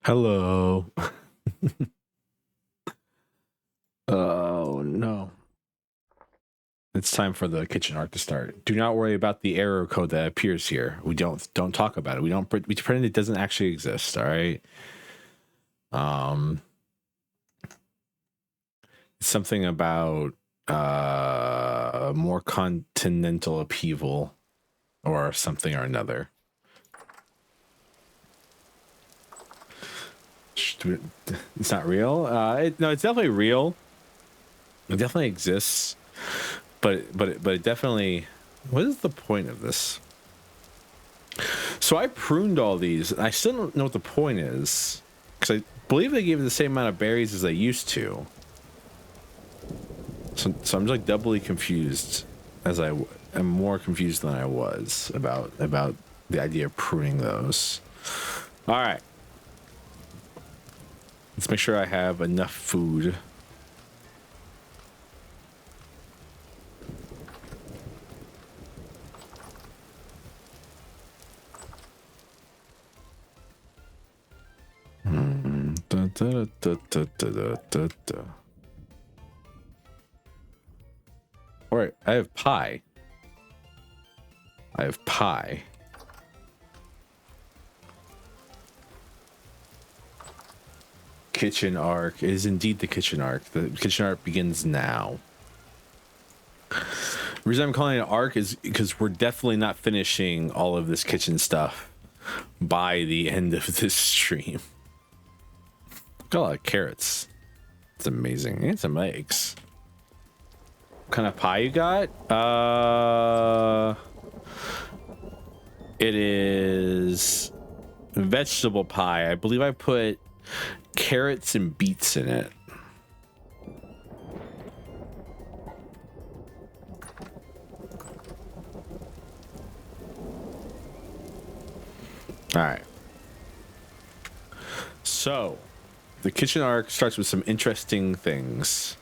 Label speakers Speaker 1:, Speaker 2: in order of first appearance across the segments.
Speaker 1: Hello. Oh no. It's time for the kitchen art to start. Do not worry about the error code that appears here. We don't talk about it. We pretend it doesn't actually exist, all right? Something about more continental upheaval or something or another. It's not real. No, it's definitely real. It definitely exists, but it definitely. What is the point of this? So I pruned all these, and I still don't know what the point is, because I believe they gave it the same amount of berries as they used to. So I'm just like doubly confused, as I am more confused than I was about the idea of pruning those. All right. Let's make sure I have enough food. All right, I have pie. Kitchen arc is indeed the kitchen arc. The kitchen arc begins now. The reason I'm calling it an arc is because we're definitely not finishing all of this kitchen stuff by the end of this stream. Got a lot of carrots. It's amazing. And some eggs. What kind of pie you got? It is vegetable pie. I believe I put carrots and beets in it. All right. So, the kitchen arc starts with some interesting things.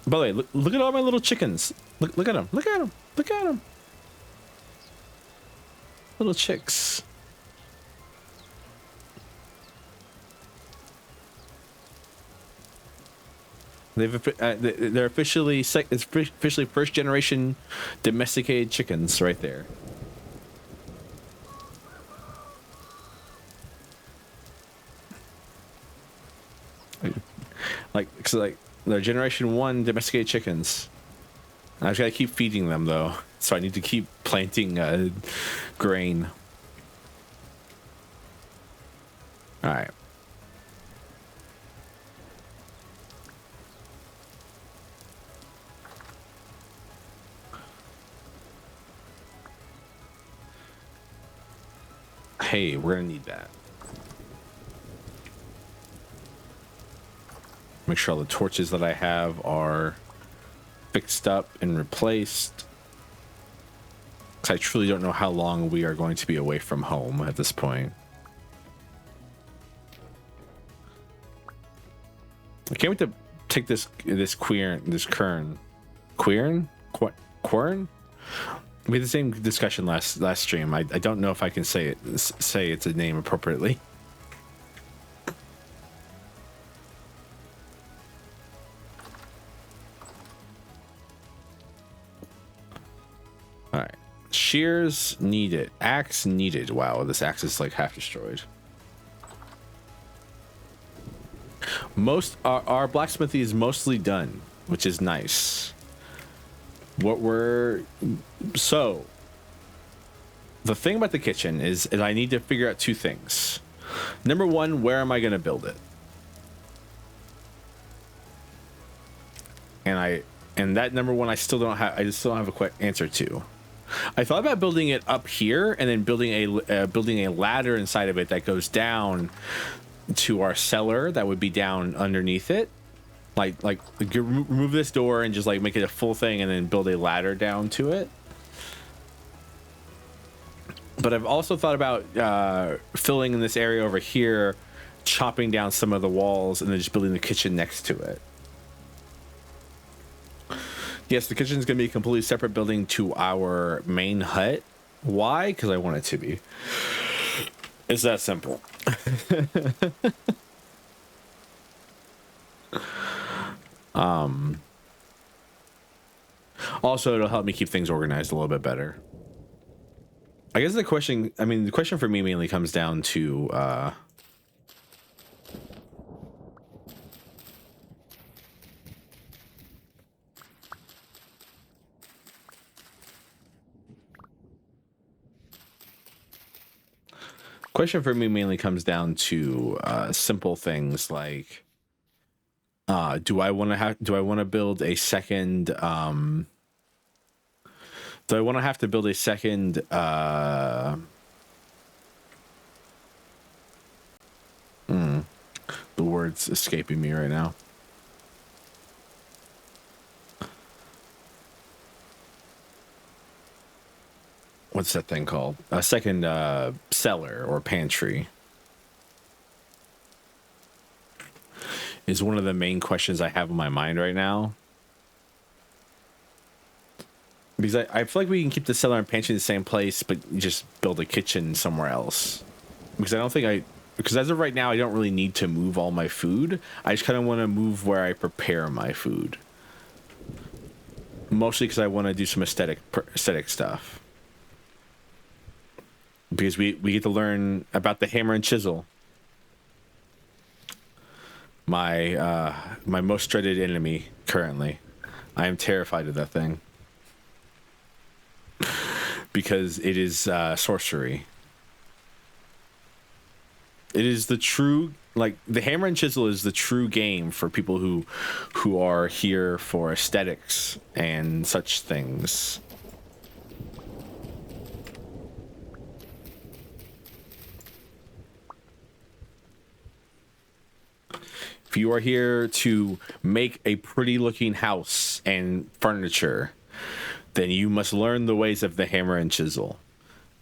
Speaker 1: By the way, look at all my little chickens. Look at them. Look at them. Look at them. Little chicks. They're officially first generation domesticated chickens right there. Like they're generation 1 domesticated chickens. I just gotta keep feeding them though, so I need to keep planting grain. All right. Hey, we're gonna need that. Make sure all the torches that I have are fixed up and replaced. Because I truly don't know how long we are going to be away from home at this point. I can't wait to take this quern. Quern? We had the same discussion last stream. I don't know if I can say its a name appropriately. All right, shears needed, axe needed. Wow, this axe is like half destroyed. Our blacksmithy is mostly done, which is nice. So the thing about the kitchen is I need to figure out two things. Number one, where am I going to build it? And that number one, I still don't have a quick answer to. I thought about building it up here and then building a ladder inside of it that goes down to our cellar that would be down underneath it. Like remove this door and just like make it a full thing and then build a ladder down to it. But I've also thought about filling in this area over here, chopping down some of the walls and then just building the kitchen next to it. Yes, the kitchen is going to be a completely separate building to our main hut. Why? Because I want it to be. It's that simple. Also, it'll help me keep things organized a little bit better. I guess the question, I mean, the question for me mainly comes down to, simple things like, do I want to build a second, do I want to have to build a second, the word's escaping me right now. What's that thing called? A second cellar or pantry is one of the main questions I have in my mind right now. Because I feel like we can keep the cellar and pantry in the same place, but just build a kitchen somewhere else. Because I don't think because as of right now, I don't really need to move all my food. I just kind of want to move where I prepare my food. Mostly because I want to do some aesthetic stuff. Because we get to learn about the hammer and chisel. My most dreaded enemy currently. I am terrified of that thing. Because it is sorcery. It is the true, like, the hammer and chisel is the true game for people who are here for aesthetics and such things. If you are here to make a pretty looking house and furniture, then you must learn the ways of the hammer and chisel.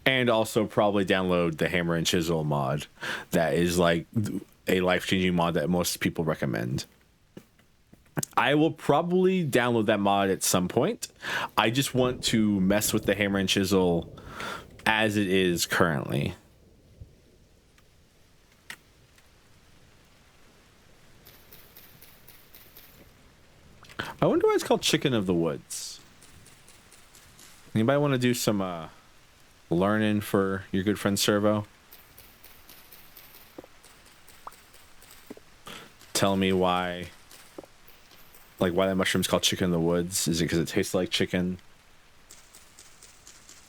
Speaker 1: And also probably download the hammer and chisel mod. That is like a life-changing mod that most people recommend. I will probably download that mod at some point. I just want to mess with the hammer and chisel as it is currently. I wonder why it's called Chicken of the Woods. Anybody want to do some learning for your good friend Servo? Tell me why that mushroom's called Chicken in the Woods. Is it because it tastes like chicken?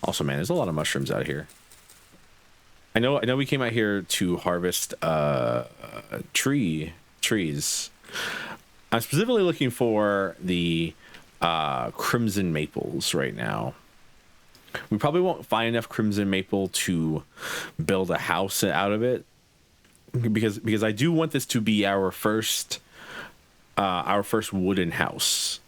Speaker 1: Also, man, there's a lot of mushrooms out here. I know we came out here to harvest trees. I'm specifically looking for the crimson maples right now. We probably won't find enough crimson maple to build a house out of it, because I do want this to be our first wooden house.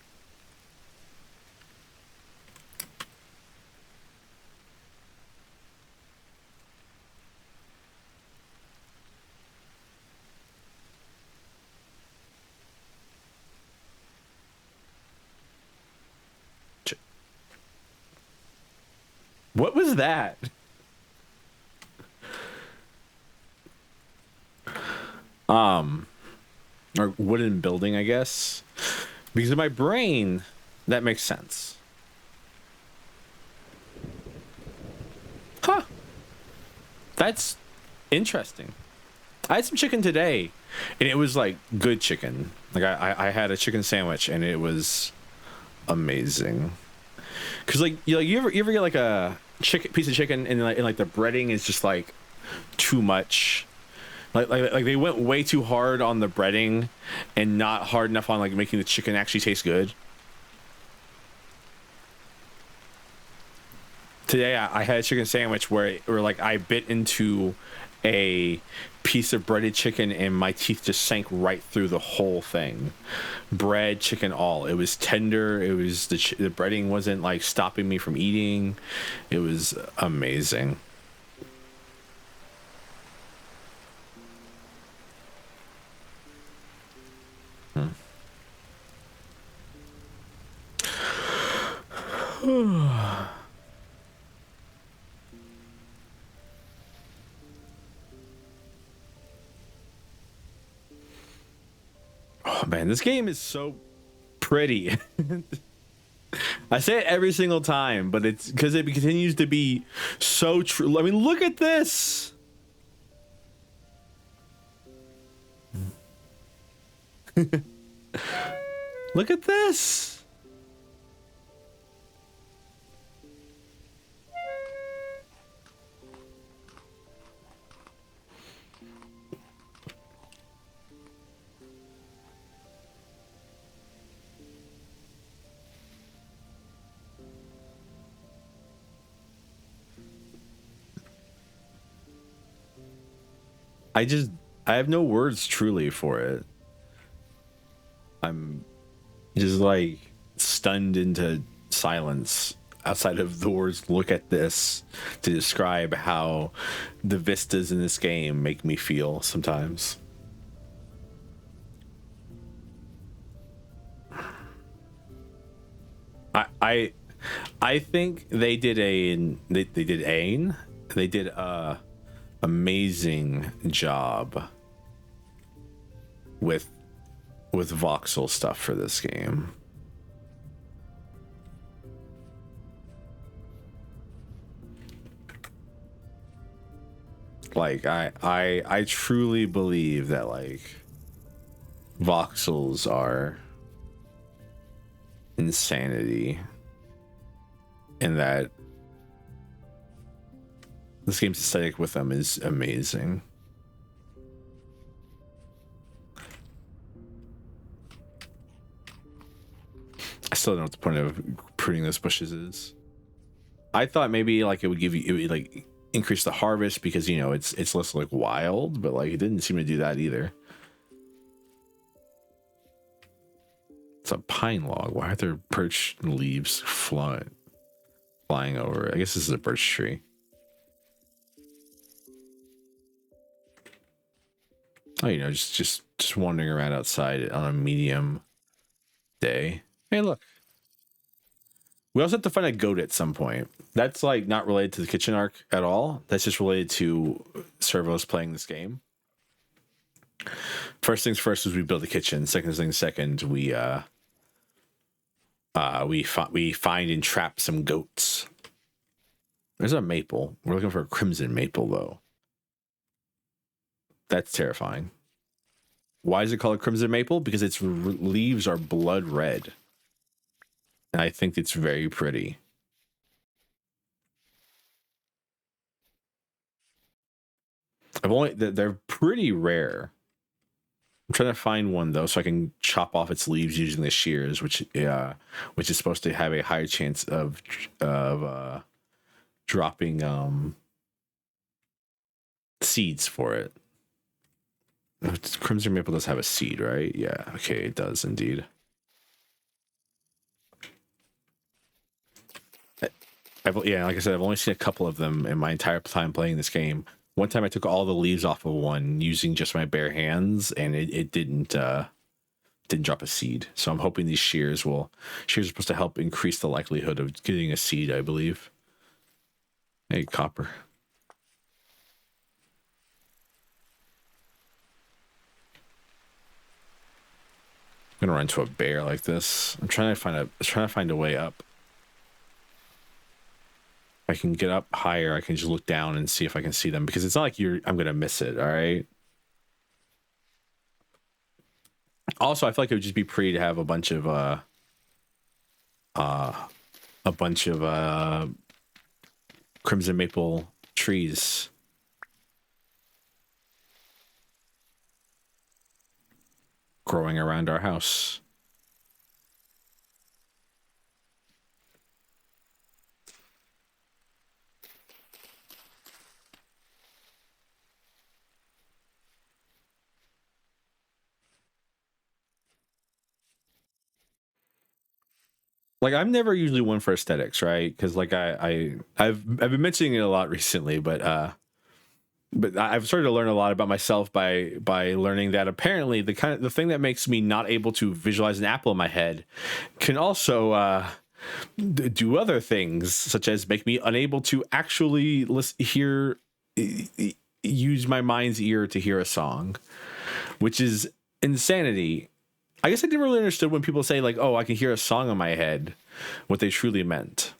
Speaker 1: What was that? Or wooden building, I guess. Because in my brain, that makes sense. Huh. That's interesting. I had some chicken today, and it was like good chicken. Like I had a chicken sandwich, and it was amazing. Cause like you ever get like a piece of chicken and like the breading is just like too much. Like they went way too hard on the breading and not hard enough on like making the chicken actually taste good. Today I had a chicken sandwich where like I bit into a piece of breaded chicken and my teeth just sank right through the whole thing. Bread, chicken, all. It was tender. It was the breading wasn't like stopping me from eating. It was amazing. Oh man, this game is so pretty. I say it every single time, but it's because it continues to be so true. I mean, look at this. Look at this. I have no words truly for it. I'm just like stunned into silence outside of the words "look at this" to describe how the vistas in this game make me feel sometimes. I think they did a amazing job with voxel stuff for this game. Like I truly believe that like voxels are insanity, and that this game's aesthetic with them is amazing. I still don't know what the point of pruning those bushes is. I thought maybe like it would like increase the harvest because, you know, it's less like wild, but like it didn't seem to do that either. It's a pine log. Why are there birch leaves flying over it? I guess this is a birch tree. Oh, you know, just wandering around outside on a medium day. Hey, look. We also have to find a goat at some point. That's like not related to the kitchen arc at all. That's just related to Servos playing this game. First things first is we build a kitchen. Second things second, we find and trap some goats. There's a maple. We're looking for a crimson maple though. That's terrifying. Why is it called crimson maple? Because its leaves are blood red. And I think it's very pretty. They're pretty rare. I'm trying to find one though, so I can chop off its leaves using the shears, which is supposed to have a higher chance of dropping seeds for it. Crimson maple does have a seed, right? Yeah, okay, it does indeed. Like I said, I've only seen a couple of them in my entire time playing this game. One time I took all the leaves off of one using just my bare hands, and it didn't drop a seed. So I'm hoping these shears are supposed to help increase the likelihood of getting a seed, I believe. Hey, copper. I'm gonna run into a bear like this. I'm trying to find a way up. If I can get up higher, I can just look down and see if I can see them, because it's not like I'm gonna miss it. All right. Also, I feel like it would just be pretty to have a bunch of crimson maple trees. Growing around our house. Like, I'm never usually one for aesthetics, right? Because like I've been mentioning it a lot recently, but I've started to learn a lot about myself by learning that apparently the thing that makes me not able to visualize an apple in my head can also do other things, such as make me unable to actually use my mind's ear to hear a song, which is insanity. I guess I never really understood when people say like, "Oh, I can hear a song in my head," what they truly meant.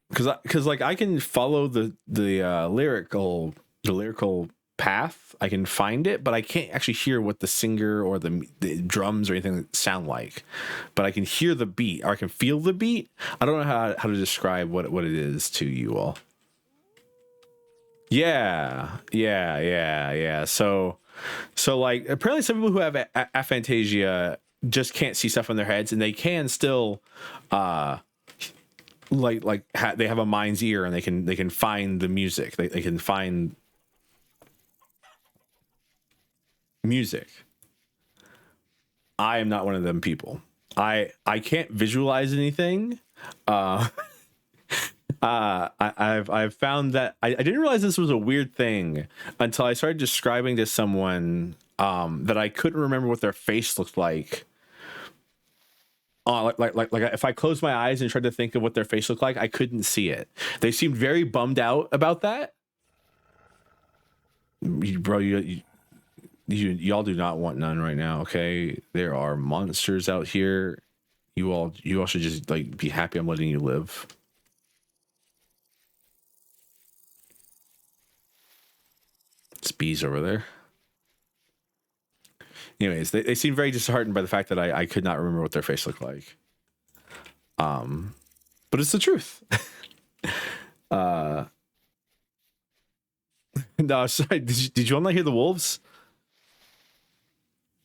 Speaker 1: Because like I can follow the lyrical path. I can find it, but I can't actually hear what the singer or the drums or anything sound like. But I can hear the beat, or I can feel the beat. I don't know how to describe what it is to you all. Yeah. So like apparently some people who have aphantasia just can't see stuff in their heads, and they can still they have a mind's ear, and they can find the music. They can find music. I am not one of them people. I can't visualize anything. I've found that I didn't realize this was a weird thing until I started describing to someone that I couldn't remember what their face looked like. Like if I closed my eyes and tried to think of what their face looked like, I couldn't see it. They seemed very bummed out about that. Y'all do not want none right now, okay? There are monsters out here. You all should just like be happy I'm letting you live. It's bees over there. Anyways, they seem very disheartened by the fact that I could not remember what their face looked like. But it's the truth. No, sorry. Did you all not hear the wolves?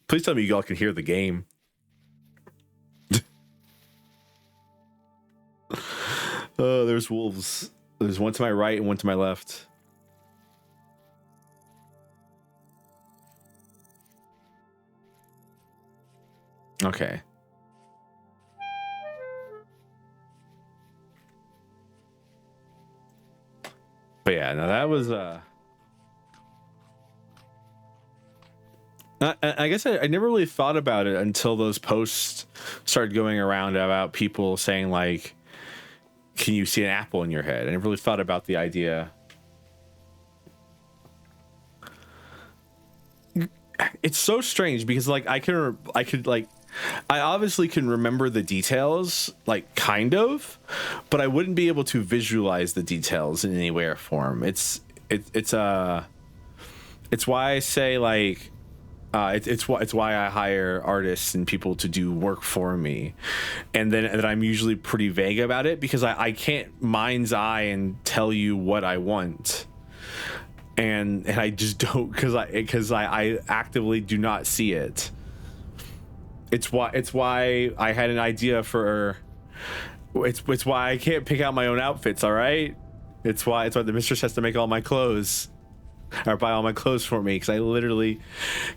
Speaker 1: Please tell me you all can hear the game. Oh, there's wolves. There's one to my right and one to my left. Okay. But yeah, now that was I guess I never really thought about it until those posts started going around about people saying like, can you see an apple in your head? I never really thought about the idea. It's so strange because like I obviously can remember the details, like kind of, but I wouldn't be able to visualize the details in any way or form. It's why I say like it's why I hire artists and people to do work for me, and then I'm usually pretty vague about it because I can't mind's eye and tell you what I want. And I just don't because I actively do not see it. It's why I had an idea for it's why I can't pick out my own outfits, all right? It's why the mistress has to make all my clothes or buy all my clothes for me because I literally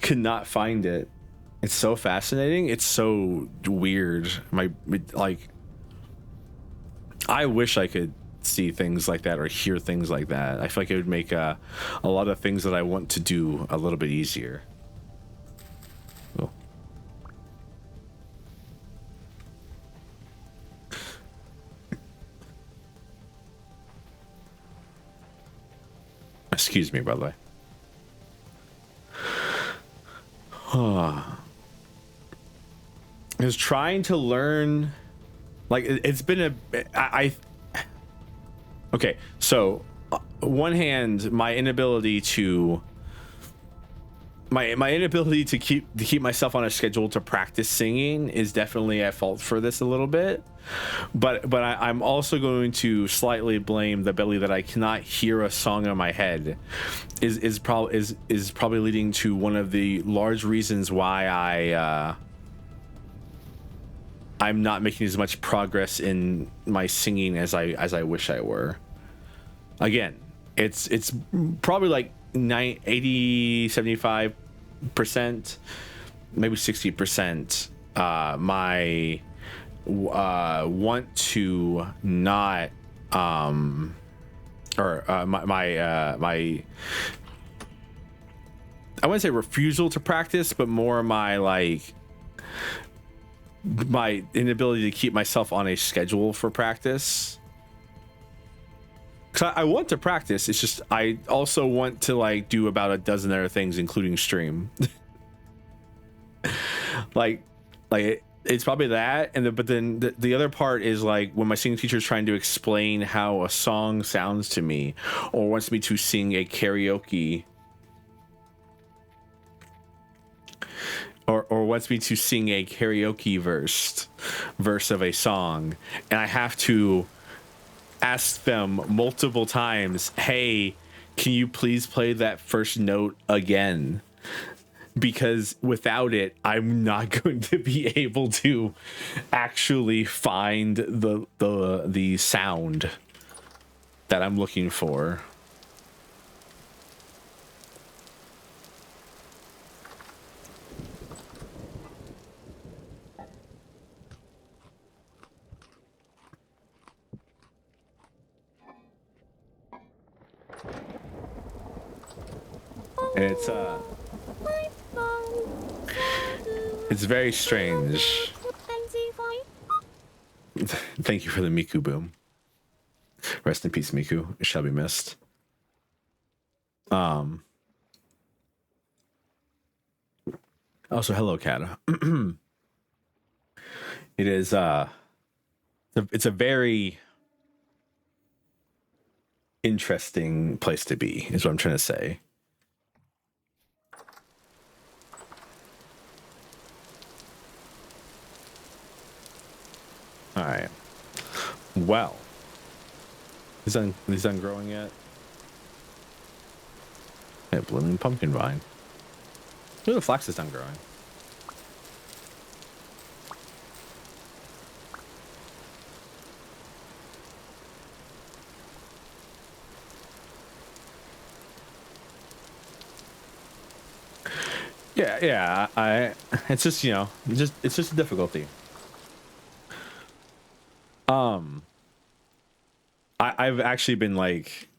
Speaker 1: could not find it. It's so fascinating. It's so weird. I wish I could see things like that or hear things like that. I feel like it would make a lot of things that I want to do a little bit easier. Oh. Excuse me, by the way. I was trying to learn, like it's been okay, so one hand, my inability to keep myself on a schedule to practice singing is definitely at fault for this a little bit, but I'm also going to slightly blame the belly that I cannot hear a song in my head is probably leading to one of the large reasons why I'm not making as much progress in my singing as I wish I were. Again, it's probably like 80, 75%, maybe 60%. My want to not my I wouldn't say refusal to practice, but more my inability to keep myself on a schedule for practice. Cause I want to practice. It's just I also want to like do about a dozen other things, including stream. like, it's probably that, and but then the other part is like when my singing teacher is trying to explain how a song sounds to me, or wants me to sing a karaoke, or wants me to sing a karaoke verse of a song, and I have to ask them multiple times, hey, can you please play that first note again? Because without it, I'm not going to be able to actually find the sound that I'm looking for. It's very strange. Thank you for the Miku boom. Rest in peace, Miku. It shall be missed. Also, hello, Kata. It is it's a very interesting place to be, is what I'm trying to say. All right. Well, is done growing yet? Yeah, blooming pumpkin vine. Ooh, the flax is done growing. Yeah. It's just, you know, it's just a difficulty. I've actually been like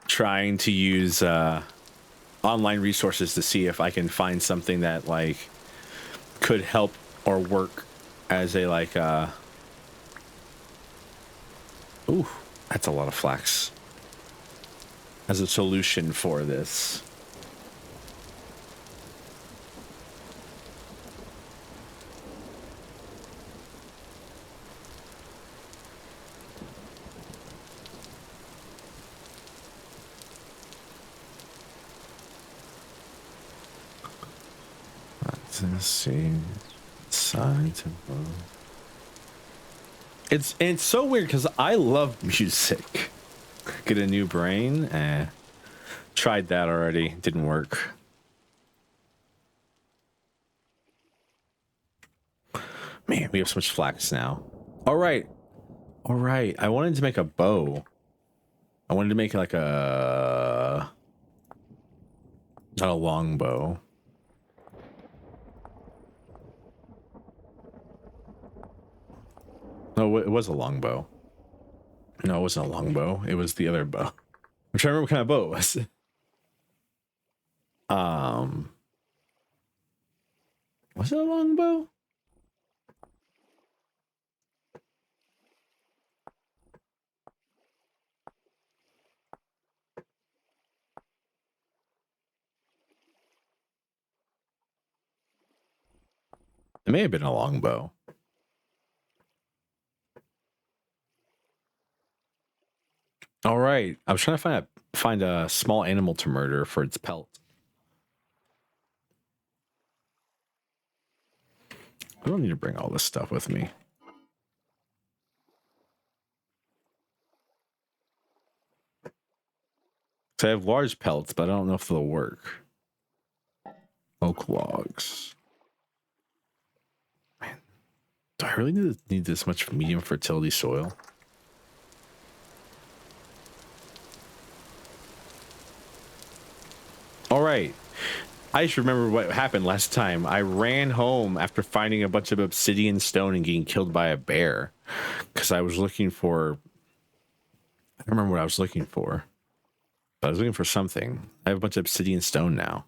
Speaker 1: trying to use online resources to see if I can find something that like could help or work as a like ooh, that's a lot of flax, as a solution for this. Let's see. Side to it's so weird because I love music. Get a new brain. Tried that already. Didn't work. Man, we have so much flax now. All right. I wanted to make a bow. I wanted to make like a not a long bow. No, it was a long bow. No, it wasn't a long bow. It was the other bow. I'm trying to remember what kind of bow it was. Was it a long bow? It may have been a long bow. All right. I was trying to find a small animal to murder for its pelt. I don't need to bring all this stuff with me. So I have large pelts, but I don't know if they'll work. Oak logs. Man, do I really need this much medium fertility soil? All right. I just remember what happened last time. I ran home after finding a bunch of obsidian stone and getting killed by a bear because I was looking for. I don't remember what I was looking for, but I was looking for something. I have a bunch of obsidian stone now.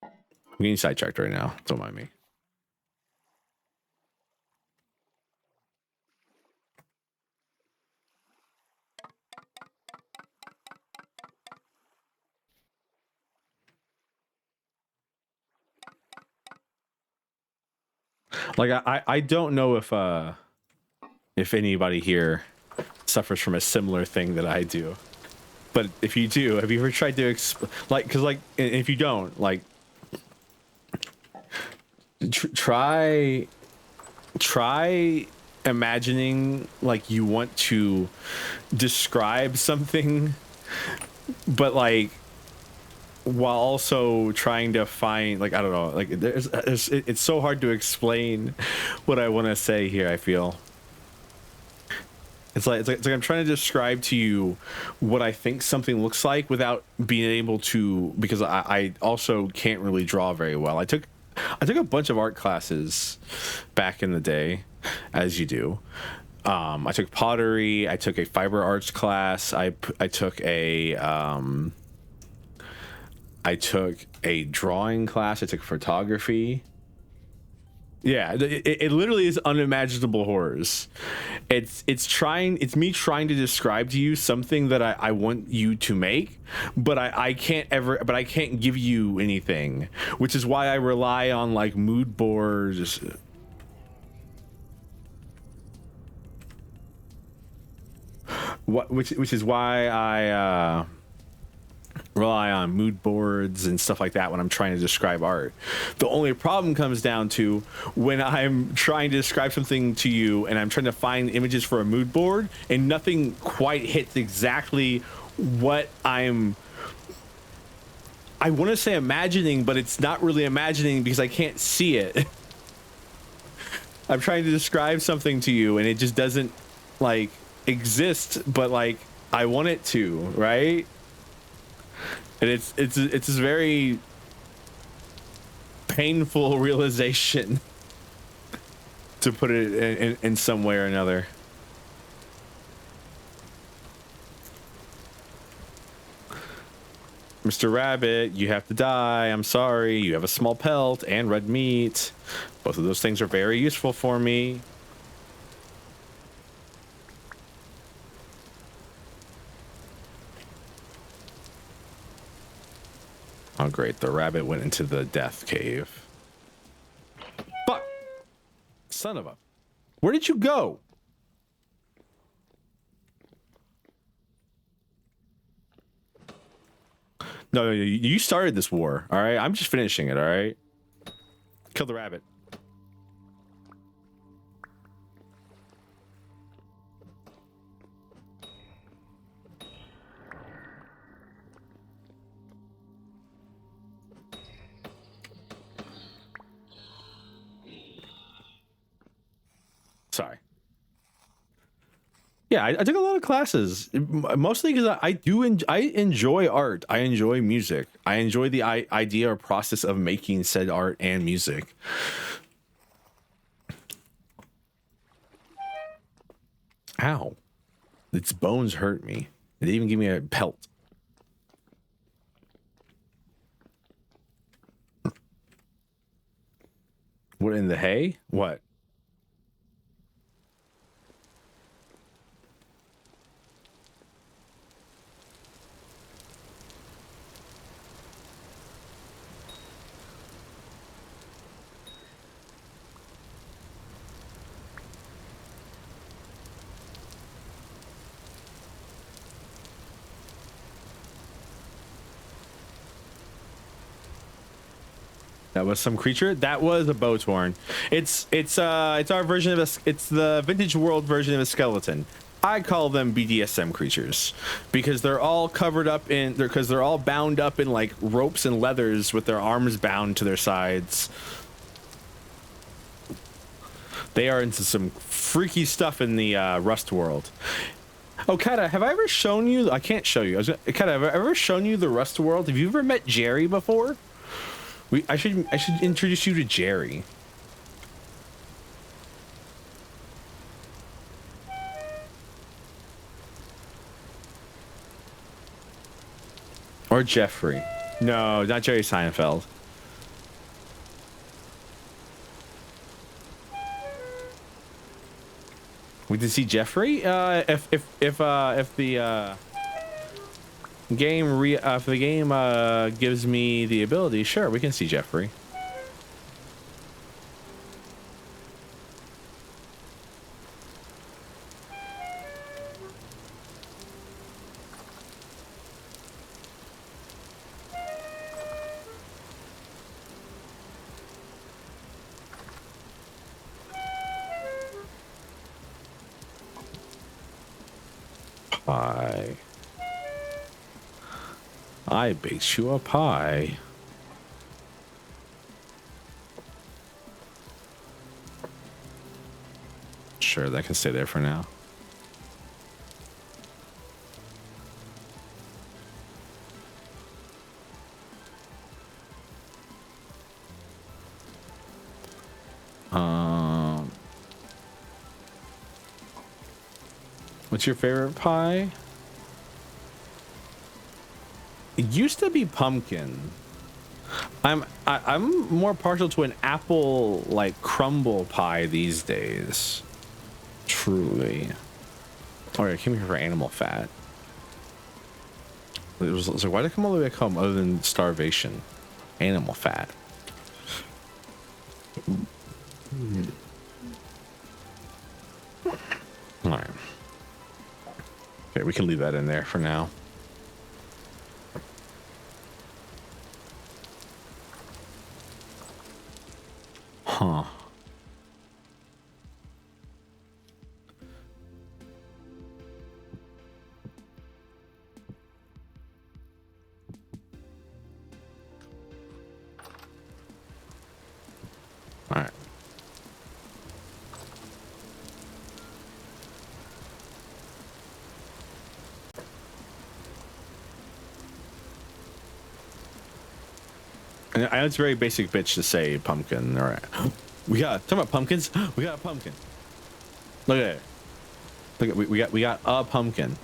Speaker 1: I'm getting sidetracked right now. Don't mind me. Like I don't know if anybody here suffers from a similar thing that I do. But if you do, have you ever tried to because like if you don't, like try imagining like you want to describe something, but like while also trying to find, like, I don't know, like it's so hard to explain what I want to say here. I feel it's like I'm trying to describe to you what I think something looks like without being able to, because I also can't really draw very well. I took a bunch of art classes back in the day, as you do. I took pottery. I took a fiber arts class. I took a drawing class. I took photography. Yeah, it literally is unimaginable horrors. It's me trying to describe to you something that I want you to make, but I can't give you anything, which is why I rely on like mood boards. Which is why I rely on mood boards and stuff like that when I'm trying to describe art. The only problem comes down to when I'm trying to describe something to you and I'm trying to find images for a mood board and nothing quite hits exactly what I want to say imagining, but it's not really imagining because I can't see it. I'm trying to describe something to you and it just doesn't like exist, but like I want it to, right? And it's this very painful realization, to put it in some way or another. Mr. Rabbit, you have to die. I'm sorry. You have a small pelt and red meat. Both of those things are very useful for me. Oh, great. The rabbit went into the death cave. Fuck! Son of a... Where did you go? No, you started this war, all right? I'm just finishing it, all right? Kill the rabbit. Sorry. Yeah, I took a lot of classes, mostly because I enjoy art. I enjoy music. I enjoy the idea or process of making said art and music. Ow. Its bones hurt me. It didn't even give me a pelt. What, in the hay? What? That was some creature. That was a bowtorn. It's our version of it's the vintage world version of a skeleton. I call them BDSM creatures because they're all covered up in they're all bound up in like ropes and leathers with their arms bound to their sides. They are into some freaky stuff in the Rust world. Oh, Kata, have I ever shown you? I can't show you. Kata, have I ever shown you the Rust world? Have you ever met Jerry before? I should introduce you to Jerry. Or Jeffrey. No, not Jerry Seinfeld. We did see Jeffrey. If the game if the game gives me the ability, sure, we can see Jeffrey. pie. I baked you a pie. Sure, that can stay there for now. What's your favorite pie? It used to be pumpkin. I'm more partial to an apple like crumble pie these days. Truly. Oh, I came here for animal fat. It was like, why did I come all the way back home other than starvation? Animal fat. All right. Okay, we can leave that in there for now. Huh. All right. And I know it's very basic bitch to say pumpkin. All right. We got talking about pumpkins. We got a pumpkin. Look at it. Look at we got a pumpkin.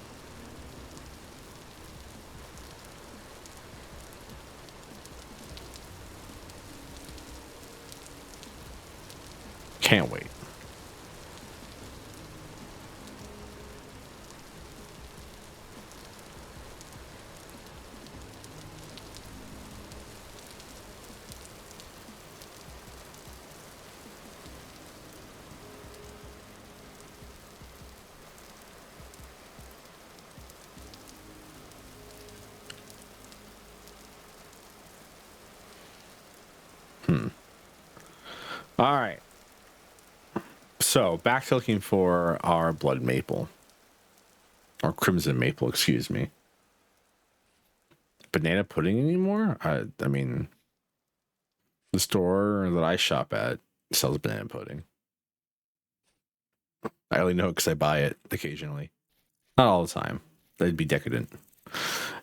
Speaker 1: Can't wait. All right. So back to looking for our blood maple. Or crimson maple, excuse me. Banana pudding anymore? I mean, the store that I shop at sells banana pudding. I only know because I buy it occasionally. Not all the time. That'd be decadent.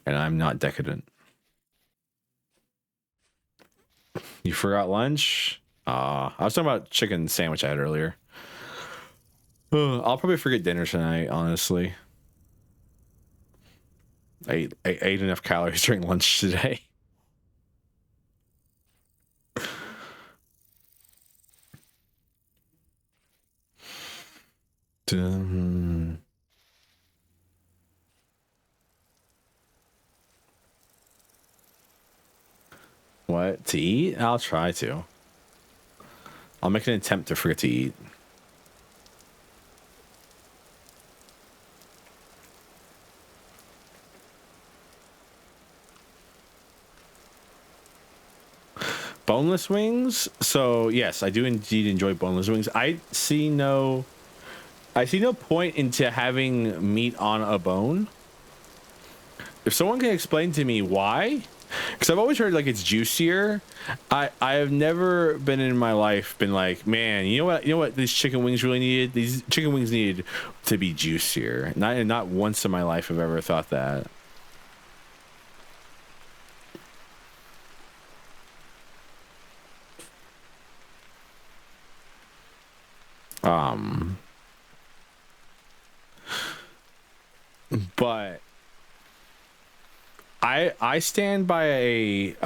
Speaker 1: And I'm not decadent. You forgot lunch? I was talking about chicken sandwich I had earlier. I'll probably forget dinner tonight, honestly. I ate enough calories during lunch today. What? To eat? I'll try to. I'll make an attempt to forget to eat. Boneless wings? So yes, I do indeed enjoy boneless wings. I see no point into having meat on a bone. If someone can explain to me why, because I've always heard like it's juicier. I have never been in my life been like, man, you know what these chicken wings really needed? These chicken wings needed to be juicier. Not once in my life have I ever thought that. But I stand by a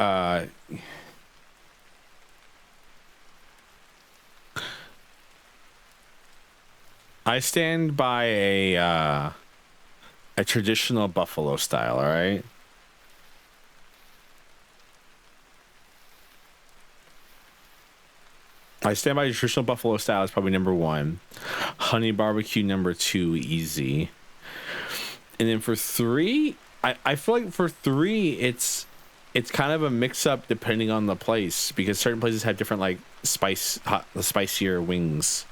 Speaker 1: a traditional buffalo style, all right? I stand by traditional buffalo style is probably number one. Honey barbecue number two, easy. And then for three, I feel like for three, it's kind of a mix up depending on the place because certain places have different like spicier wings.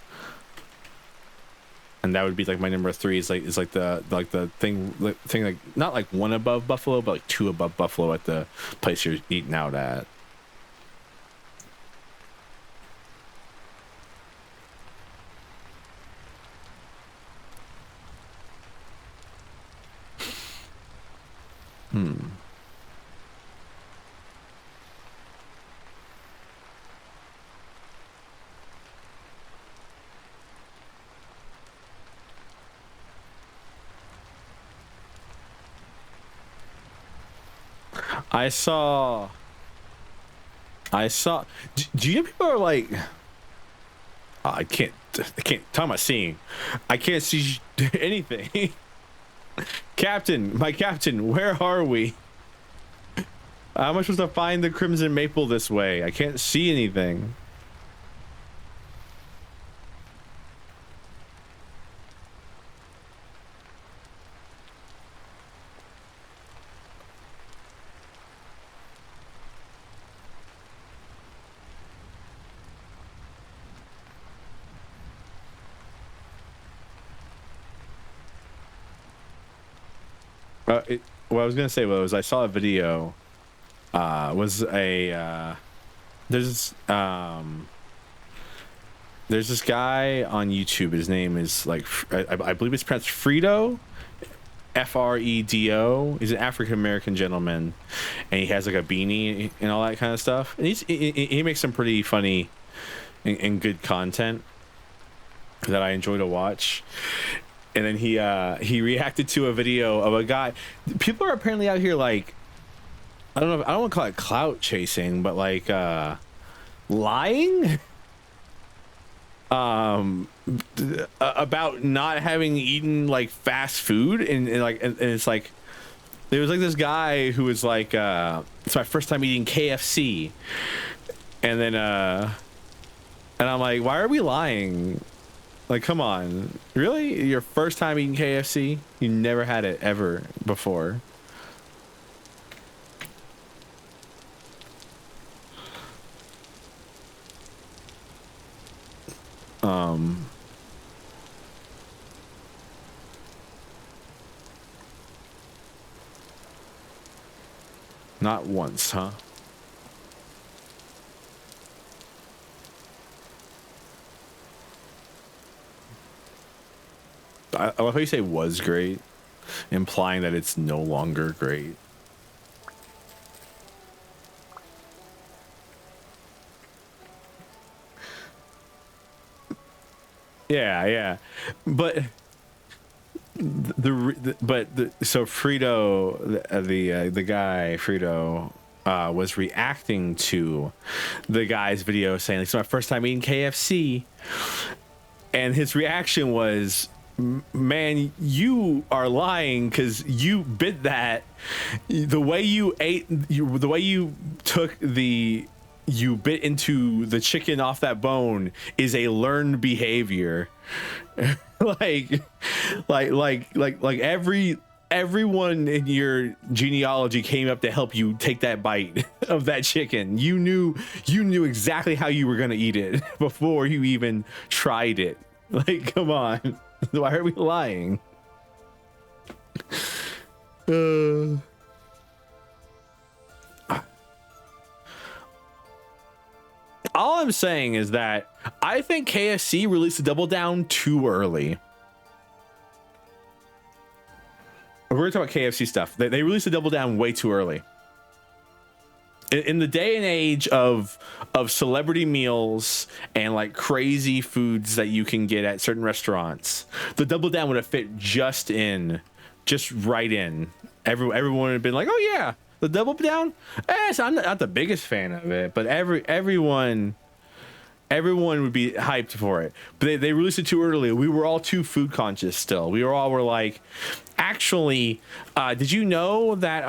Speaker 1: and that would be like my number 3 is like the thing like not like 1 above Buffalo, but like 2 above Buffalo at the place you're eating out at. I saw. Do you know people are like? I can't talk about seeing. I can't see anything. My captain, where are we? How am I supposed to find the Crimson Maple this way? I can't see anything. What I was gonna say was I saw a video. There's this guy on YouTube. His name is like I believe it's pronounced Fredo, Fredo. He's an African American gentleman, and he has like a beanie and all that kind of stuff. And he makes some pretty funny and good content that I enjoy to watch. And then he reacted to a video of a guy. People are apparently out here like, I don't want to call it clout chasing, but like lying about not having eaten like fast food and it's like there was like this guy who was like it's my first time eating KFC, and then and I'm like, why are we lying? Like, come on, really? Your first time eating KFC? You never had it ever before. Not once, huh? I love how you say was great, implying that it's no longer great. Yeah, but so Frito, the guy Frito was reacting to the guy's video saying like, it's my first time eating KFC, and his reaction was, man, you are lying because you bit that. The way you ate, the way you you bit into the chicken off that bone is a learned behavior. like everyone in your genealogy came up to help you take that bite of that chicken. You knew exactly how you were gonna eat it before you even tried it. Like, come on. Why are we lying? All I'm saying is that I think KFC released a Double Down too early. We're going to talk about KFC stuff. They released a Double Down way too early. In the day and age of celebrity meals and like crazy foods that you can get at certain restaurants, the Double Down would have fit just right in. Everyone would have been like, oh yeah, the Double Down. So I'm not the biggest fan of it, but everyone would be hyped for it. But they released it too early. We were all too food conscious still. We were like, actually, did you know that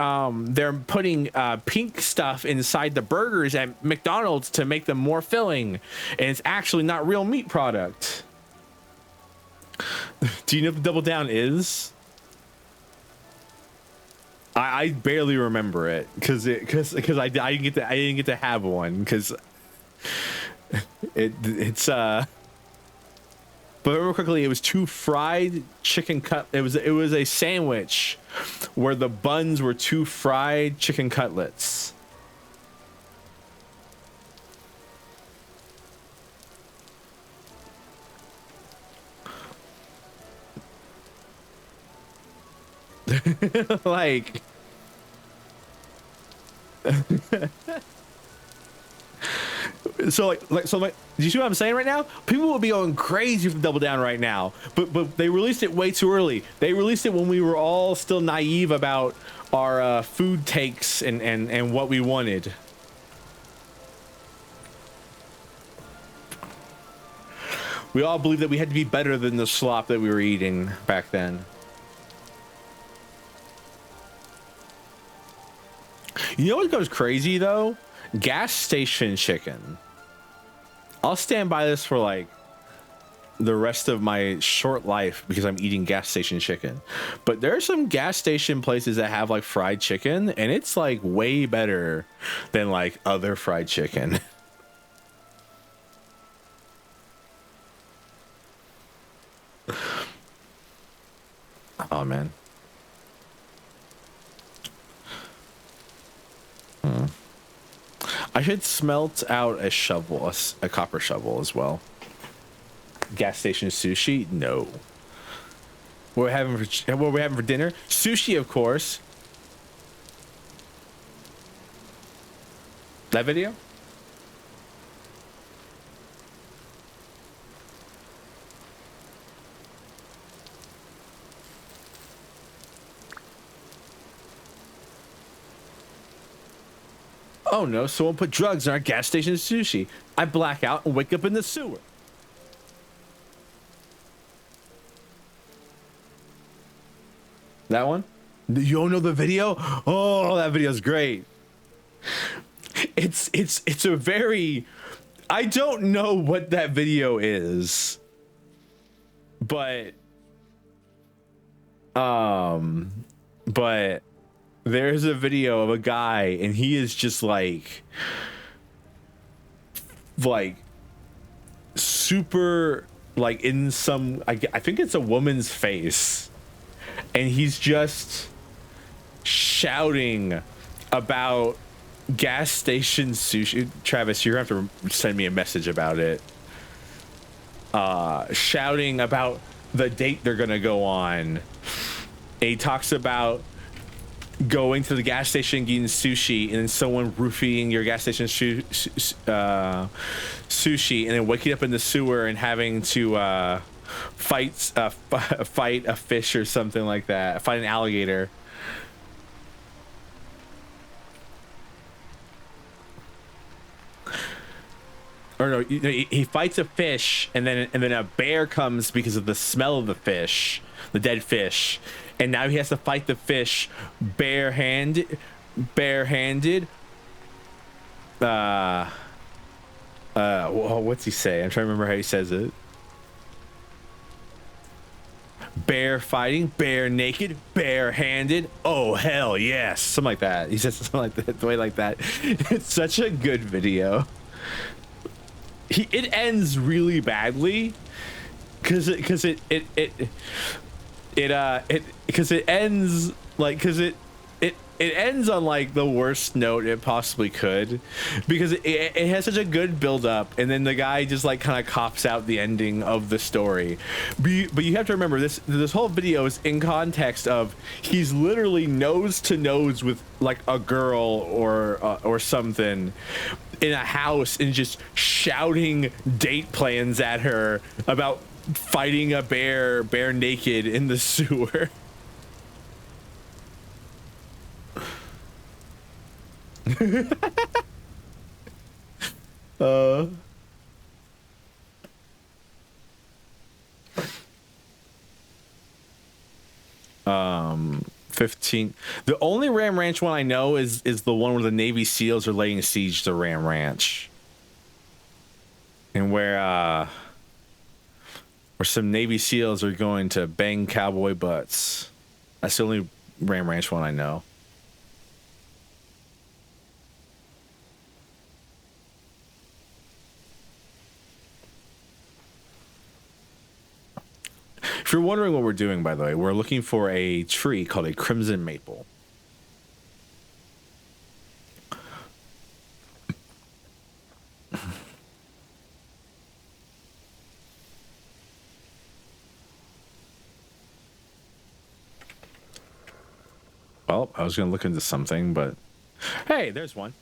Speaker 1: they're putting pink stuff inside the burgers at McDonald's to make them more filling, and it's actually not real meat product? Do you know what the Double Down is? I barely remember it because I didn't get to have one because it's but But remember quickly, it was 2 fried chicken cut. It was a sandwich where the buns were 2 fried chicken cutlets. Like so do you see what I'm saying right now? People will be going crazy for Double Down right now, but they released it way too early. They released it when we were all still naive about our food takes and what we wanted. We all believed that we had to be better than the slop that we were eating back then. You know what goes crazy though? Gas station chicken. I'll stand by this for like the rest of my short life because I'm eating gas station chicken. But there are some gas station places that have like fried chicken, and it's like way better than like other fried chicken. Oh man. I should smelt out a shovel, a copper shovel as well. Gas station sushi? No. What we're having for dinner? Sushi, of course. That video? Oh no, someone put drugs in our gas station sushi. I black out and wake up in the sewer. That one? You don't know the video? Oh, that video's great. It's a very, I don't know what that video is, but there's a video of a guy and he is just like super like in some, I think it's a woman's face, and he's just shouting about gas station sushi. Travis, you're gonna have to send me a message about it. Shouting about the date they're gonna go on. And he talks about going to the gas station, getting sushi, and then someone roofing your gas station sushi, and then waking up in the sewer and having to fight a fish or something like that, fight an alligator. Or no, he fights a fish, and then a bear comes because of the smell of the fish, the dead fish, and now he has to fight the fish barehanded. What's he say? I'm trying to remember how he says it. Bear fighting, bear naked, barehanded. Oh hell yes, something like that. He says something like that, the way like that. It's such a good video. It ends really badly because it ends like it ends on like the worst note it possibly could, because it has such a good build up, and then the guy just like kind of cops out the ending of the story. But you have to remember this whole video is in context of he's literally nose to nose with like a girl or something in a house and just shouting date plans at her about fighting a bear naked in the sewer. 15. The only Ram Ranch one I know is the one where the Navy SEALs are laying siege to Ram Ranch, and where some Navy SEALs are going to bang cowboy butts. That's the only Ram Ranch one I know. If you're wondering what we're doing, by the way, we're looking for a tree called a crimson maple. Well, I was going to look into something, but hey, there's one.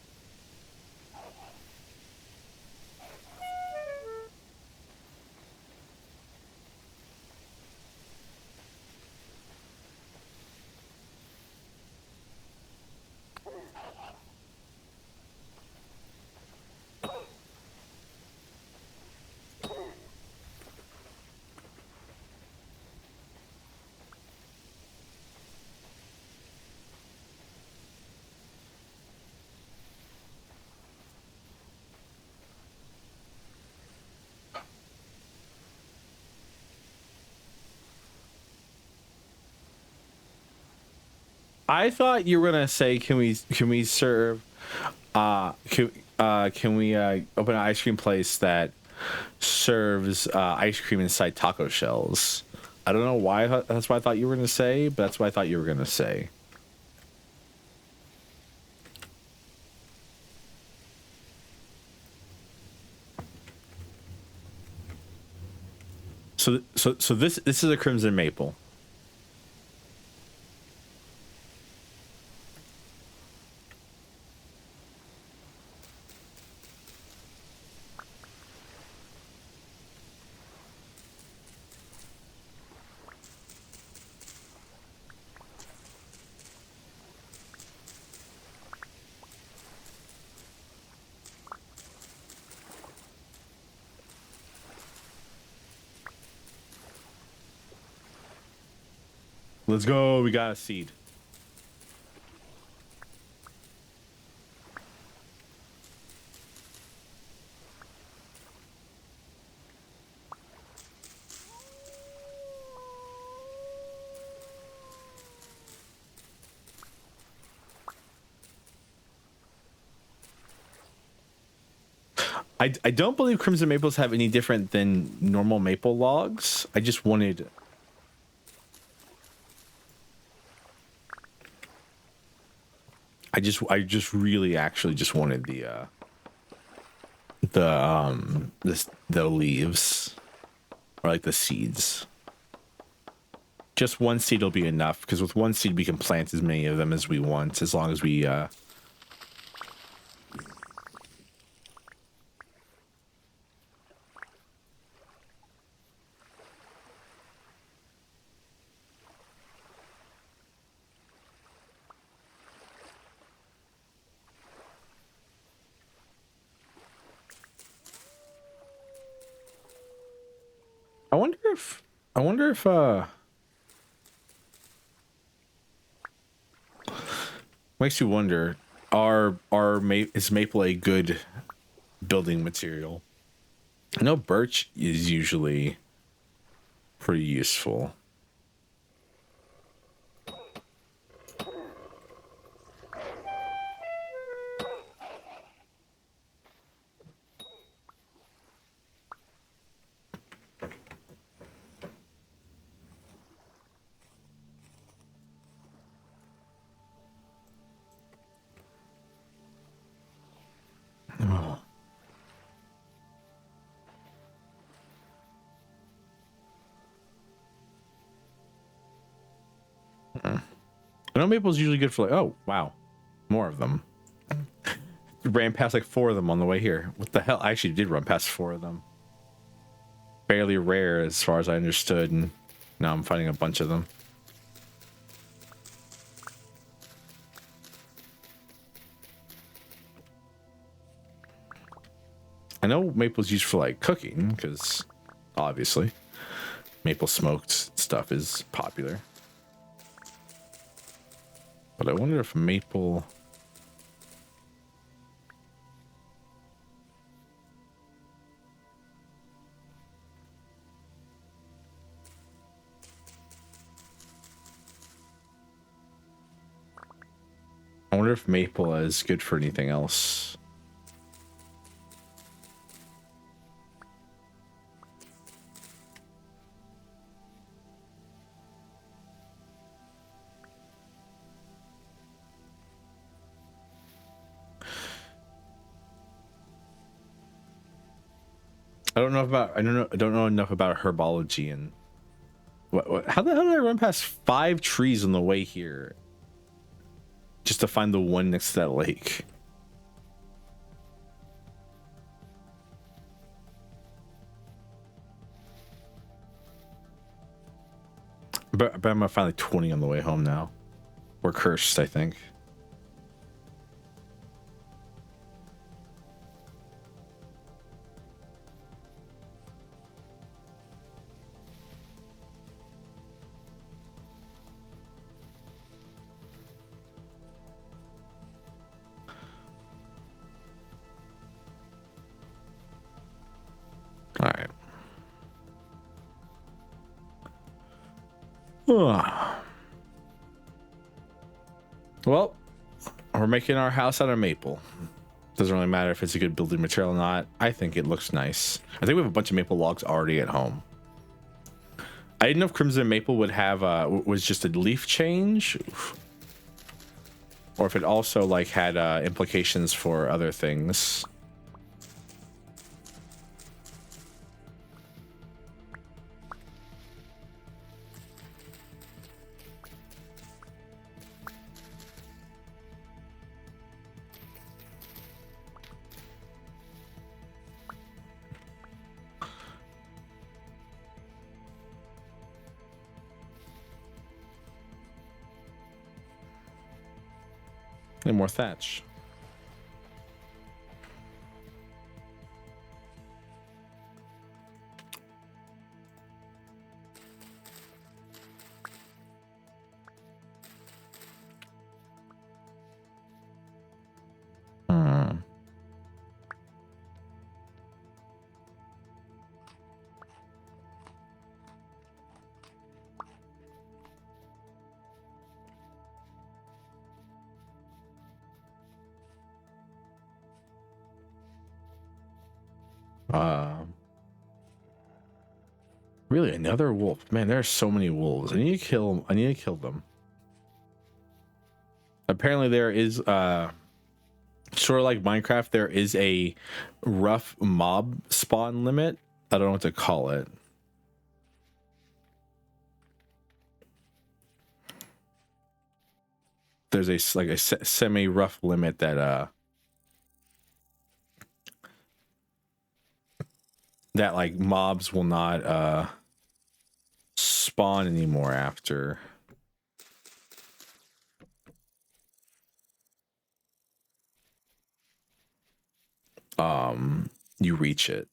Speaker 1: I thought you were gonna say, can we serve, can we open an ice cream place that serves ice cream inside taco shells? I don't know why that's what I thought you were gonna say, but that's what I thought you were gonna say. So this is a crimson maple. Let's go. We got a seed. I don't believe crimson maples have any different than normal maple logs. I just wanted... I just really actually just wanted the leaves, or like the seeds. Just one seed will be enough, because with one seed we can plant as many of them as we want, as long as we I wonder if makes you wonder, is maple a good building material? I know birch is usually pretty useful. I know maple's usually good for like, oh wow, more of them. Ran past like 4 of them on the way here. What the hell? I actually did run past 4 of them. Fairly rare as far as I understood, and now I'm finding a bunch of them. I know maple's used for like cooking, because obviously maple smoked stuff is popular. But I wonder if maple... I wonder if maple is good for anything else. I don't know enough about herbology and how the hell did I run past 5 trees on the way here just to find the one next to that lake? But I'm gonna find like 20 on the way home now. We're cursed, I think. All right. Well, we're making our house out of maple. Doesn't really matter if it's a good building material or not. I think it looks nice. I think we have a bunch of maple logs already at home. I didn't know if Crimson Maple would have was just a leaf change, or if it also like had implications for other things. And more thatch. Really, another wolf? Man, there are so many wolves. I need to kill them. Apparently, there is sort of like Minecraft. There is a rough mob spawn limit. I don't know what to call it. There's a semi rough limit that that like mobs will not spawn anymore after you reach it.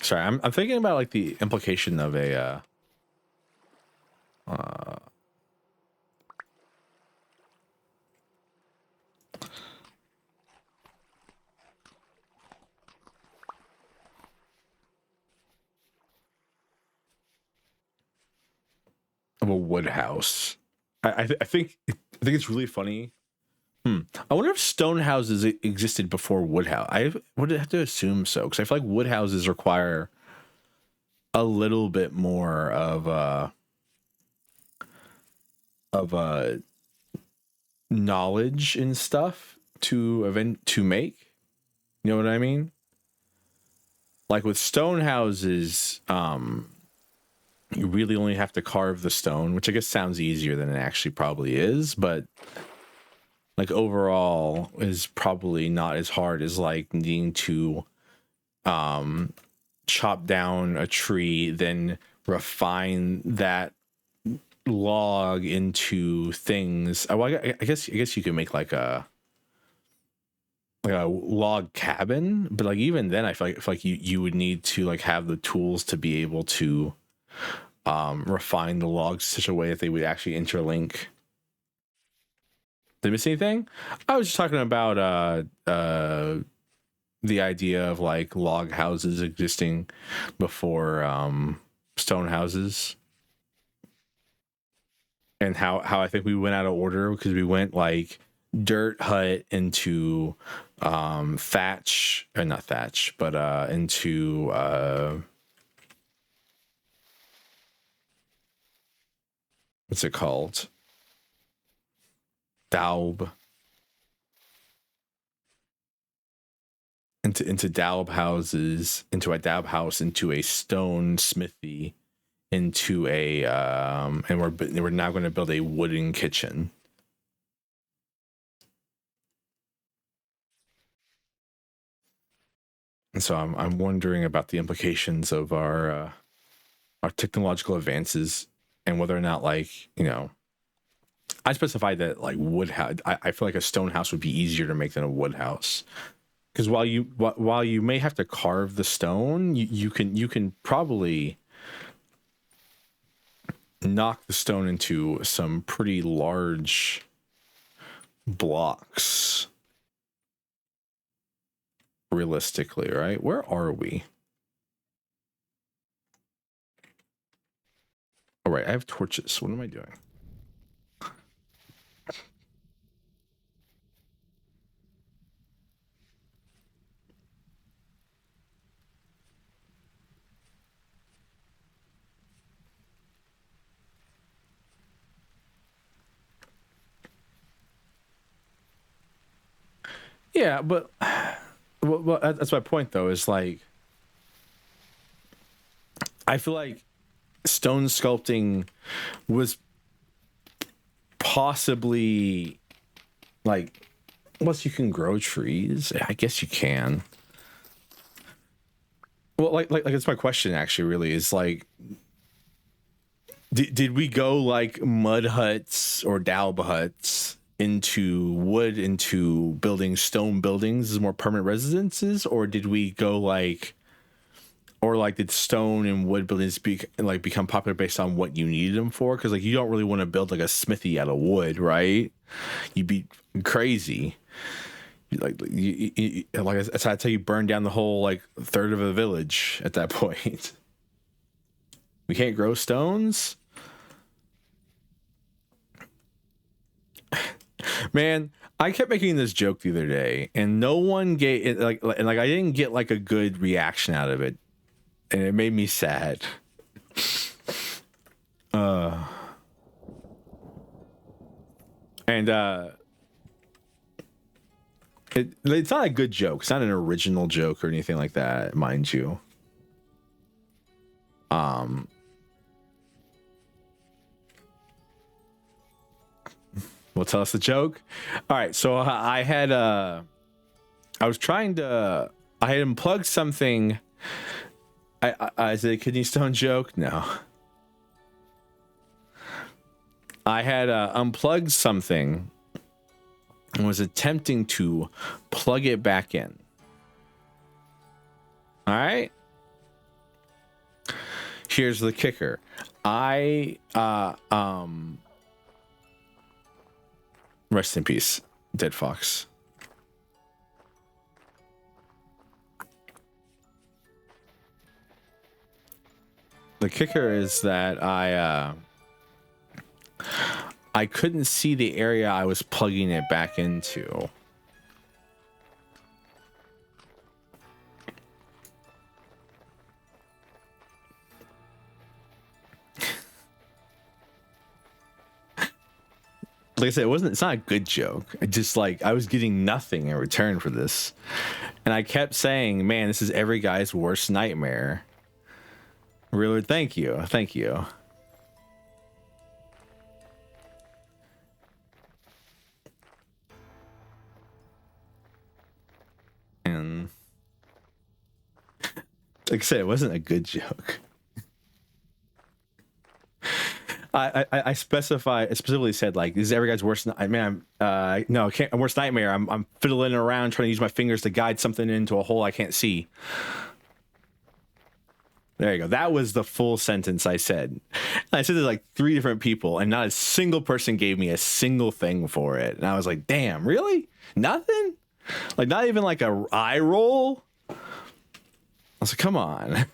Speaker 1: Sorry, I'm thinking about like the implication of a wood house. I think it's really funny. I wonder if stone houses existed before wood house. I would have to assume so, because I feel like wood houses require a little bit more of knowledge and stuff to make. You know what I mean? Like with stone houses, you really only have to carve the stone, which I guess sounds easier than it actually probably is, but like overall is probably not as hard as like needing to chop down a tree, then refine that log into things. Well, I guess you could make like a log cabin, but like even then I feel like you would need to like have the tools to be able to refine the logs such a way that they would actually interlink. Did I miss anything? I was just talking about the idea of like log houses existing before stone houses, and how I think we went out of order because we went like dirt hut into thatch, or not thatch, but into what's it called? Daub into Daub houses, into a Daub house, into a stone smithy, into a and we're now going to build a wooden kitchen. And so I'm wondering about the implications of our technological advances and whether or not, like, you know, I specified that like wood house. I feel like a stone house would be easier to make than a wood house, because while you may have to carve the stone, you can probably knock the stone into some pretty large blocks realistically, right? Where are we? All right, I have torches. What am I doing? Yeah, but well, that's my point though, is like I feel like stone sculpting was possibly like, unless you can grow trees, I guess you can. Well, like that's my question actually, really, is like, did we go like mud huts or daub huts into wood, into building stone buildings as more permanent residences, or did we go like, or like did stone and wood buildings become popular based on what you needed them for? Because like you don't really want to build like a smithy out of wood, right? You'd be crazy. Like that's how you burn down the whole like third of a village at that point. We can't grow stones. Man, I kept making this joke the other day, and no one gave it like I didn't get like a good reaction out of it, and it made me sad. It's not a good joke. It's not an original joke or anything like that, mind you. Well, tell us the joke. All right, so I had I had unplugged something. Is it a kidney stone joke? No. I had unplugged something and was attempting to plug it back in. All right. Here's the kicker. Rest in peace, Dead Fox. The kicker is that I couldn't see the area I was plugging it back into. Like I said, it's not a good joke. It just like I was getting nothing in return for this. And I kept saying, man, this is every guy's worst nightmare. Really, thank you. Thank you. And like I said, it wasn't a good joke. I specifically said like, this is every guy's worst. Man, no, I can't. Worst nightmare. I'm fiddling around trying to use my fingers to guide something into a hole I can't see. There you go. That was the full sentence I said. And I said to like 3 different people, and not a single person gave me a single thing for it. And I was like, damn, really? Nothing? Like not even like a eye roll? I was like, come on.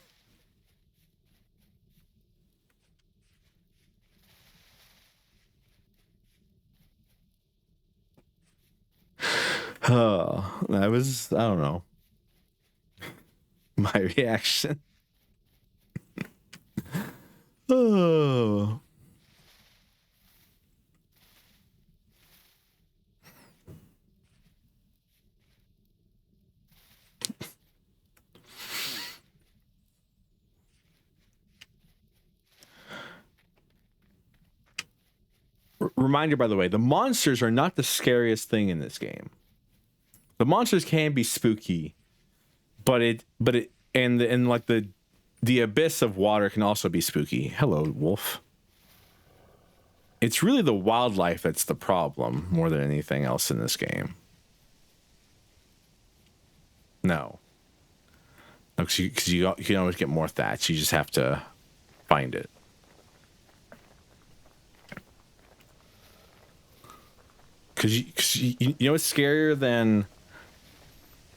Speaker 1: Oh, that was, I don't know, my reaction. Oh. Reminder, by the way, the monsters are not the scariest thing in this game. The monsters can be spooky, but like the abyss of water can also be spooky. Hello, wolf. It's really the wildlife that's the problem more than anything else in this game. No, because you can always get more thatch. You just have to find it. Because you know what's scarier than...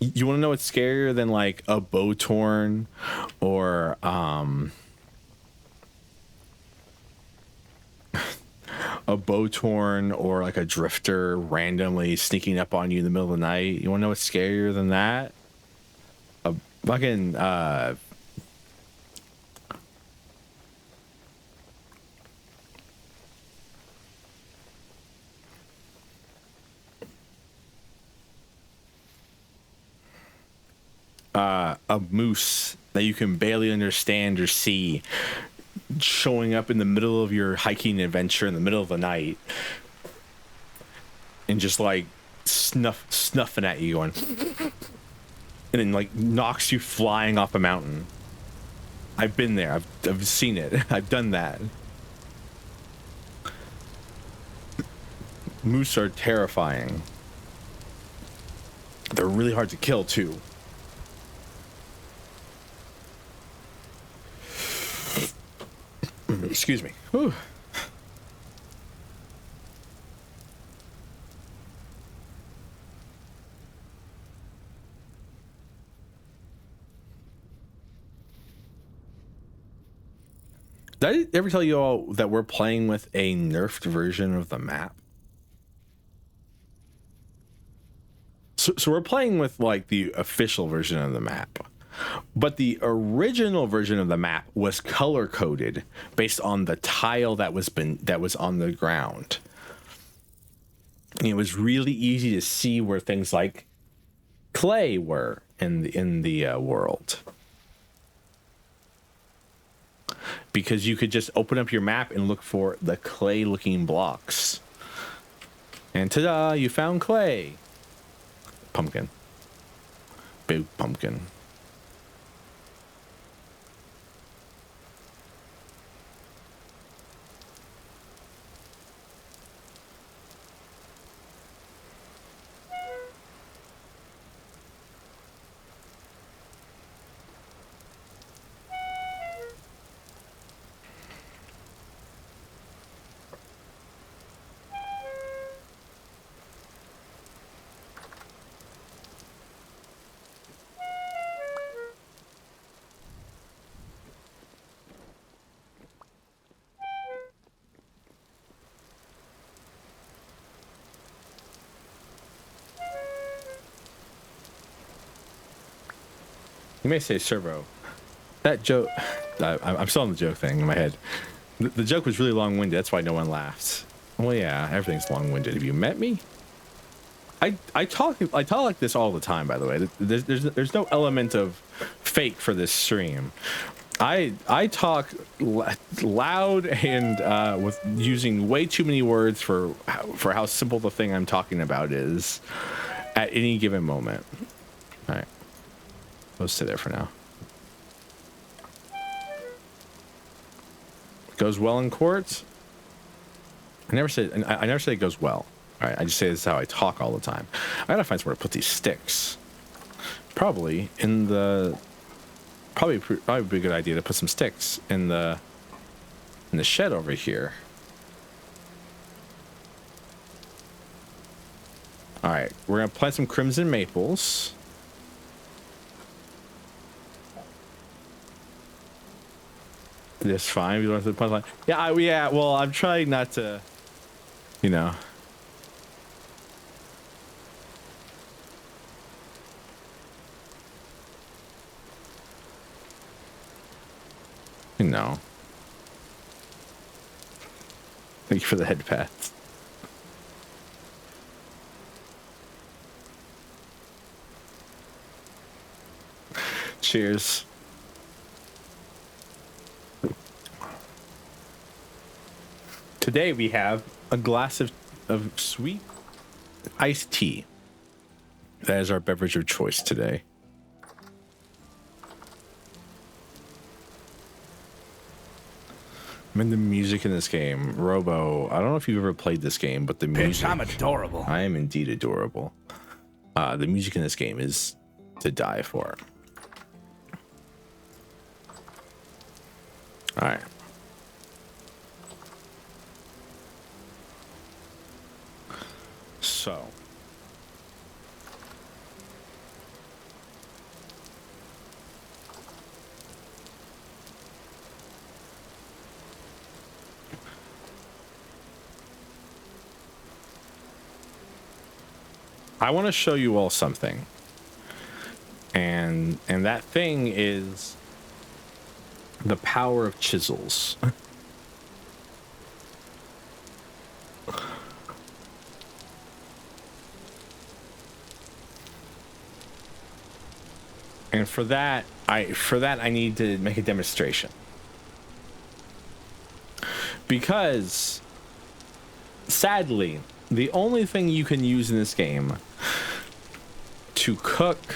Speaker 1: You want to know what's scarier than like a bow torn or a bow torn or like a drifter randomly sneaking up on you in the middle of the night? You want to know what's scarier than that? A fucking a moose that you can barely understand or see showing up in the middle of your hiking adventure in the middle of the night and just like snuffing at you going and then like knocks you flying off a mountain. I've been there. I've seen it. I've done that. Moose are terrifying. They're really hard to kill too. Excuse me. Whew. Did I ever tell you all that we're playing with a nerfed version of the map? So we're playing with like the official version of the map. But the original version of the map was color coded based on the tile that was on the ground. And it was really easy to see where things like clay were in the world, because you could just open up your map and look for the clay looking blocks. And ta-da, you found clay. Pumpkin. Big pumpkin. You may say servo. That joke... I'm still on the joke thing in my head. The joke was really long-winded. That's why no one laughed. Well, yeah, everything's long-winded. Have you met me? I talk like this all the time, by the way. There's no element of fake for this stream. I talk loud and with using way too many words for how simple the thing I'm talking about is at any given moment. All right. Let's stay there for now. Goes well in court. I never say it goes well. All right, I just say this is how I talk all the time. I gotta find somewhere to put these sticks. Probably in the. Probably be a good idea to put some sticks in the shed over here. All right, we're gonna plant some crimson maples. That's fine. We don't have to put like, yeah. Well, I'm trying not to, you know. No. Thank you for the head pats. Cheers. Today we have a glass of sweet iced tea. That is our beverage of choice today. I mean, the music in this game, Robo, I don't know if you've ever played this game, but the music...
Speaker 2: Bitch, I'm adorable.
Speaker 1: I am indeed adorable. The music in this game is to die for. All right. So... I want to show you all something. And that thing is the power of chisels. And for that I need to make a demonstration. Because sadly, the only thing you can use in this game to cook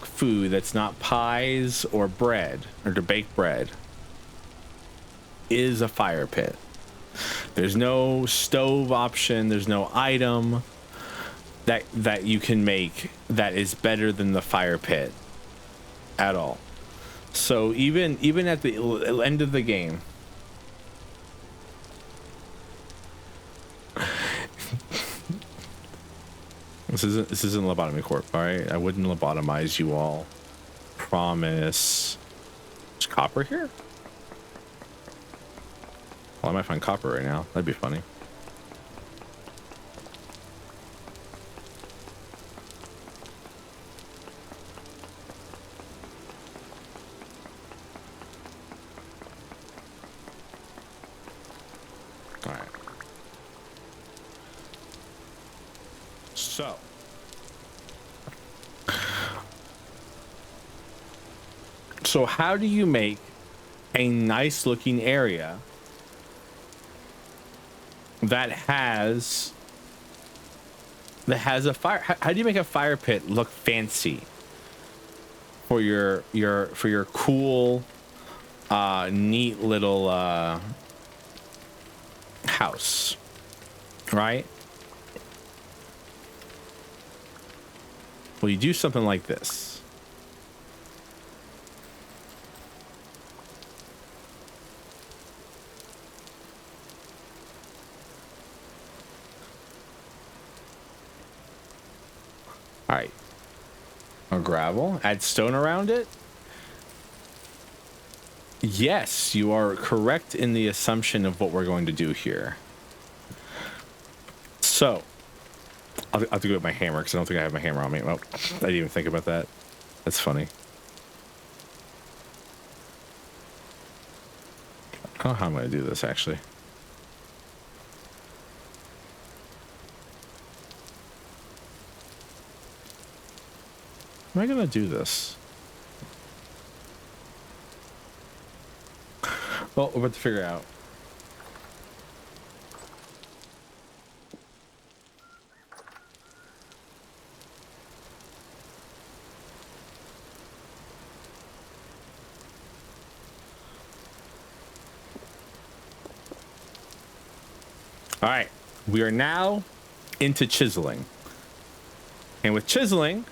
Speaker 1: food that's not pies or bread, or to bake bread, is a fire pit. There's no stove option, there's no item that you can make that is better than the fire pit at all. So even at the end of the game, This isn't Lobotomy Corp, all right? I wouldn't lobotomize you all. Promise. There's copper here? Well, I might find copper right now. That'd be funny. All right. So how do you make a nice looking area that has a fire? How do you make a fire pit look fancy for your cool, neat little house, right? Well, you do something like this. All right. A gravel, add stone around it. Yes, you are correct in the assumption of what we're going to do here. So, I'll have to go with my hammer because I don't think I have my hammer on me. Well, I didn't even think about that. That's funny. I don't know how I'm going to do this, actually. How am I going to do this? Well, we're about to figure out. All right, we are now into chiseling. And with chiseling,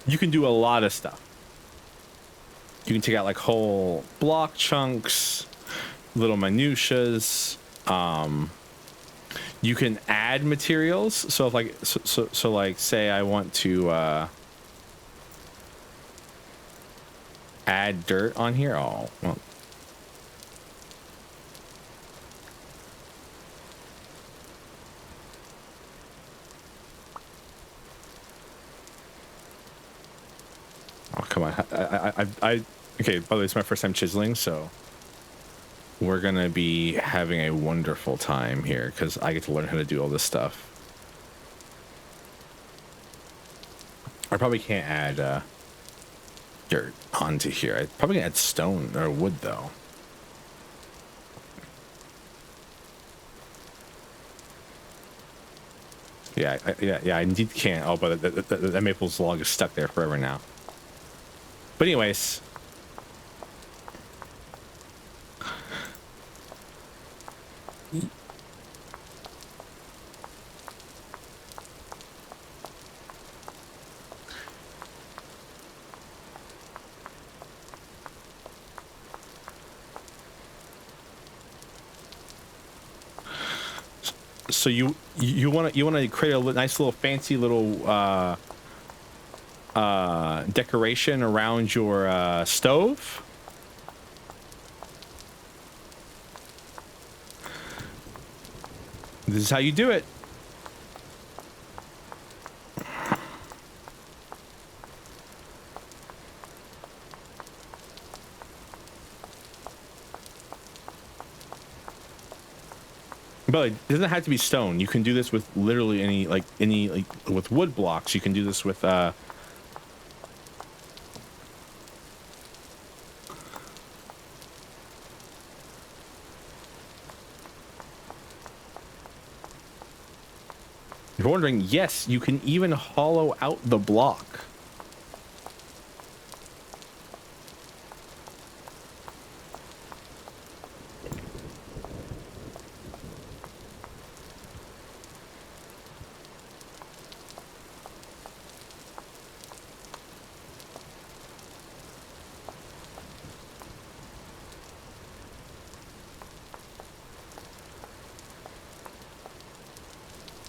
Speaker 1: you can do a lot of stuff. You can take out like whole block chunks, little minutiaes. You can add materials. So if like so like say I want to add dirt on here. Oh, well. Oh, come on. Okay, by the way, it's my first time chiseling, so we're going to be having a wonderful time here because I get to learn how to do all this stuff. I probably can't add dirt onto here. I probably can add stone or wood, though. Yeah, I indeed can't. Oh, but that maple's log is stuck there forever now. But anyways. So you want to create a nice little fancy little decoration around your stove. This is how you do it. But it doesn't have to be stone. You can do this with literally any with wood blocks. You can do this with if you're wondering, yes, you can even hollow out the block.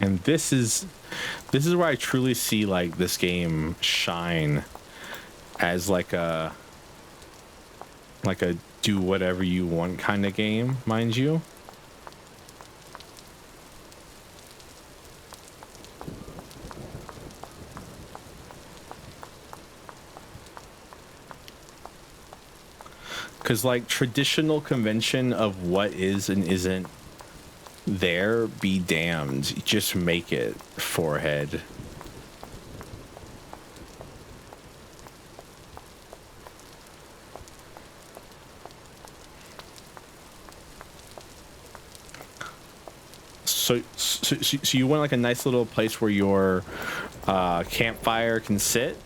Speaker 1: And this is where I truly see like this game shine as like a do whatever you want kind of game, mind you. Because like traditional convention of what is and isn't there, be damned. Just make it, forehead. So you want like a nice little place where your campfire can sit?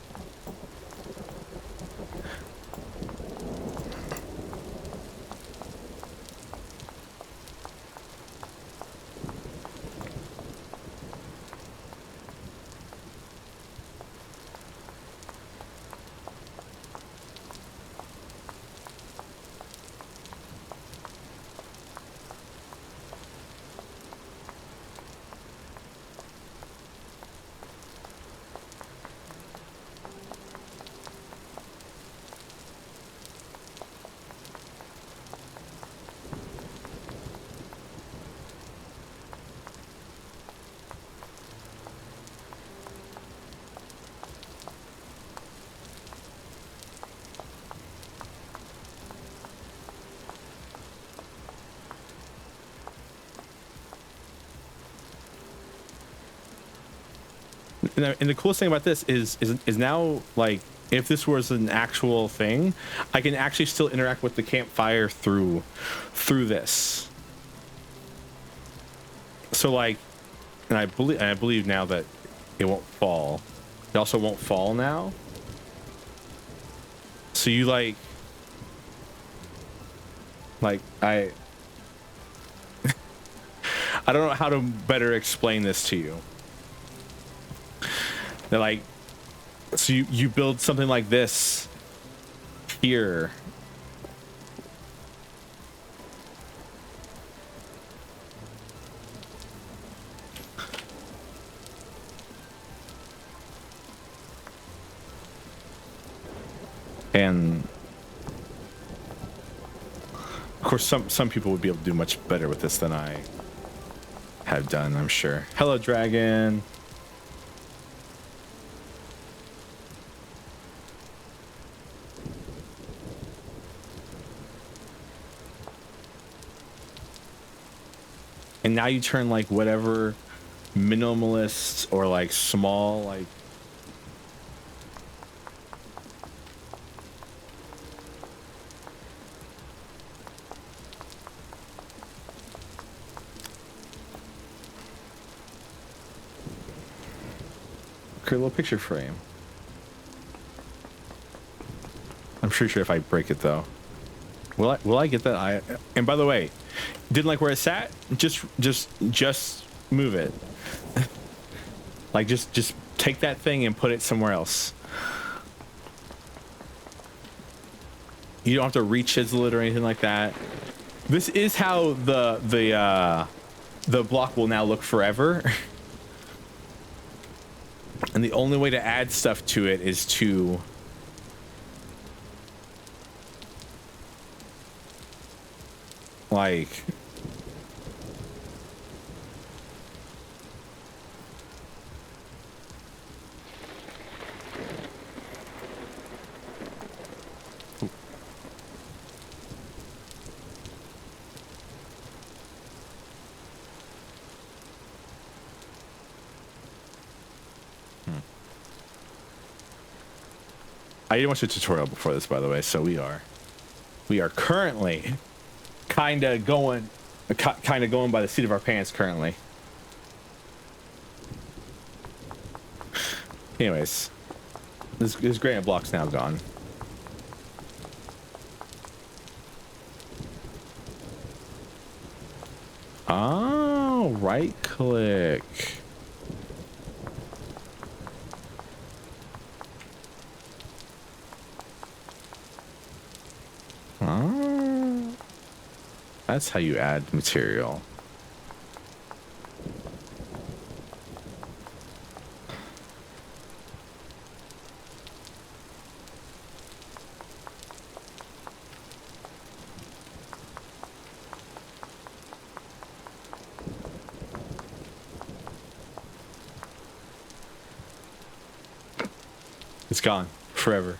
Speaker 1: And the coolest thing about this is now, like, if this was an actual thing, I can actually still interact with the campfire through this. So like, and I believe now that it won't fall. It also won't fall now. So you like I I don't know how to better explain this to you. They're like, so you build something like this here. And of course some people would be able to do much better with this than I have done, I'm sure. Hello, dragon. And now you turn like whatever minimalist or like small, like create a little picture frame. I'm pretty sure if I break it though, will I get that? And by the way, didn't like where it sat? Just move it. Like just take that thing and put it somewhere else. You don't have to re-chisel it or anything like that. This is how the block will now look forever. And the only way to add stuff to it is to like I didn't watch a tutorial before this, by the way, so we are currently kind of going by the seat of our pants currently. Anyways, this granite block's now gone. Oh, right click. That's how you add material. It's gone forever.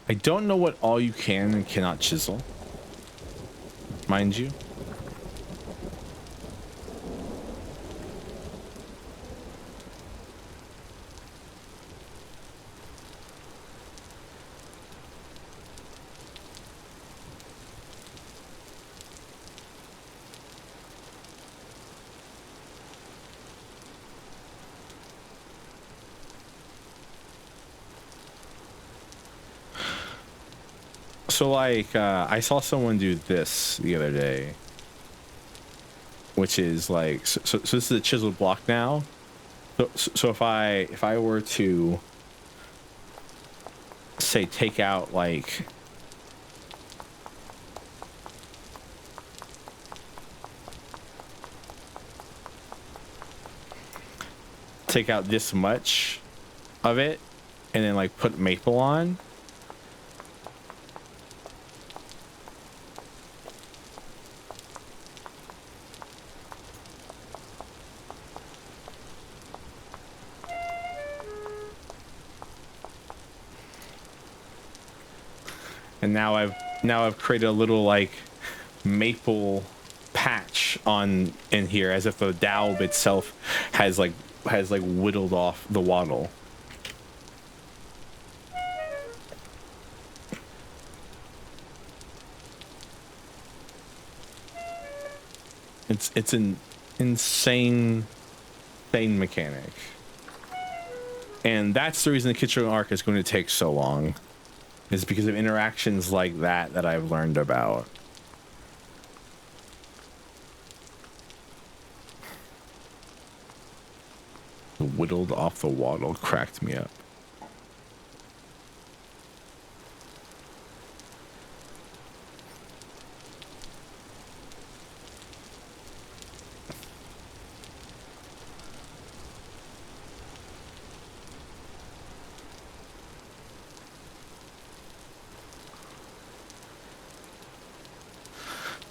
Speaker 1: I don't know what all you can and cannot chisel, mind you. So like I saw someone do this the other day, which is like so this is a chiseled block now. So if I were to say take out like take out this much of it and then like put maple on, and now I've created a little like maple patch on in here, as if the daub itself has whittled off the wattle. It's an insane mechanic, and that's the reason the kitchen arc is going to take so long, is because of interactions like that I've learned about. Whittled off the wattle cracked me up.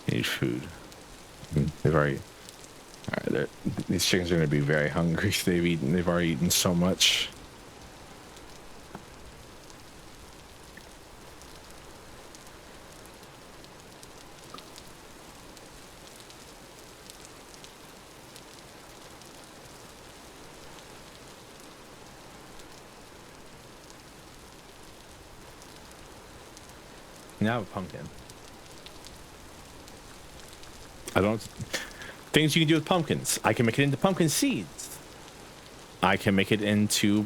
Speaker 1: Need food. They've already. All right, these chickens are going to be very hungry. They've already eaten so much. Now a pumpkin. I don't. Things you can do with pumpkins. I can make it into pumpkin seeds. I can make it into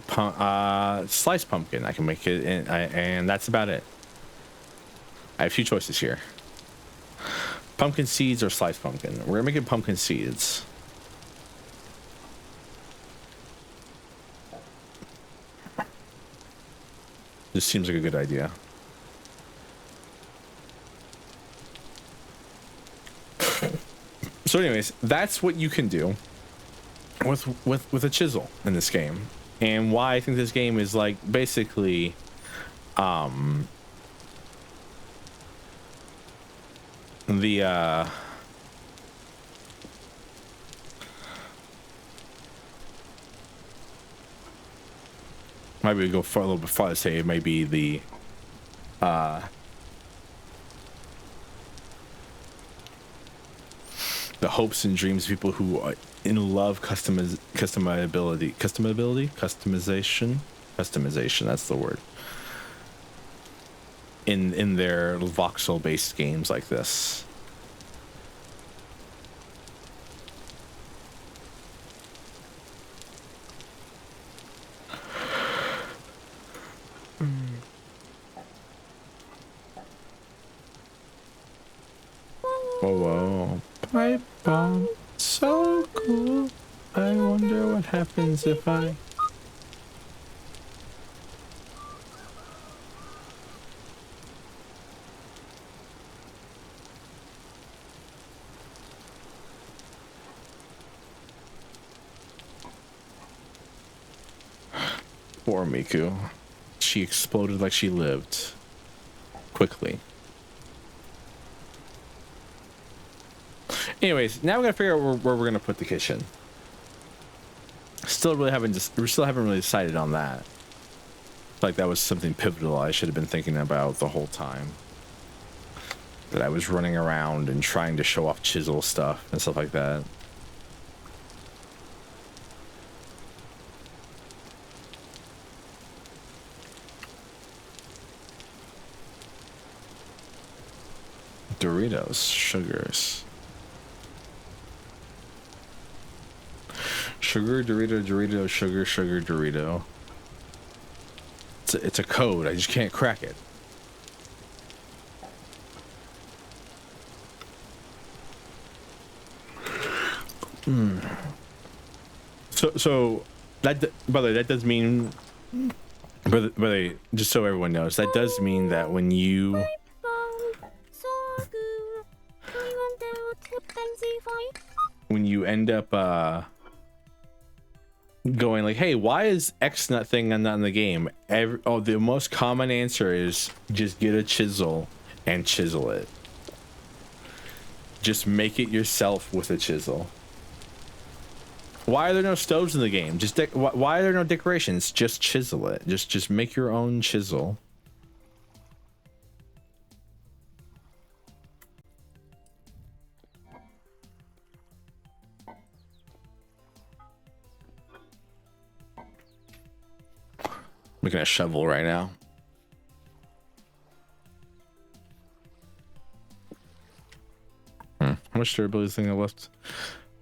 Speaker 1: sliced pumpkin. I can make it in, and that's about it. I have two choices here. Pumpkin seeds or sliced pumpkin. We're gonna make it pumpkin seeds. This seems like a good idea. So anyways, that's what you can do with a chisel in this game. And why I think this game is like basically maybe we go for a little bit farther, say it may be the hopes and dreams of people who are in love customization. That's the word. In their voxel based games like this. Whoa, pipe bomb, so cool. I wonder what happens if I. Poor Miku. She exploded like she lived. Quickly. Anyways, now we gotta figure out where we're gonna put the kitchen. We still haven't really decided on that. Like that was something pivotal I should have been thinking about the whole time. That I was running around and trying to show off chisel stuff and stuff like that. Doritos, sugars. Sugar, Dorito, sugar, Dorito. It's a code. I just can't crack it. So that, by the way, that does mean, but just so everyone knows, that does mean that when you end up going like, hey, why is X not thing not in the game? The most common answer is just get a chisel and chisel it. Just make it yourself with a chisel. Why are there no stoves in the game? Why are there no decorations? Just chisel it. Just make your own chisel. Making a shovel right now. How much durability is thing I left?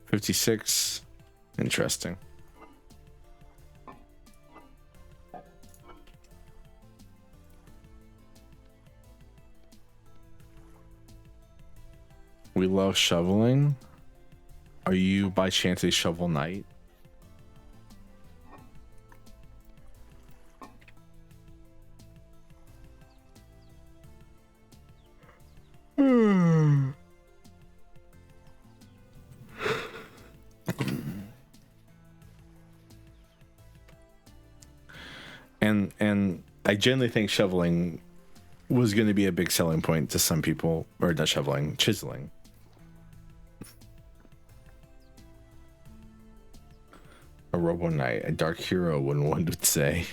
Speaker 1: 56. Interesting. We love shoveling. Are you by chance a shovel knight? And I genuinely think shoveling was going to be a big selling point to some people, or not shoveling, chiseling. A Robo Knight, a dark hero, one would say.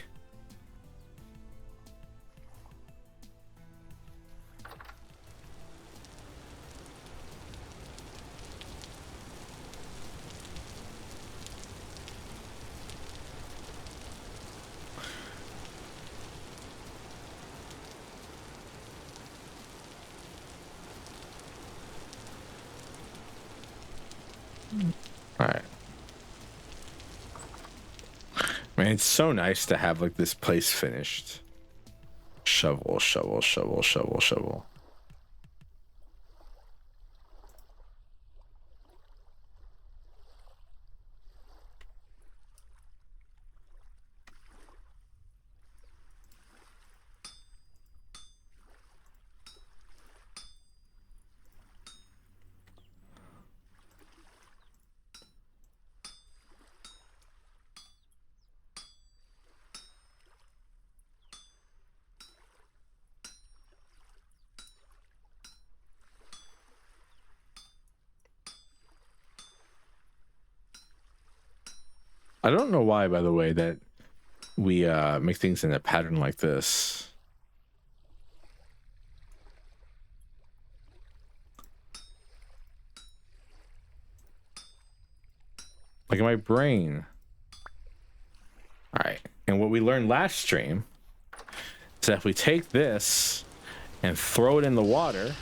Speaker 1: All right. Man, it's so nice to have like this place finished. Shovel, shovel, shovel, shovel, shovel. I don't know why, by the way, that we make things in a pattern like this. Like in my brain. All right. And what we learned last stream is that if we take this and throw it in the water,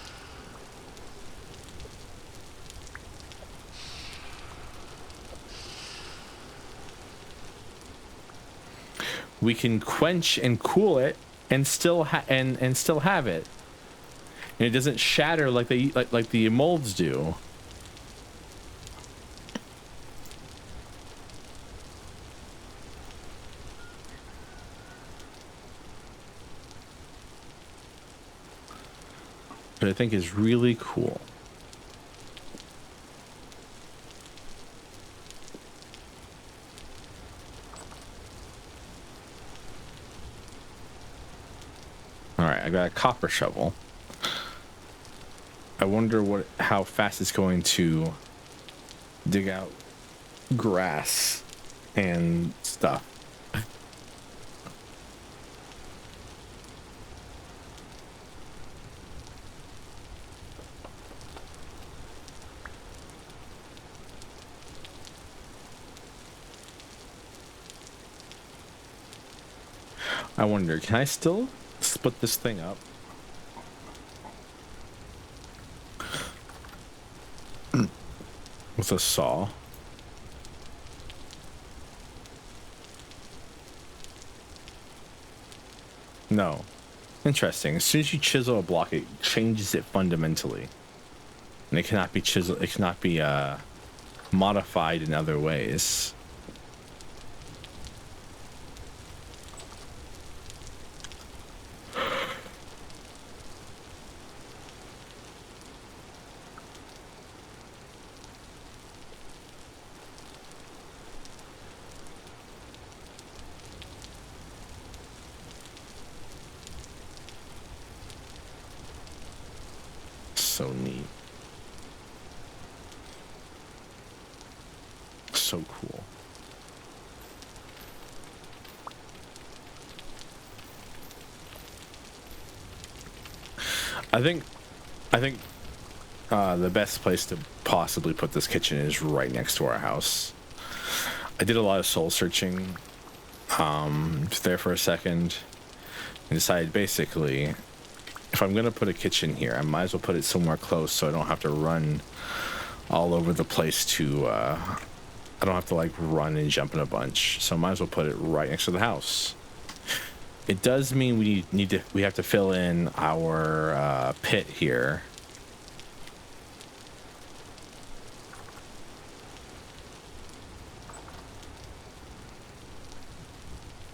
Speaker 1: we can quench and cool it and still still have it, and it doesn't shatter like the molds do. But I think is really cool. All right, I got a copper shovel. I wonder how fast it's going to dig out grass and stuff. I wonder, can I still split this thing up? With a saw? No. Interesting. As soon as you chisel a block, it changes it fundamentally. And it cannot be chiseled, it cannot be modified in other ways. So neat. So cool. I think the best place to possibly put this kitchen is right next to our house. I did a lot of soul searching there for a second and decided basically if I'm gonna put a kitchen here, I might as well put it somewhere close so I don't have to run all over the place to I don't have to like run and jump in a bunch, so I might as well put it right next to the house. It does mean we have to fill in our pit here.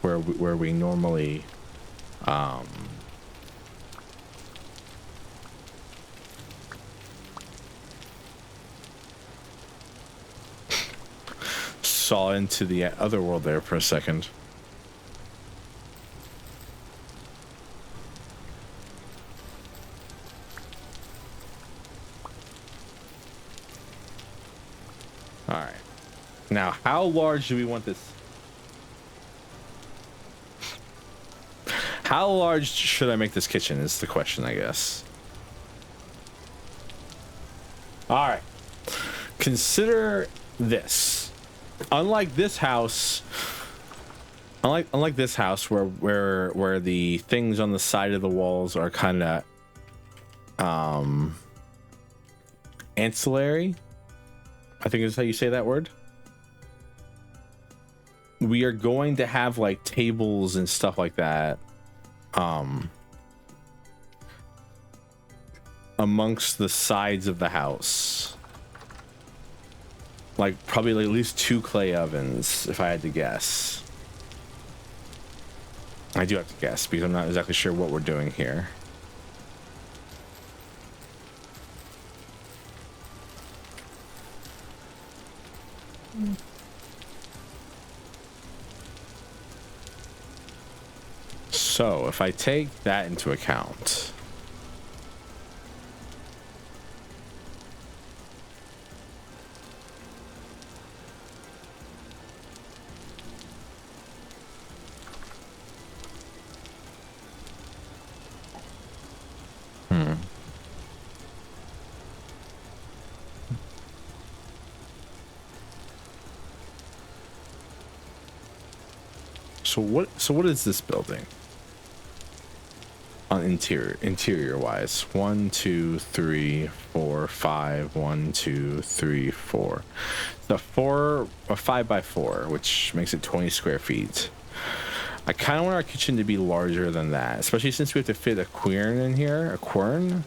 Speaker 1: Where we normally saw into the other world there for a second. All right. Now, how large do we want this? How large should I make this kitchen is the question, I guess. All right. Consider this. Unlike this house, unlike this house where the things on the side of the walls are kind of ancillary, I think is how you say that word. We are going to have like tables and stuff like that amongst the sides of the house. Like probably like at least 2 clay ovens, if I had to guess. I do have to guess because I'm not exactly sure what we're doing here. So if I take that into account, so what is this building on interior wise? 1 2 3 4 5 1 2 3 4. The 5x4, which makes it 20 square feet. I kind of want our kitchen to be larger than that, especially since we have to fit a quern in here. A quern.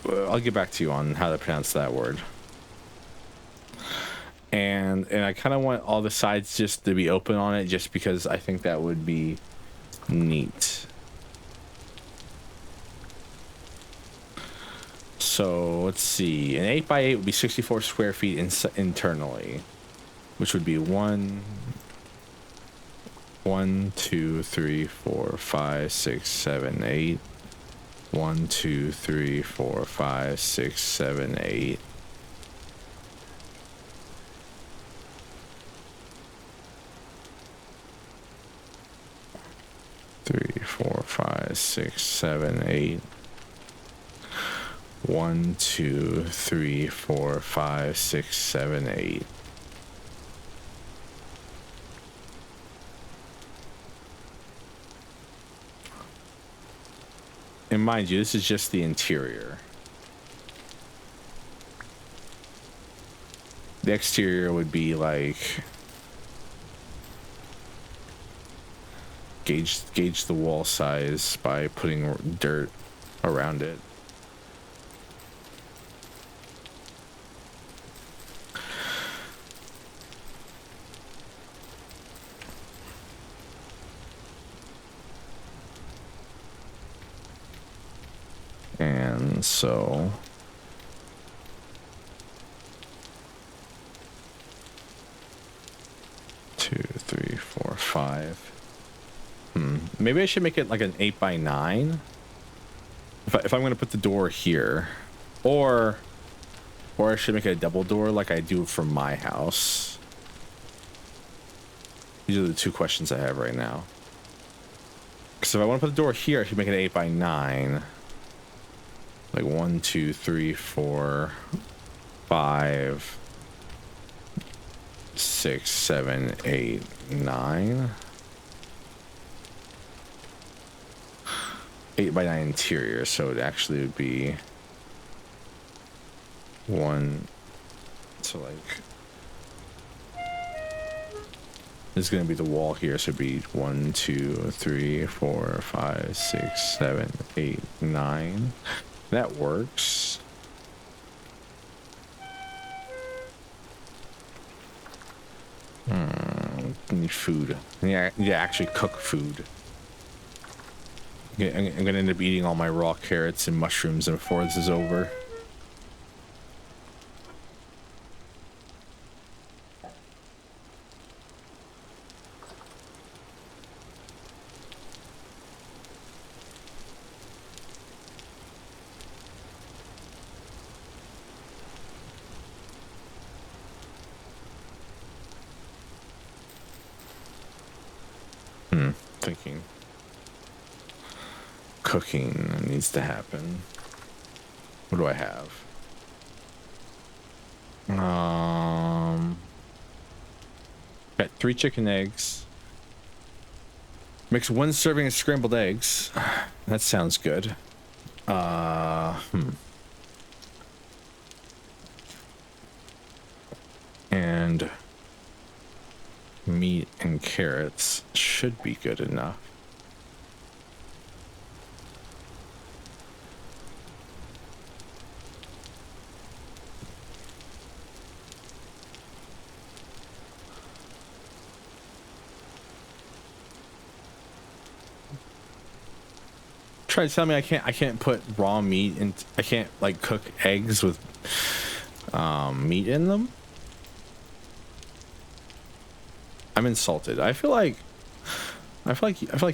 Speaker 1: I'll get back to you on how to pronounce that word. And I kind of want all the sides just to be open on it, just because I think that would be neat. So let's see, an 8x8 would be 64 square feet internally, which would be 1 2 3 4 5 6 7 8. 1 2 3 4 5 6 7 8. 3 4 5 6 7 8. 1 2 3 4 5 6 7 8. And mind you, this is just the interior. The exterior would be like gauge the wall size by putting dirt around it. And so two, three, four, five. Maybe I should make it like an 8x9. If I'm going to put the door here, or I should make it a double door like I do for my house. These are the two questions I have right now. Because if I want to put the door here, I should make it an 8x9. Like 1 2 3 4 5 6 7 8 9. 8x9 interior, so it actually would be 1. So like this is gonna be the wall here, so it'd be 1 2 3 4 5 6 7 8 9. That works. Need food. Yeah, actually cook food. Yeah, I'm gonna end up eating all my raw carrots and mushrooms before this is over. Thinking. Cooking needs to happen. What do I have? Got 3 chicken eggs. Mix 1 serving of scrambled eggs. That sounds good. And meat and carrots should be good enough. Try to tell me I can't put raw meat in. I can't like cook eggs with meat in them. I'm insulted. I feel like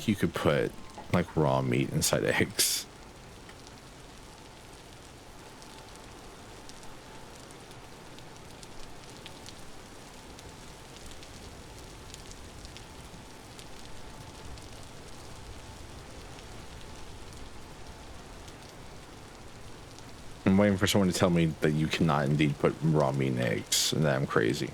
Speaker 1: you could put like raw meat inside eggs. I'm waiting for someone to tell me that you cannot indeed put raw meat in eggs, and that I'm crazy.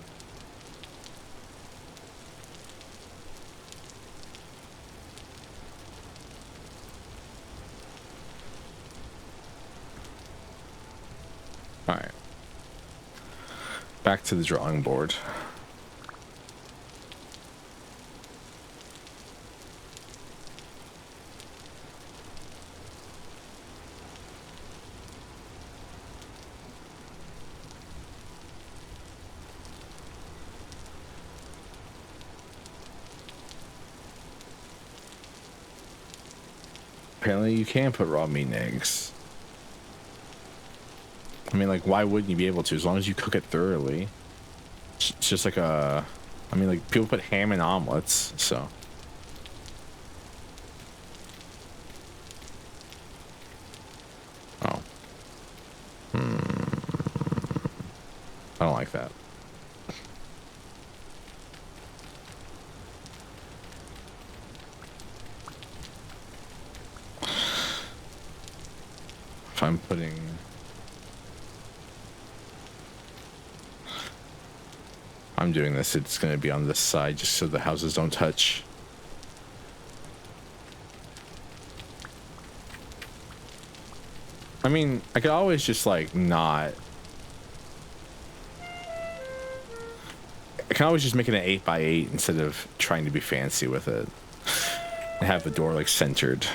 Speaker 1: All right. Back to the drawing board. Apparently you can put raw meat in eggs. I mean, like, why wouldn't you be able to? As long as you cook it thoroughly. It's just like a... I mean, like, people put ham in omelets, so... Oh. I don't like that. If I'm putting... I'm doing this, it's going to be on this side just so the houses don't touch. I mean, I could always just like not... I can always just make it an 8x8 instead of trying to be fancy with it. And have the door like centered.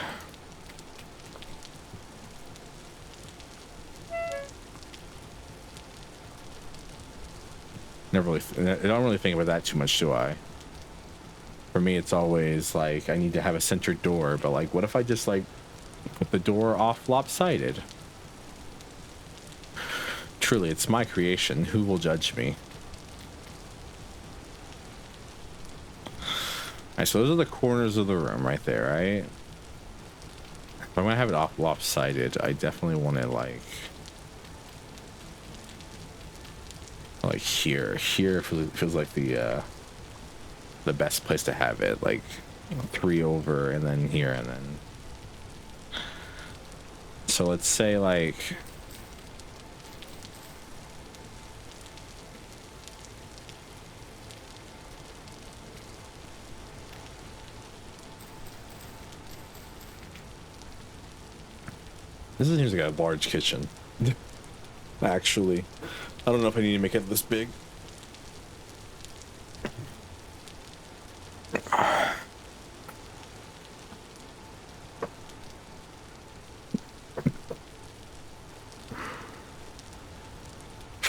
Speaker 1: Never really, I don't really think about that too much, do I? For me, it's always like I need to have a centered door, but like, what if I just like put the door off lopsided? Truly, it's my creation. Who will judge me? Alright, so those are the corners of the room right there, right? If I'm gonna have it off lopsided, I definitely want it like here feels like the best place to have it, like 3 over and then here and then. So let's say like this seems like a large kitchen. Actually, I don't know if I need to make it this big.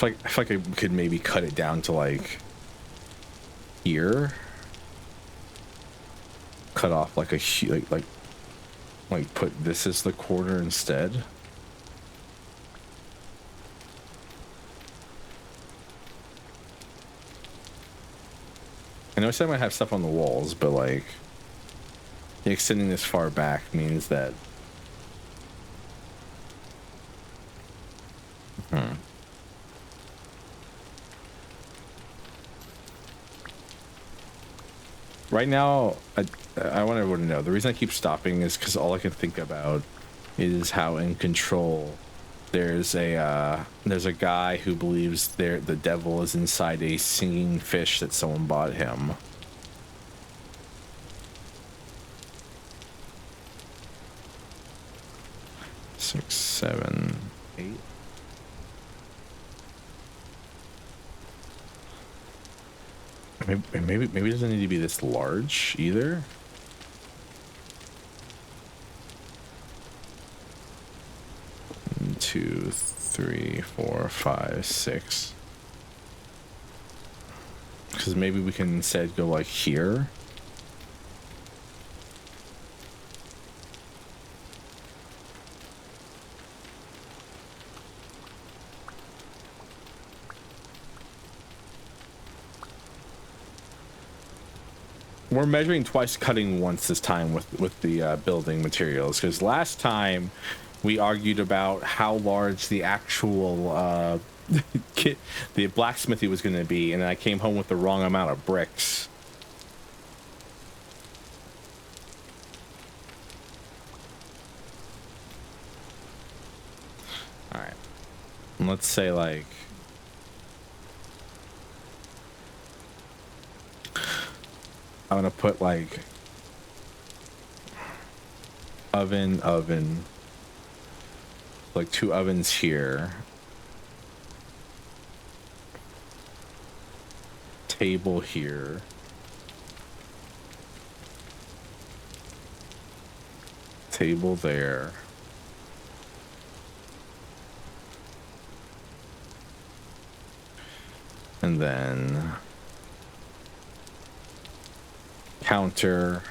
Speaker 1: I feel like I could maybe cut it down to like here. Cut off like a like put this as the corner instead. I know I said I might have stuff on the walls, but like extending this far back means that right now, I want everyone to know the reason I keep stopping is because all I can think about is how in control there's a guy who believes the devil is inside a singing fish that someone bought him. Six, 7, 8. Maybe it doesn't need to be this large either. One, 2, 3, 4, 5, 6. Because maybe we can instead go like here. We're measuring twice, cutting once this time with the building materials, because last time we argued about how large the actual kit, the blacksmithy was going to be, and I came home with the wrong amount of bricks. All right, let's say like I'm gonna put like oven, like 2 ovens here, table here, table there, and then counter.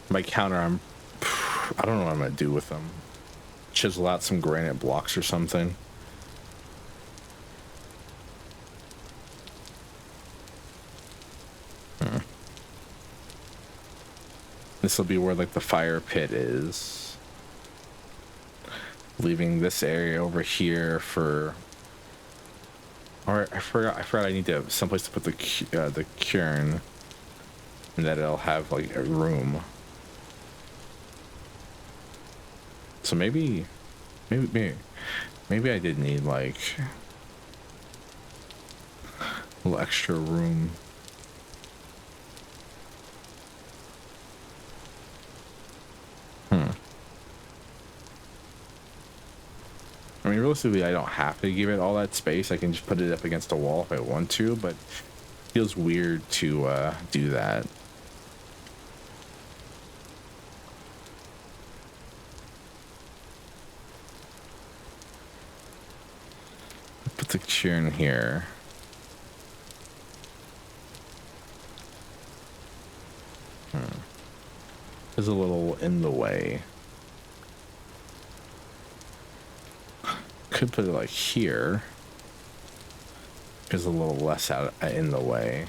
Speaker 1: By counter, I don't know what I'm gonna do with them. Chisel out some granite blocks or something. This will be where like the fire pit is. Leaving this area over here for. Or I forgot I need to have someplace to put the cairn, and that it'll have like a room. So maybe I did need like a little extra room. I mean, realistically, I don't have to give it all that space. I can just put it up against a wall if I want to, but it feels weird to do that. Put the chair in here. It's a little in the way. Could put it like here. Is a little less out in the way.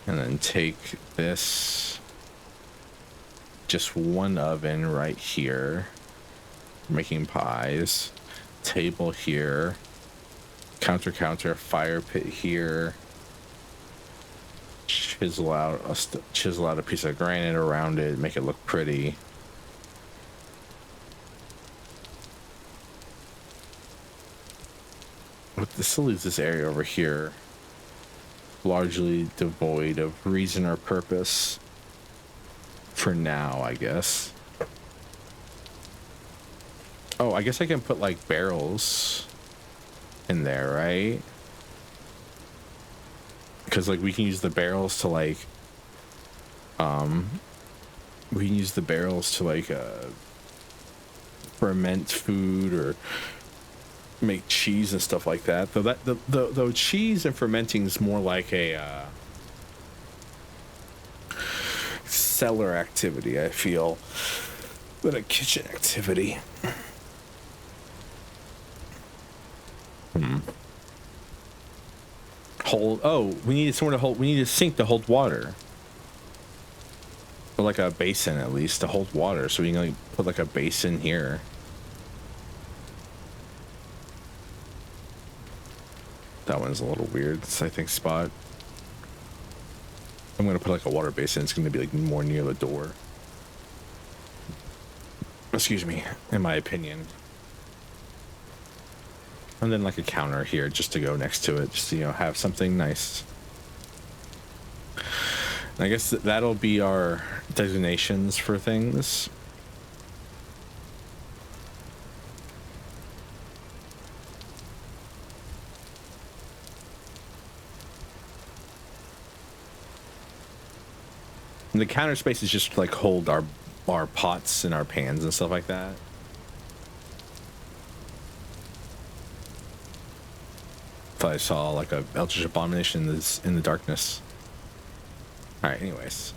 Speaker 1: And then take this. Just one oven right here. Making pies. Table here. Counter, fire pit here. Chisel out a piece of granite around it, make it look pretty. But this still leaves this area over here largely devoid of reason or purpose for now, I guess. Oh, I guess I can put like barrels in there, right? Because like we can use the barrels to like ferment food or make cheese and stuff like that. Though though cheese and fermenting is more like a cellar activity, I feel, than a kitchen activity. We need a sink to hold water. Or like a basin at least to hold water, so we can like put like a basin here. That one's a little weird, I think, spot. I'm gonna put like a water basin. It's gonna be like more near the door. Excuse me, in my opinion. And then like a counter here just to go next to it, just to, have something nice. And I guess that'll be our designations for things. And the counter space is just like hold our pots and our pans and stuff like that. Thought I saw like a Eldritch Abomination in the darkness. All right, anyways.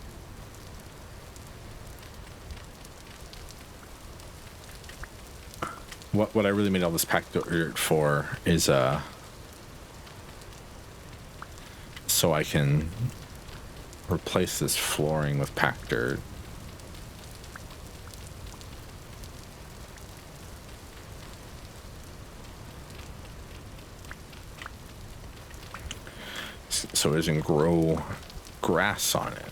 Speaker 1: What I really made all this packed dirt for is so I can replace this flooring with packed dirt. So it doesn't grow grass on it.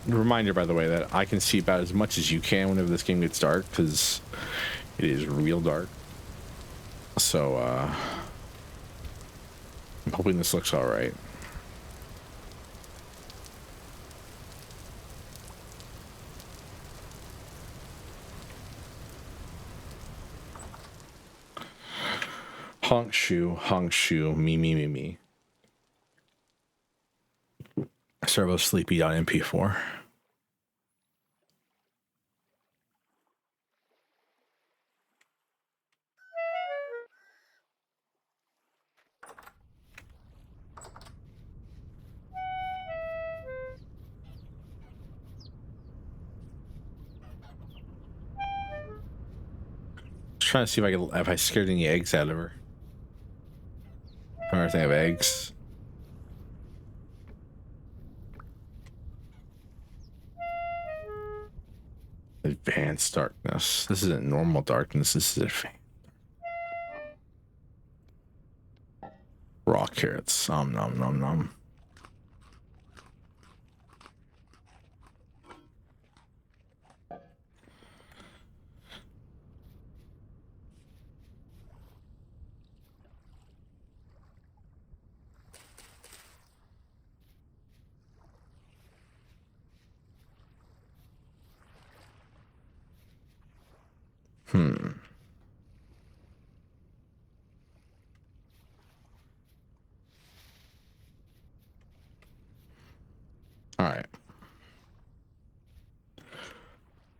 Speaker 1: Reminder, by the way, that I can see about as much as you can whenever this game gets dark, because it is real dark. So I'm hoping this looks all right. Honk shoe, me. Servosleepy.mp4. Trying to see if I scared any eggs out of her. I don't think I have eggs. Advanced darkness. This isn't normal darkness. This is advanced. Raw carrots. Nom. All right.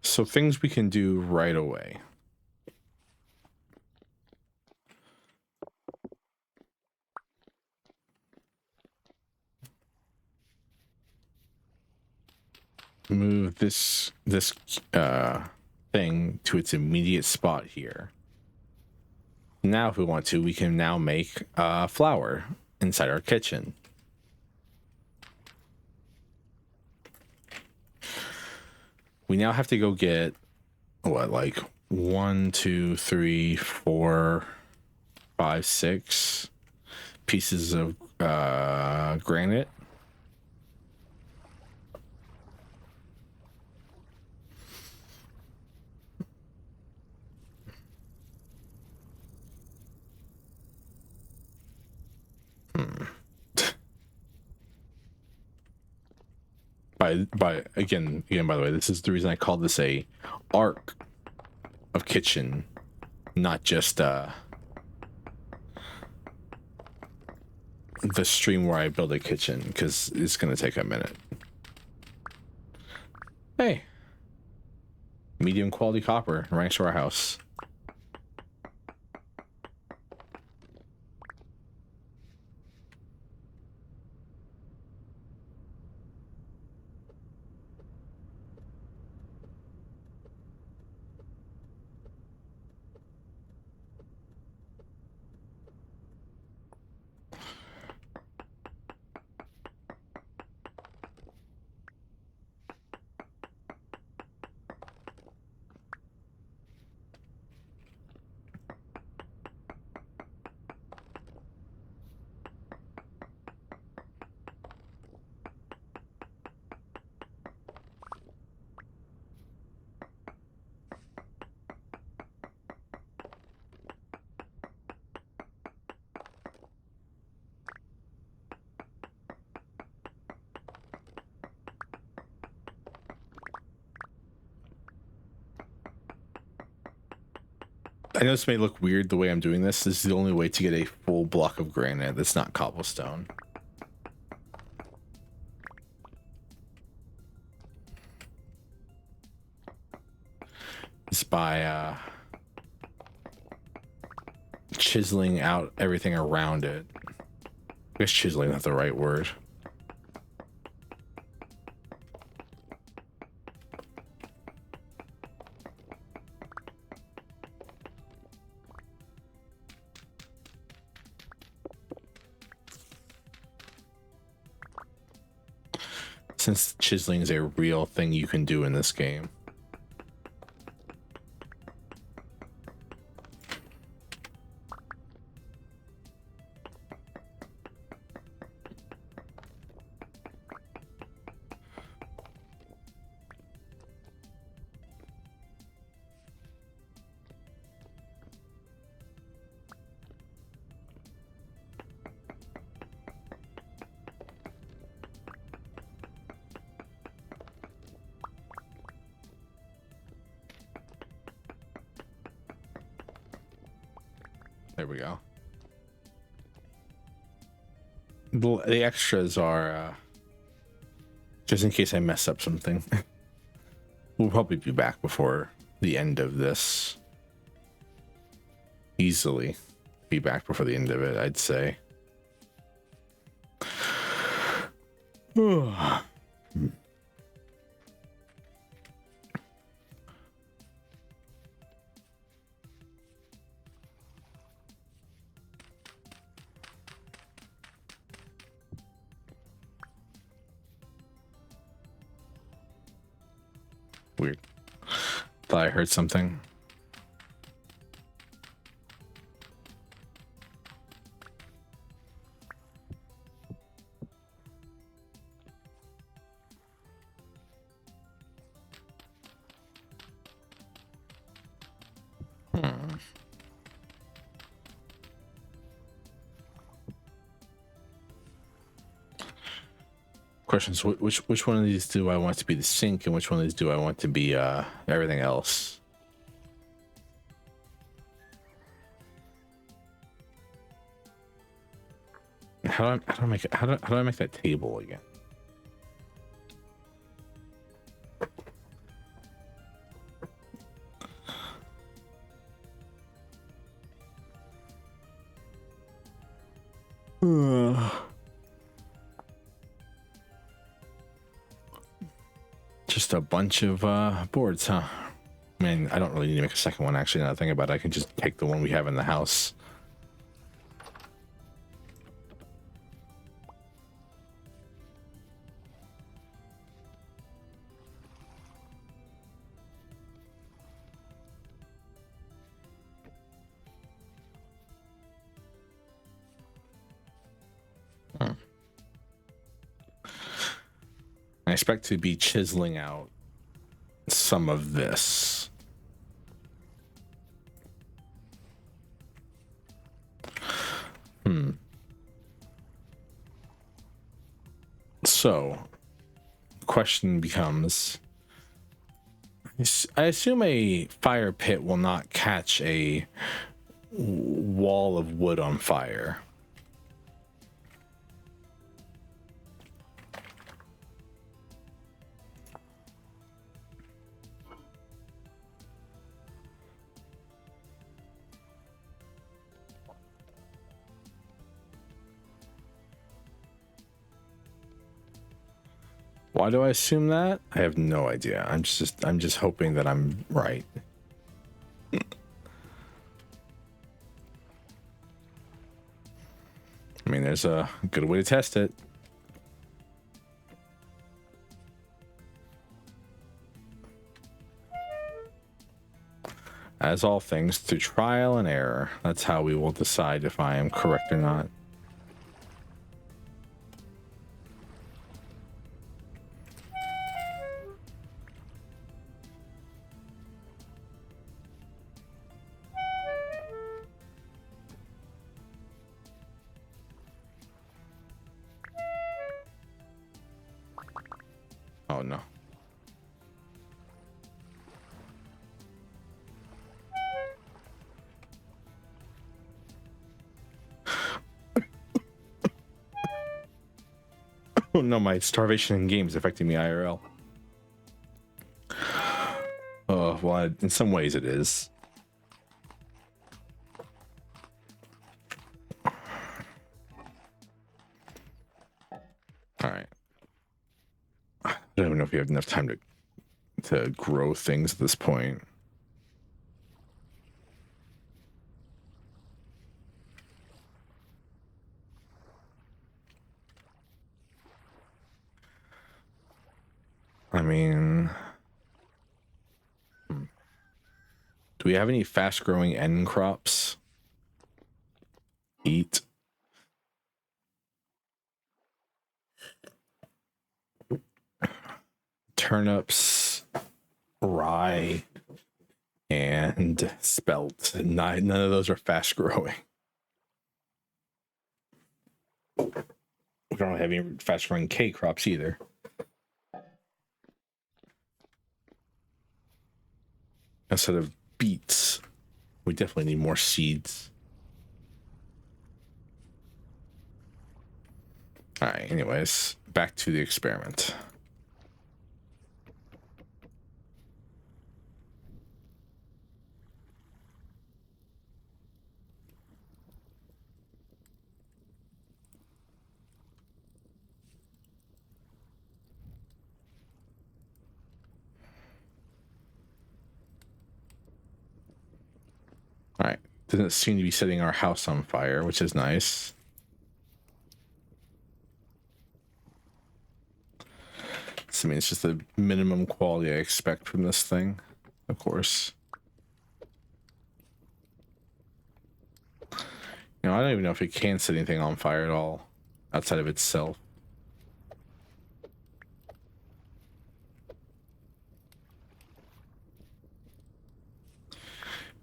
Speaker 1: So things we can do right away. Move this thing to its immediate spot here. Now, if we want to, we can now make flour inside our kitchen. We now have to go get what, like 1, 2, 3, 4, 5, 6 pieces of granite. By again, by the way, this is the reason I called this a arc of kitchen, not just the stream where I build a kitchen, because it's gonna take a minute. Hey, medium quality copper right next to our house. I know this may look weird the way I'm doing this. This is the only way to get a full block of granite that's not cobblestone. It's by chiseling out everything around it. I guess chiseling is not the right word. Since chiseling is a real thing you can do in this game. There we go. The extras are just in case I mess up something. We'll probably be back before the end of this. Easily be back before the end of it, I'd say. Weird. Thought I heard something. Questions: which one of these do I want to be the sink, and which one of these do I want to be everything else? How do I make that table again? Just a bunch of boards, huh? I mean, I don't really need to make a second one, actually. Now that I think about it, I can just take the one we have in the house. I expect to be chiseling out some of this. So, the question becomes, I assume a fire pit will not catch a wall of wood on fire. Why do I assume that? I have no idea. I'm just hoping that I'm right. I mean, there's a good way to test it. As all things, through trial and error, that's how we will decide if I am correct or not. Oh no. Oh no, my starvation in games affecting me IRL. Oh, well, in some ways it is. All right. I don't even know if you have enough time to grow things at this point. I mean, do we have any fast growing end crops? Eat. Turnips, rye, and spelt. None of those are fast growing. We don't have any fast growing K crops either. Instead of beets, we definitely need more seeds. All right, anyways, back to the experiment. All right, doesn't seem to be setting our house on fire, which is nice. So, I mean, it's just the minimum quality I expect from this thing, of course. You know, I don't even know if it can set anything on fire at all outside of itself.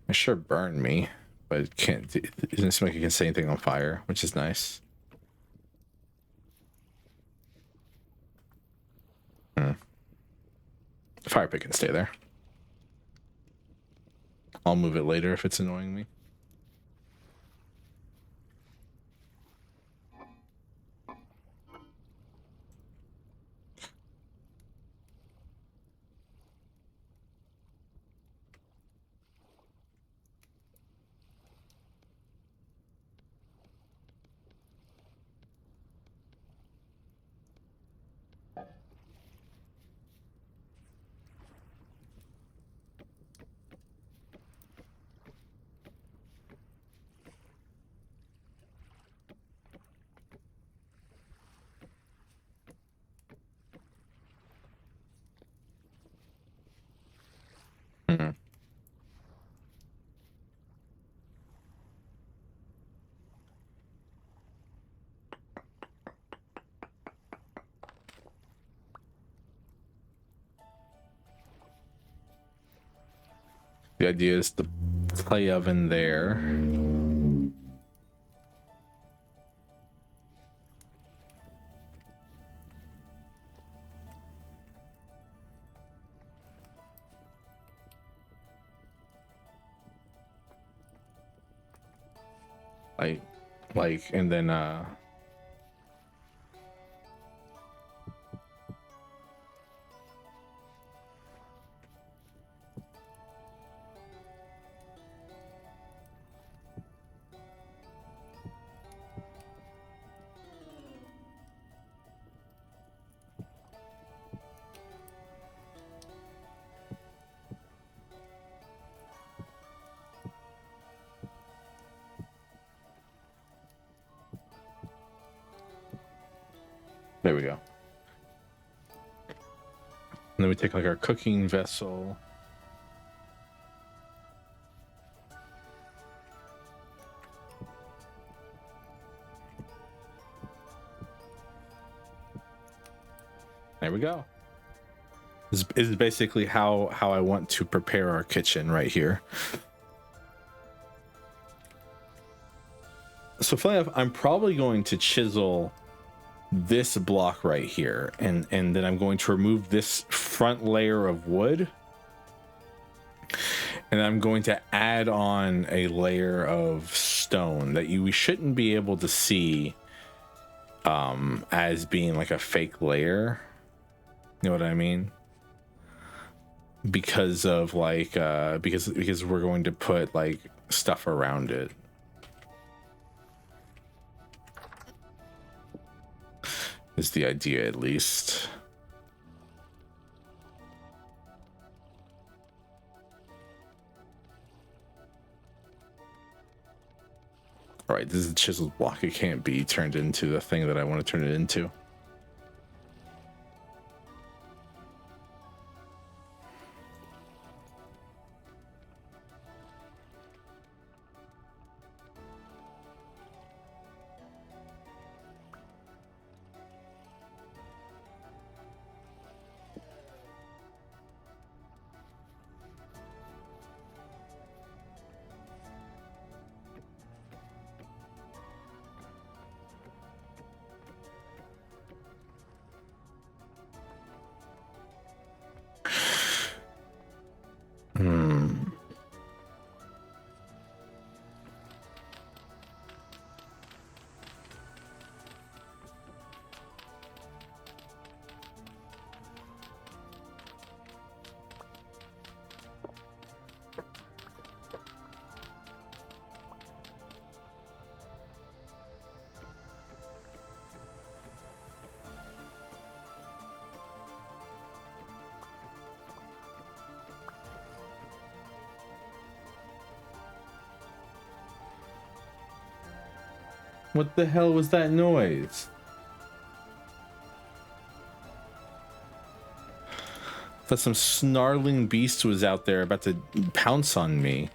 Speaker 1: It sure burned me, but it can't. It doesn't seem like it can set anything on fire, which is nice. The fire pit can stay there. I'll move it later if it's annoying me. The idea is the clay oven there. And then there we go. And then we take like our cooking vessel. There we go. This is basically how I want to prepare our kitchen right here. So funny enough, I'm probably going to chisel this block right here, and then I'm going to remove this front layer of wood, and I'm going to add on a layer of stone that we shouldn't be able to see as being like a fake layer. You know what I mean? Because of like because we're going to put like stuff around it. Is the idea, at least. All right, this is a chiseled block. It can't be turned into the thing that I want to turn it into. What the hell was that noise? That some snarling beast was out there about to pounce on me.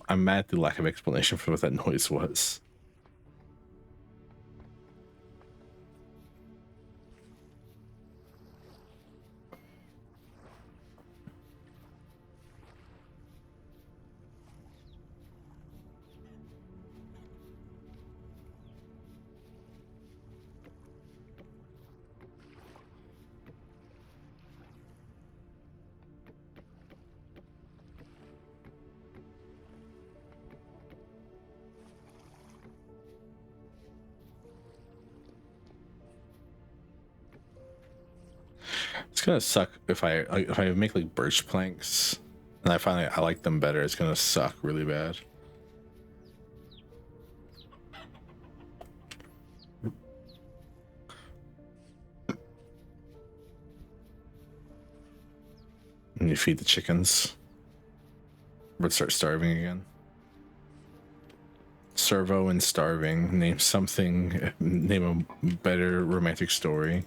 Speaker 1: I'm mad at the lack of explanation for what that noise was. It's gonna suck if I make like birch planks and I like them better. It's gonna suck really bad. And you feed the chickens, but start starving again. Servo and starving. Name something. Name a better romantic story.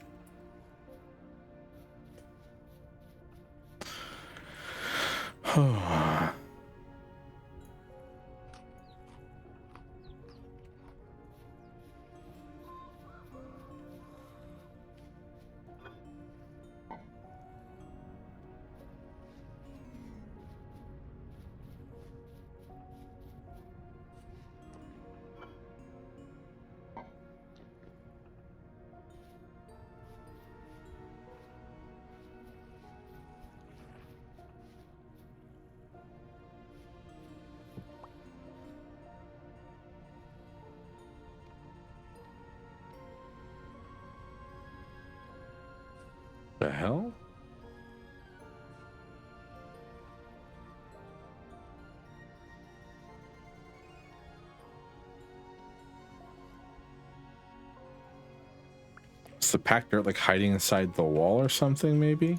Speaker 1: The hell? Is the packed dirt like hiding inside the wall or something, maybe?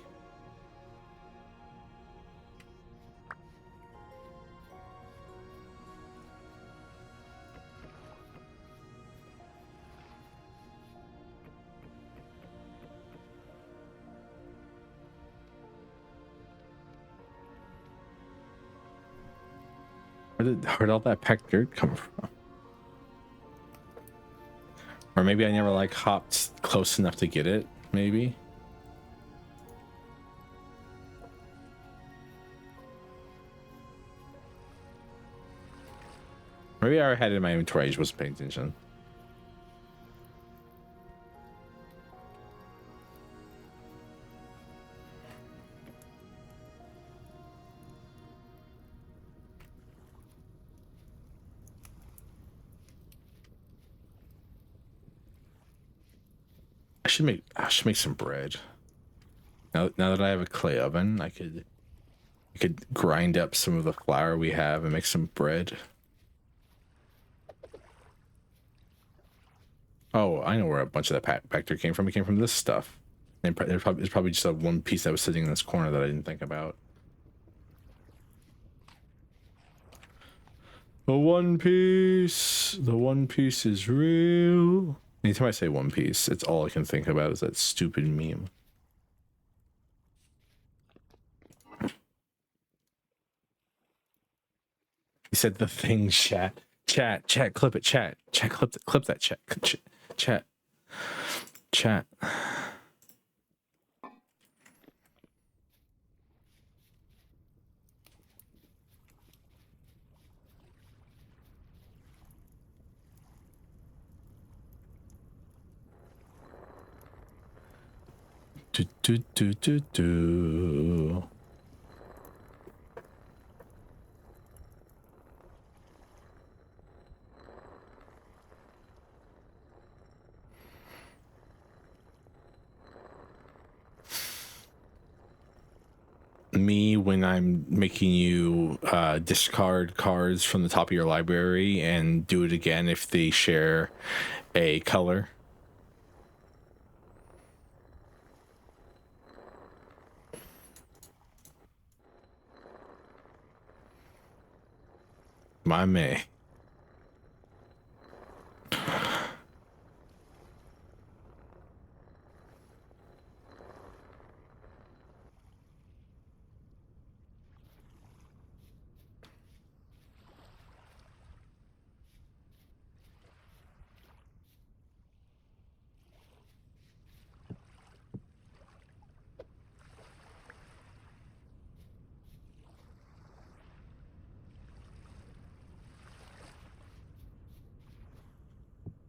Speaker 1: Where'd all that packed dirt come from? Or maybe I never like hopped close enough to get it, maybe? Maybe I had it in my inventory, I just wasn't paying attention. I should make some bread. Now that I have a clay oven, I could grind up some of the flour we have and make some bread. Oh, I know where a bunch of that back there came from. It came from this stuff. And it's probably just a one piece that was sitting in this corner that I didn't think about. The One Piece. The One Piece is real. Anytime I say One Piece, it's all I can think about is that stupid meme. He said the thing, chat, clip it, chat, clip that, chat. Do. Me when I'm making you discard cards from the top of your library and do it again if they share a color. My man.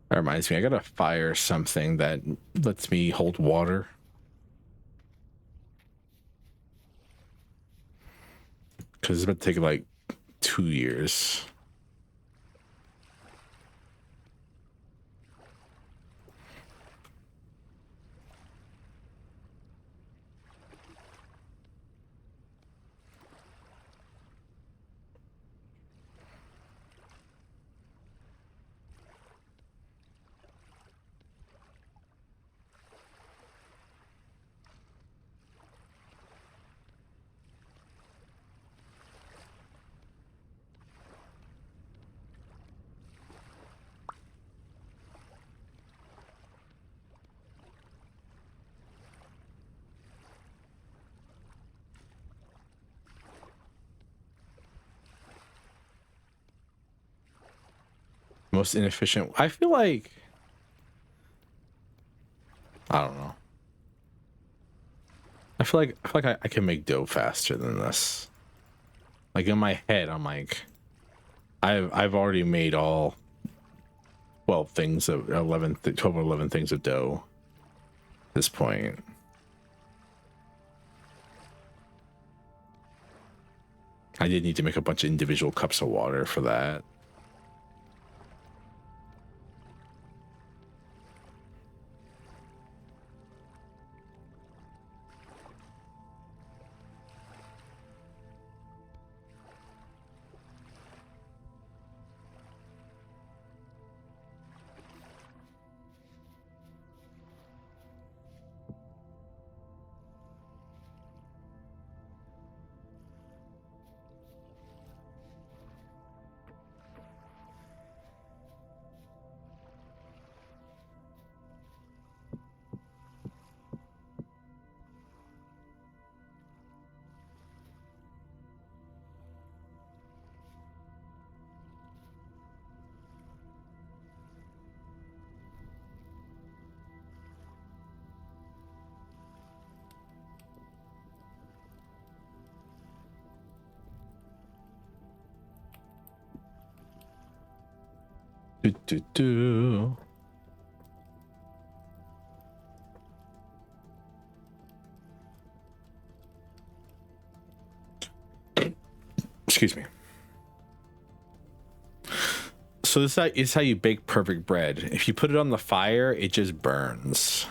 Speaker 1: That reminds me, I gotta fire something that lets me hold water. Because it's about to take like 2 years. Most inefficient. I feel like I don't know. I feel like I can make dough faster than this. Like in my head, I'm like, I've already made all 12 things of 12 or 11 things of dough at this point. I did need to make a bunch of individual cups of water for that. Do. Excuse me. So this is how you bake perfect bread. If you put it on the fire, it just burns.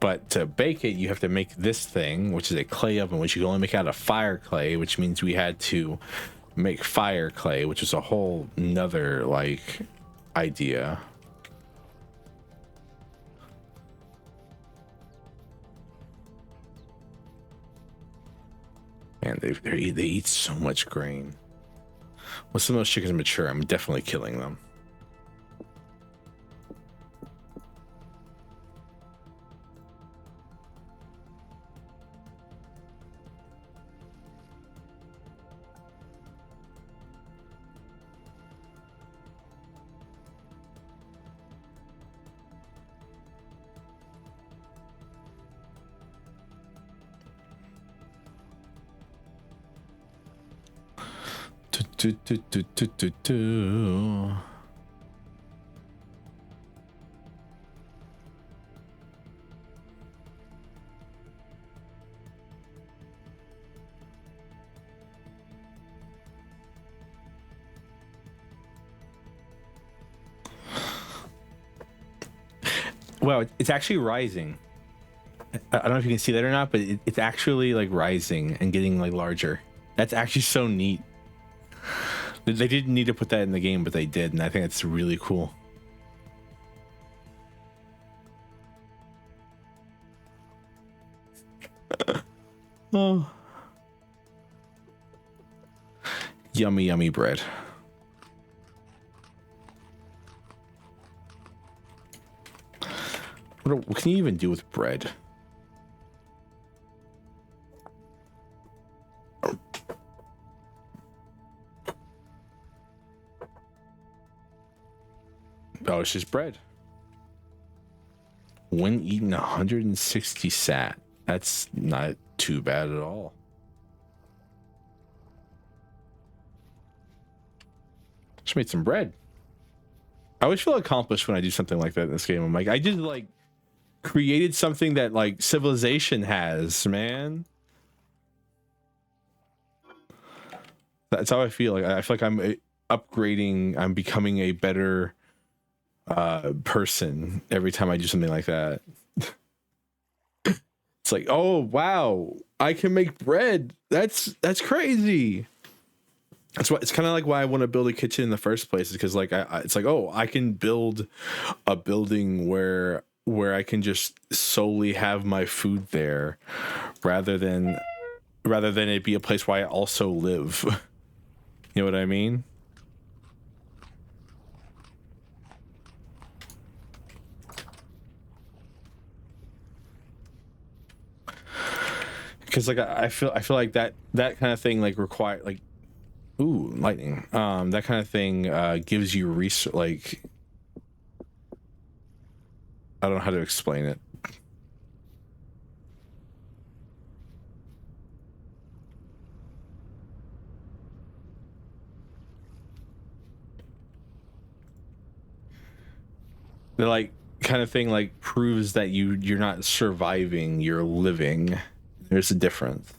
Speaker 1: But to bake it, you have to make this thing, which is a clay oven, which you can only make out of fire clay, which means we had to make fire clay, which is a whole nother like idea. And they eat so much grain. Once some of those chickens mature, I'm definitely killing them. Well, it's actually rising. I don't know if you can see that or not, but it's actually like rising and getting like larger. That's actually so neat. They didn't need to put that in the game, but they did, and I think it's really cool. Oh. Yummy, yummy bread. What can you even do with bread? Oh, it's just bread. When eating 160 sat, that's not too bad at all. Just made some bread. I always feel accomplished when I do something like that in this game. I'm like, I just like created something that like civilization has, man. That's how I feel. Like I feel like I'm upgrading. I'm becoming a better person every time I do something like that. It's like, oh wow, I can make bread. That's crazy. That's why it's kind of like why I want to build a kitchen in the first place, is because like it's like, oh, I can build a building where I can just solely have my food there, rather than it be a place where I also live. You know what I mean? Because like I feel like that kind of thing like require like, ooh, lightning. That kind of thing gives you like, I don't know how to explain it. The like kind of thing like proves that you're not surviving, you're living. There's a difference.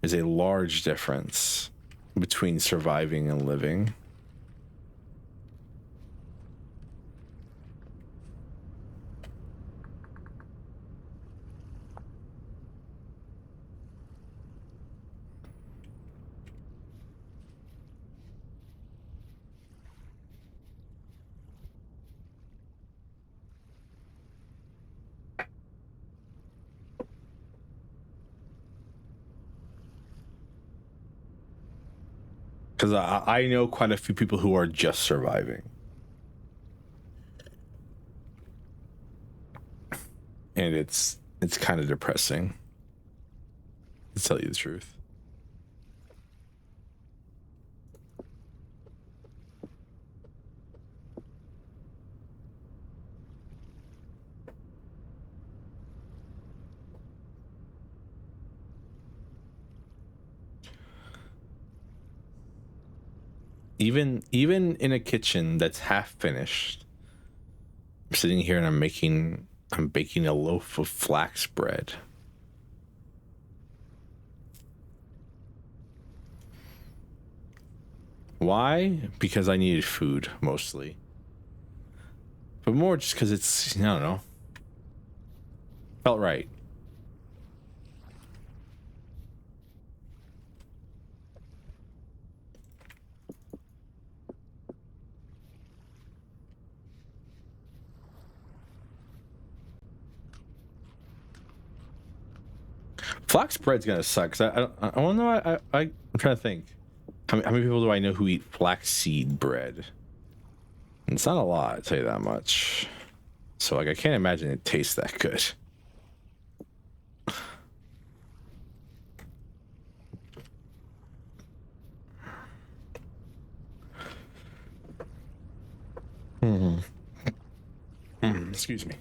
Speaker 1: There's a large difference between surviving and living. Because I know quite a few people who are just surviving. And it's kind of depressing, to tell you the truth. Even in a kitchen that's half finished, I'm sitting here and I'm baking a loaf of flax bread. Why? Because I needed food mostly, but more just because it's, I don't know. Felt right. Flax bread's gonna suck. Cause I don't know. I'm trying to think. How many people do I know who eat flaxseed bread? It's not a lot, I'll tell you that much. So like, I can't imagine it tastes that good. Excuse me.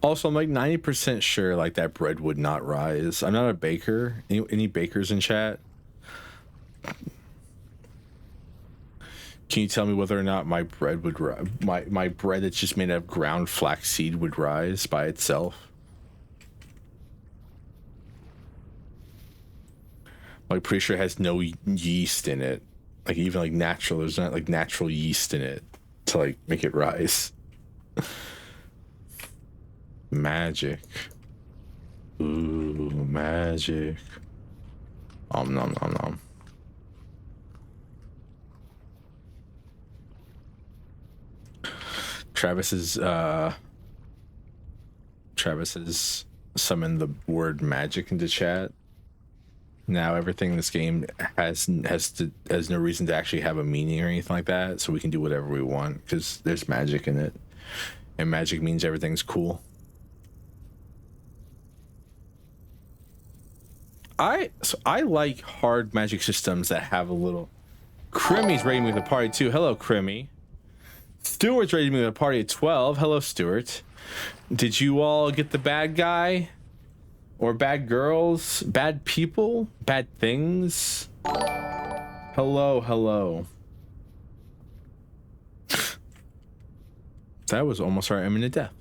Speaker 1: Also, I'm like 90% sure like that bread would not rise. I'm not a baker. Any bakers in chat? Can you tell me whether or not my bread would my bread that's just made out of ground flaxseed would rise by itself? Like, pretty sure it has no yeast in it. Like, even like natural, there's not like natural yeast in it to like make it rise. Magic. Ooh, magic. Nom nom nom. Travis has summoned the word magic into chat. Now everything in this game has no reason to actually have a meaning or anything like that, so we can do whatever we want because there's magic in it, and magic means everything's cool. I like hard magic systems that have a little. Crimmy's ready to move the party too. Hello, Crimmy. Stuart's ready to move the party at 12. Hello, Stuart. Did you all get the bad guy? Or bad girls? Bad people? Bad things? Hello, hello. That was almost our imminent death.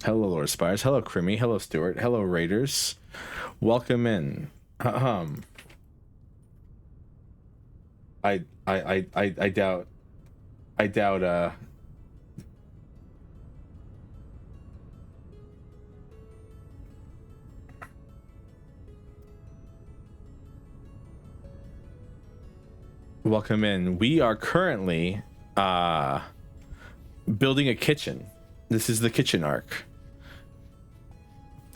Speaker 1: Hello, Lord Spires. Hello, Crimmy. Hello, Stuart. Hello, Raiders. Welcome in. I doubt welcome in. We are currently building a kitchen. This is the kitchen arc.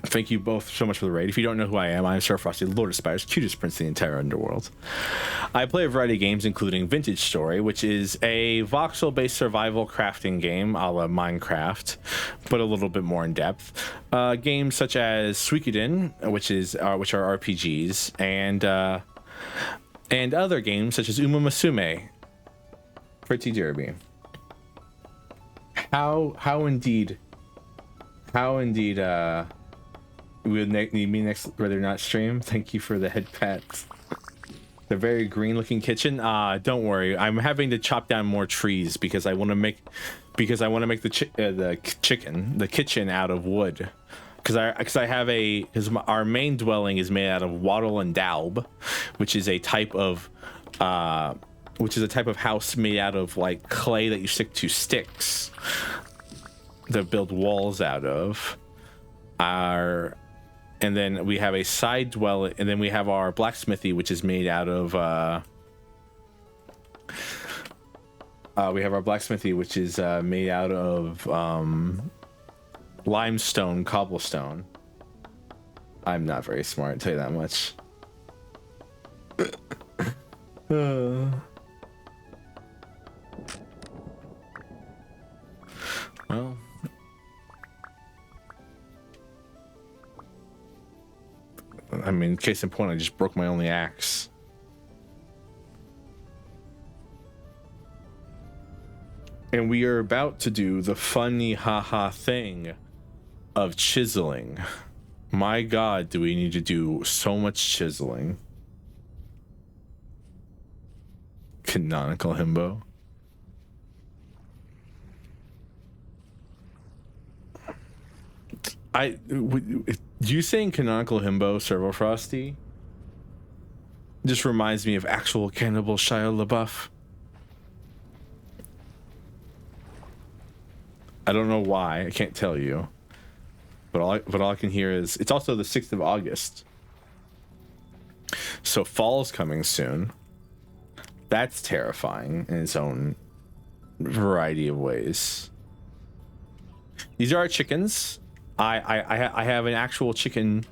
Speaker 1: Thank you both so much for the raid. If you don't know who I am, I'm Servofrosty, Lord of Spires, cutest prince in the entire underworld. I play a variety of games, including Vintage Story, which is a voxel-based survival crafting game a la Minecraft, but a little bit more in depth. Games such as Suikoden, which are RPGs, and other games such as Uma Musume. Pretty derby. How indeed will need me next whether or not stream. Thank you for the head pats. The very green looking kitchen. Don't worry, I'm having to chop down more trees because I want to make the kitchen out of wood. Because our main dwelling is made out of wattle and daub, which is a type of house made out of like clay that you stick to sticks to build walls out of. And then we have a side dwelling, and then we have our blacksmithy, which is made out of limestone, cobblestone. I'm not very smart, I'll tell you that much. Well, I mean, case in point, I just broke my only axe. And we are about to do the funny haha thing of chiseling. My God, do we need to do so much chiseling? Canonical himbo. You saying canonical himbo, Servofrosty? Just reminds me of actual Cannibal Shia LaBeouf. I don't know why. I can't tell you. But all I can hear is it's also the 6th of August. So fall's coming soon. That's terrifying in its own variety of ways. These are our chickens. I have an actual chicken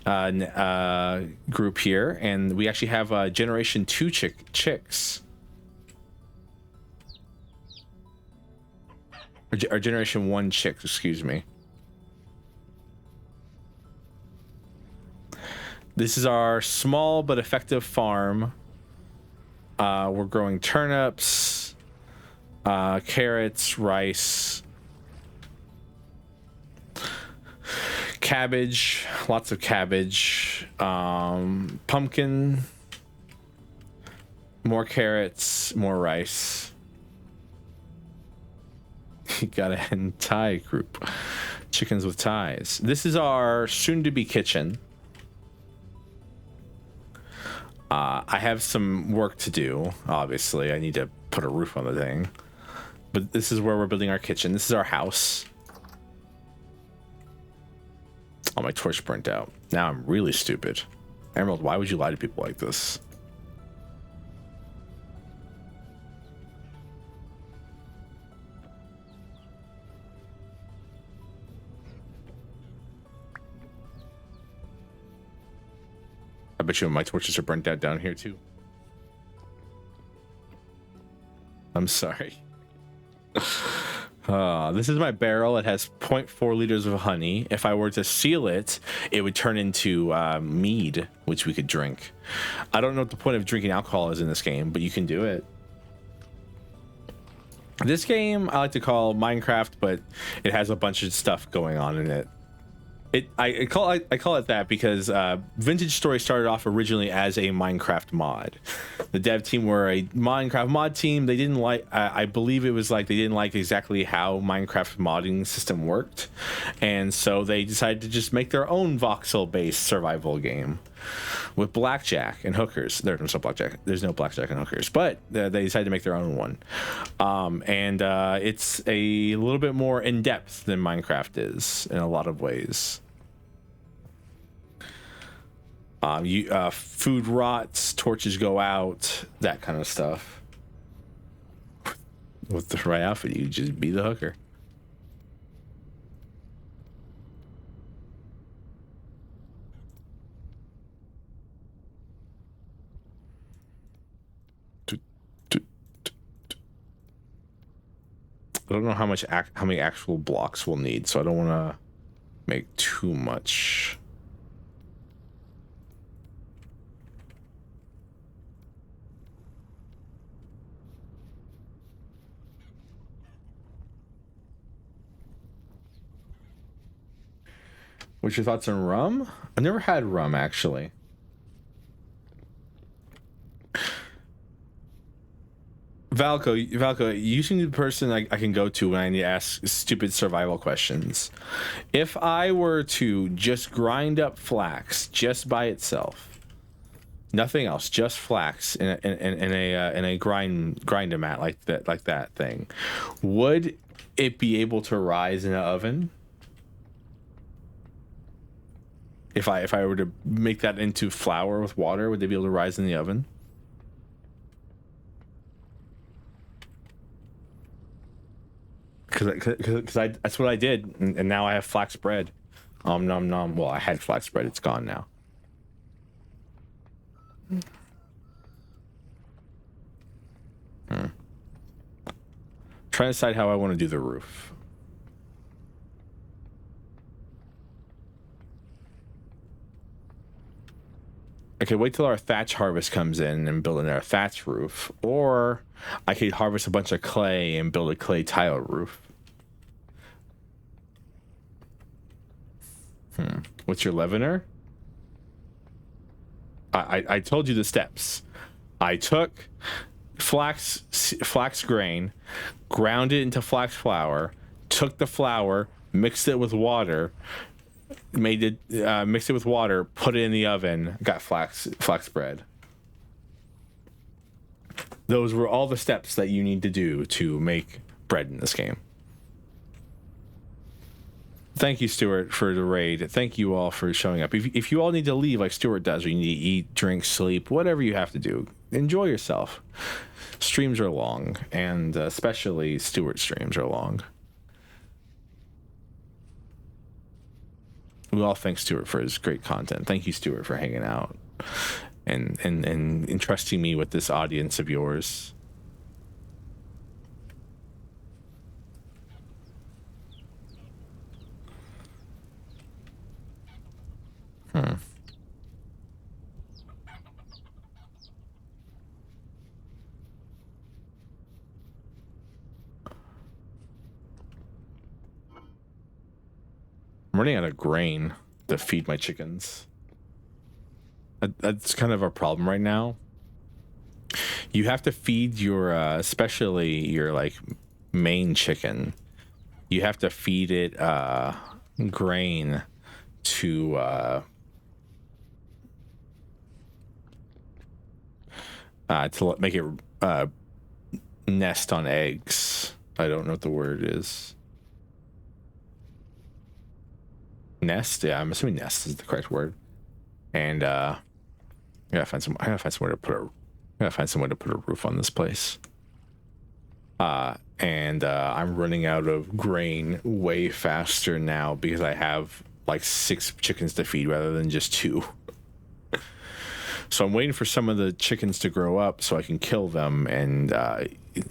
Speaker 1: group here, and we actually have generation 2 chicks. Or generation 1 chicks, excuse me. This is our small but effective farm. We're growing turnips, carrots, rice, cabbage, lots of cabbage, pumpkin, more carrots, more rice. You got a hen tie group. Chickens with ties. This is our soon-to-be kitchen. I have some work to do, obviously. I need to put a roof on the thing. But this is where we're building our kitchen. This is our house. Oh, my torch burnt out. Now I'm really stupid. Emerald, why would you lie to people like this? I bet you my torches are burnt out down here too. I'm sorry. This is my barrel. It has 0.4 liters of honey. If I were to seal it, it would turn into mead, which we could drink. I don't know what the point of drinking alcohol is in this game, but you can do it. This game I like to call Minecraft, but it has a bunch of stuff going on in it. I call it that because Vintage Story started off originally as a Minecraft mod. The dev team were a Minecraft mod team. They didn't like, I believe it was like they didn't like exactly how Minecraft modding system worked, and so they decided to just make their own voxel-based survival game with blackjack and hookers. There's no blackjack. There's no blackjack and hookers, but they decided to make their own one, and it's a little bit more in depth than Minecraft is in a lot of ways. Food rots, torches go out, that kind of stuff. With the right outfit, you just be the hooker. I don't know how many actual blocks we'll need, so I don't want to make too much. What's your thoughts on rum? I've never had rum, actually. Valko, you seem to be the person I can go to when I need to ask stupid survival questions. If I were to just grind up flax just by itself, nothing else, just flax in a grind-o-mat like that thing, would it be able to rise in an oven? If I were to make that into flour with water, would they be able to rise in the oven? Because that's what I did, and now I have flax bread. Nom nom. Well, I had flax bread. It's gone now. Trying to decide how I want to do the roof. I could wait till our thatch harvest comes in and build our thatch roof, or I could harvest a bunch of clay and build a clay tile roof. What's your leavener? I told you the steps. I took flax grain, ground it into flax flour, took the flour, mixed it with water, mixed it with water, put it in the oven, got flax bread. Those were all the steps that you need to do to make bread in this game. Thank you, Stuart, for the raid. Thank you all for showing up. If you all need to leave like Stuart does, or you need to eat, drink, sleep, whatever you have to do, enjoy yourself. Streams are long, and especially Stuart streams are long. We all thank Stuart for his great content. Thank you, Stuart, for hanging out and entrusting me with this audience of yours. I'm running out of grain to feed my chickens. That's kind of a problem right now. You have to feed your, especially your like main chicken. You have to feed it grain to make it nest on eggs. I don't know what the word is. Nest? Yeah, I'm assuming nest is the correct word. And I gotta find somewhere to put a roof on this place. And I'm running out of grain way faster now because I have like 6 chickens to feed rather than just 2. So I'm waiting for some of the chickens to grow up so I can kill them and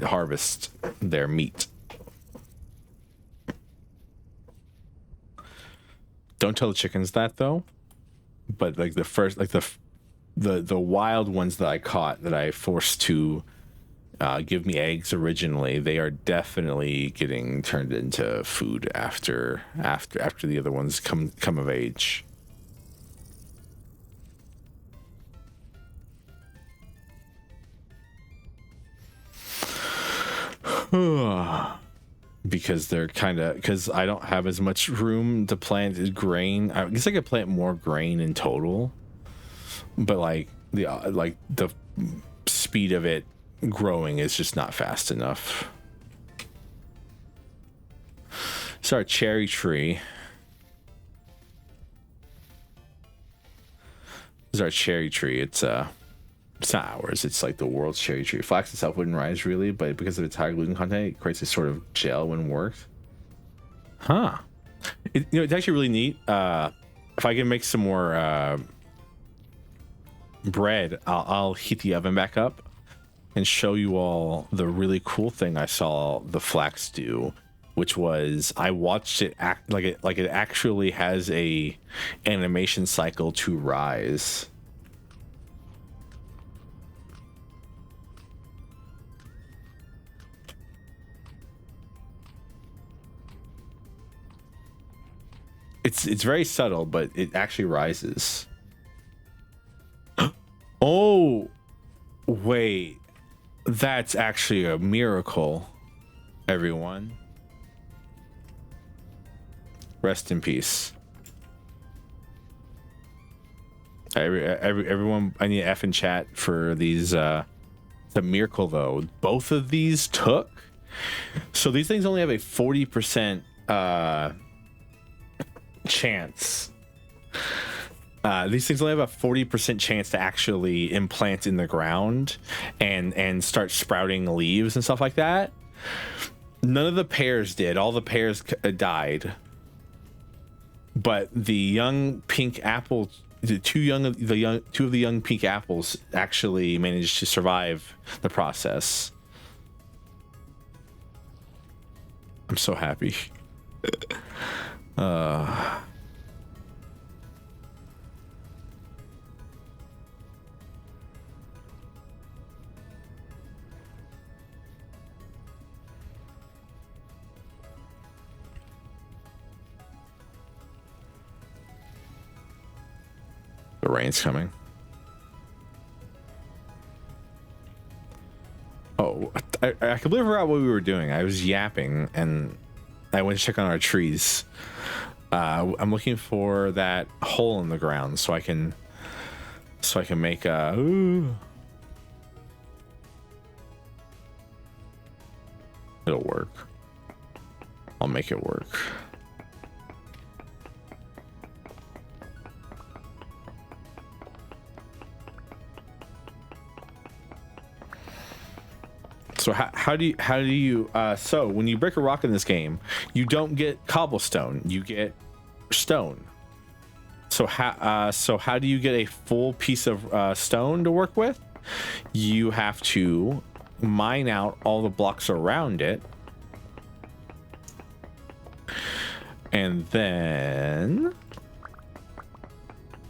Speaker 1: harvest their meat. Don't tell the chickens that though. But like the first, like the wild ones that I caught that I forced to give me eggs originally, they are definitely getting turned into food after the other ones come of age. Because I don't have as much room to plant grain. I guess I could plant more grain in total, but like the speed of it growing is just not fast enough. It's our cherry tree. This is our cherry tree. It's not ours. It's like the world's cherry tree. Flax itself wouldn't rise really, but because of its high gluten content, it creates a sort of gel when worked. Huh. It's actually really neat. If I can make some more bread, I'll heat the oven back up and show you all the really cool thing I saw the flax do, which was I watched it act like it actually has a animation cycle to rise. It's very subtle, but it actually rises. Oh, wait. That's actually a miracle, everyone. Rest in peace. Everyone, I need F in chat for these. It's a miracle, though. Both of these took. So these things only have a 40% chance. These things only have a 40% chance to actually implant in the ground and start sprouting leaves and stuff like that. None of the pears did. All the pears died. But the young pink apple, two of the young pink apples actually managed to survive the process. I'm so happy. The rain's coming. Oh, I completely forgot what we were doing. I was yapping and I went to check on our trees. I'm looking for that hole in the ground so I can make a. Ooh. It'll work. I'll make it work. So how do you so when you break a rock in this game, you don't get cobblestone, you get stone. So how do you get a full piece of stone to work with? You have to mine out all the blocks around it, and then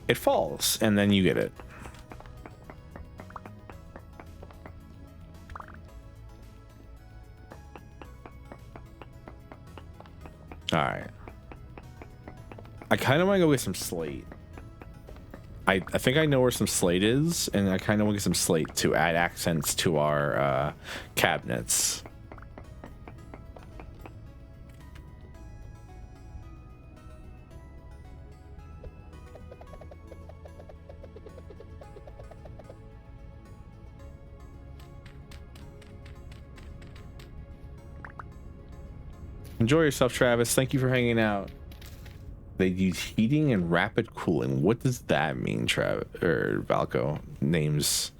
Speaker 1: it falls, and then you get it. All right. I kind of want to go get some slate. I think I know where some slate is, and I kind of want to get some slate to add accents to our cabinets. Enjoy yourself, Travis. Thank you for hanging out. They use heating and rapid cooling. What does that mean, Travis or Valco? Names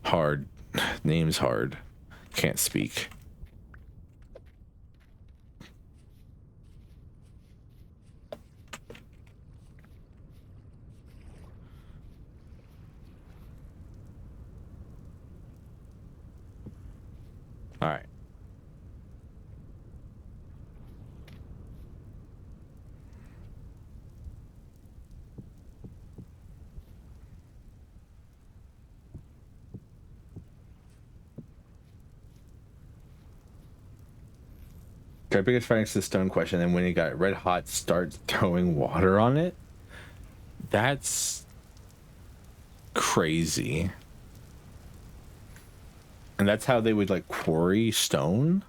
Speaker 1: hard. Names hard. Can't speak. All right. Biggest fighting to the stone question, and when it got red hot, start throwing water on it. That's crazy. And that's how they would like quarry stone.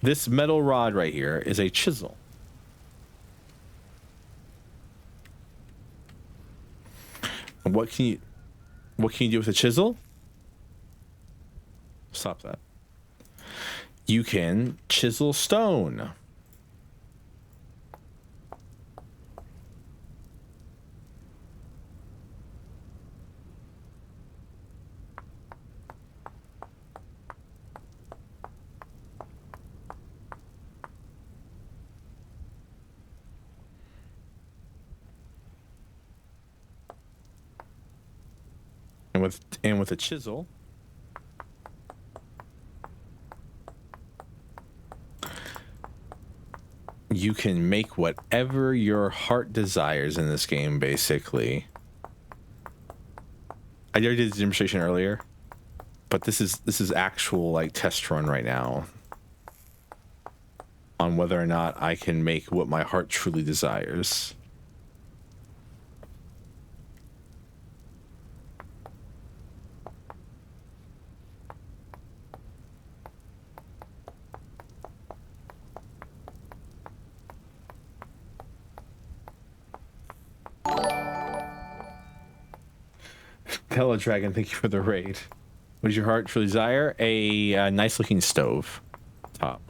Speaker 1: This metal rod right here is a chisel. And what can you do with a chisel? Stop that. You can chisel stone. And with a chisel, you can make whatever your heart desires in this game, basically. I already did the demonstration earlier, but this is actual like test run right now on whether or not I can make what my heart truly desires. Hello, Dragon. Thank you for the raid. What does your heart truly desire? A nice looking stove top.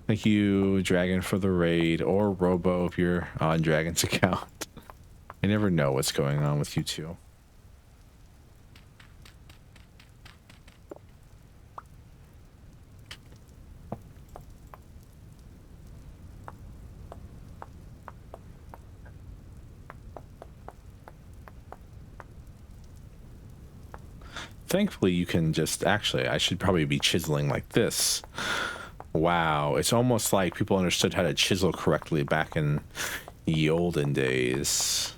Speaker 1: Thank you, Dragon, for the raid, or Robo if you're on Dragon's account. I never know what's going on with you two. Thankfully, you can just actually, I should probably be chiseling like this. Wow, it's almost like people understood how to chisel correctly back in the olden days.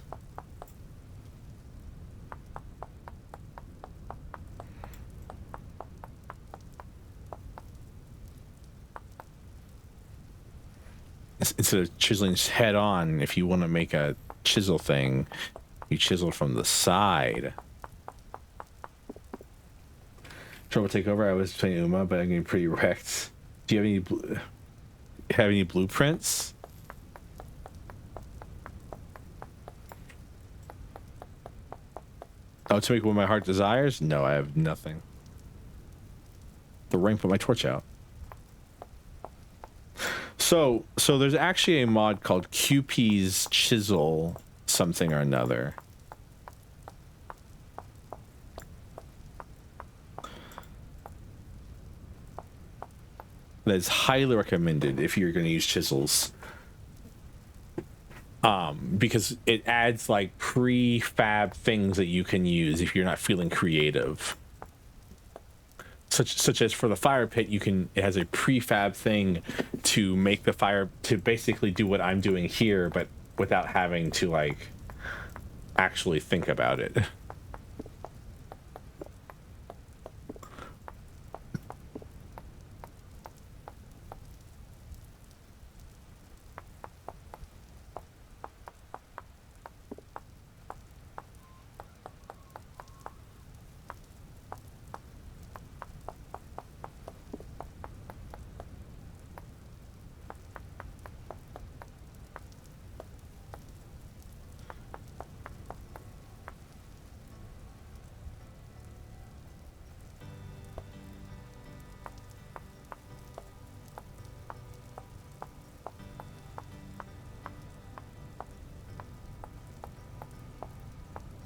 Speaker 1: Instead of chiseling head on, if you want to make a chisel thing, you chisel from the side. Trouble take over. I was playing Uma, but I'm getting pretty wrecked. Do you have any blueprints? Oh, to make what my heart desires? No, I have nothing. The ring put my torch out. So there's actually a mod called QP's Chisel something or another. That is highly recommended if you're going to use chisels. Because it adds like prefab things that you can use if you're not feeling creative. Such as for the fire pit, it has a prefab thing to make the fire, to basically do what I'm doing here, but without having to like actually think about it.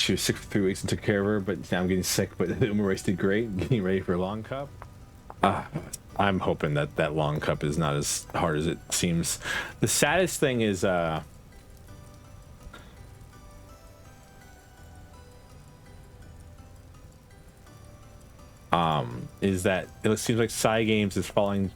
Speaker 1: She was sick for 3 weeks and took care of her, but now I'm getting sick. But the Uma race did great. Getting ready for a long cup. I'm hoping that long cup is not as hard as it seems. The saddest thing is that it seems like Psy Games is falling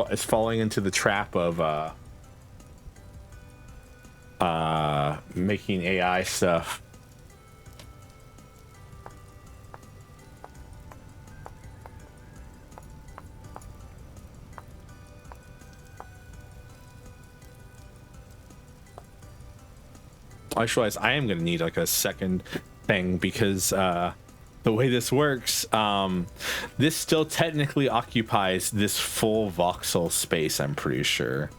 Speaker 1: it's falling into the trap of making AI stuff. I just realized I am going to need like a second thing because the way this works, this still technically occupies this full voxel space, I'm pretty sure.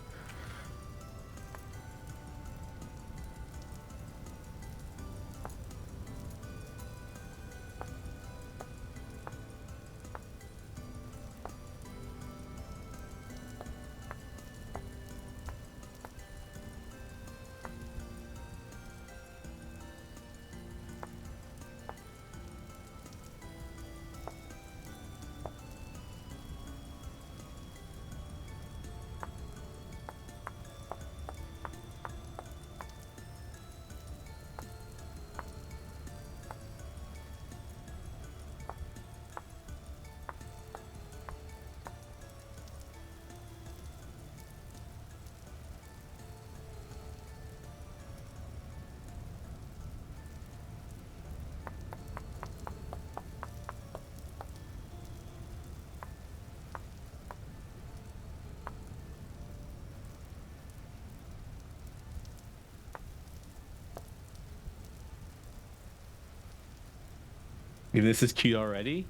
Speaker 1: If this is cute already,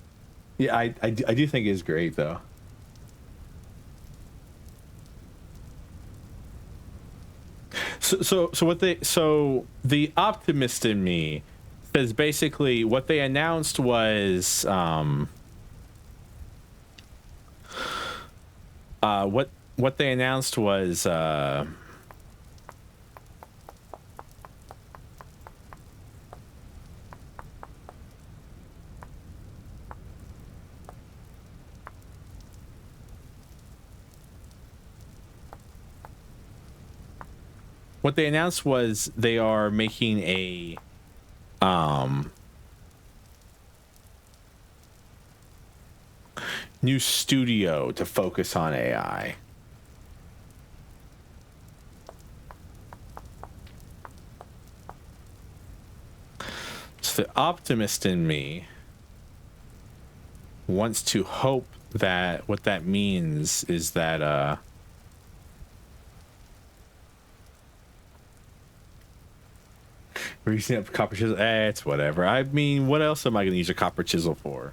Speaker 1: yeah, I do think it's great though. So the optimist in me says basically what they announced was what they announced was what they announced was they are making a new studio to focus on AI. So the optimist in me wants to hope that what that means is that We're using a copper chisel. It's whatever. I mean, what else am I going to use a copper chisel for?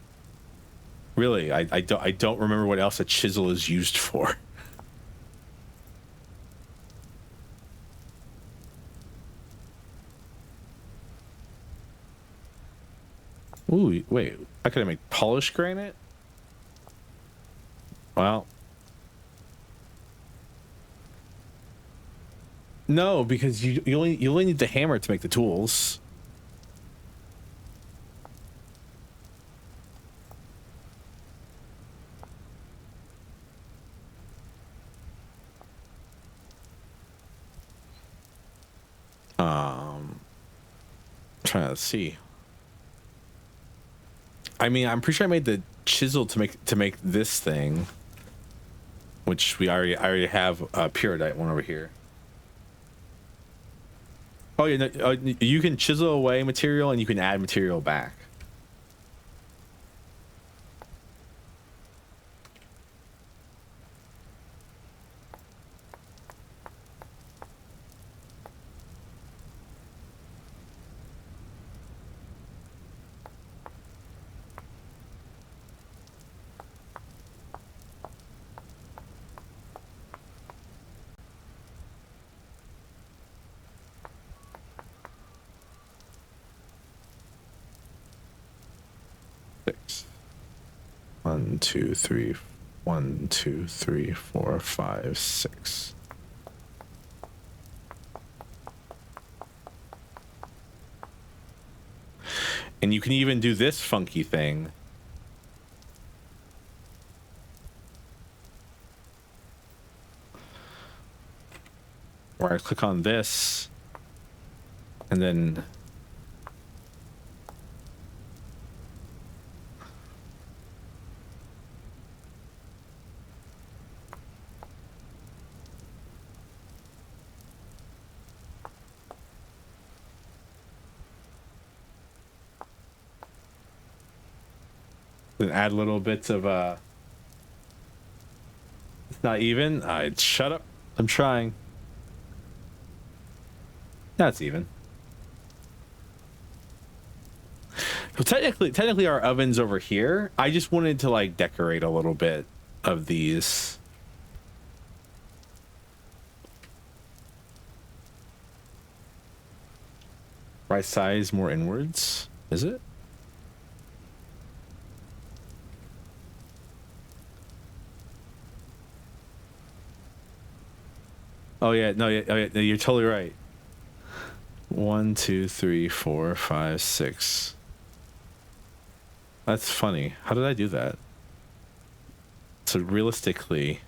Speaker 1: Really, I don't remember what else a chisel is used for. Ooh, wait. How could I make polished granite? Well, no, because you only need the hammer to make the tools. Trying to see. I mean, I'm pretty sure I made the chisel to make this thing, which I already have a pyridite one over here. Oh yeah, no, you can chisel away material and you can add material back. Six. 1, 2, 3. 1, 2, 3, 4, 5, 6. And you can even do this funky thing. Where I click on this and then add little bits of it's not even. Shut up. I'm trying. That's even. So technically our oven's over here. I just wanted to like decorate a little bit of these. Right size more inwards, is it? Oh yeah, no, yeah, oh, yeah, you're totally right. 1, 2, 3, 4, 5, 6. That's funny. How did I do that? So realistically,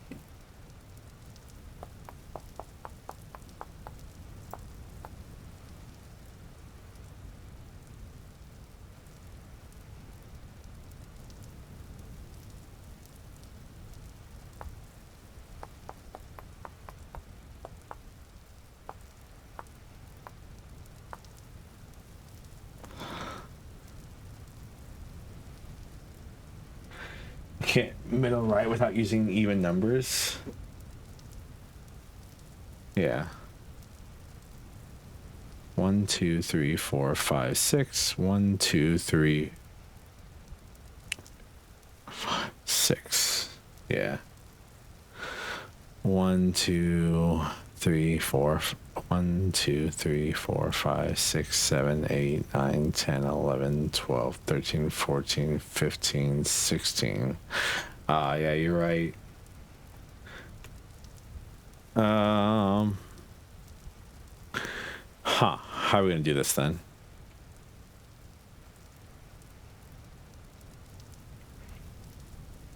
Speaker 1: can't middle right without using even numbers. Yeah. 1, 2, 3, 4, 5, 6. 1, 2, 3, 5, 6. Yeah. 1, 2, 3, 4. 1, 2, 3, 4, 5, 6, 7, 8, 9, 10, 11, 12, 13, 14, 15, 16. Yeah, you're right. How are we gonna do this then?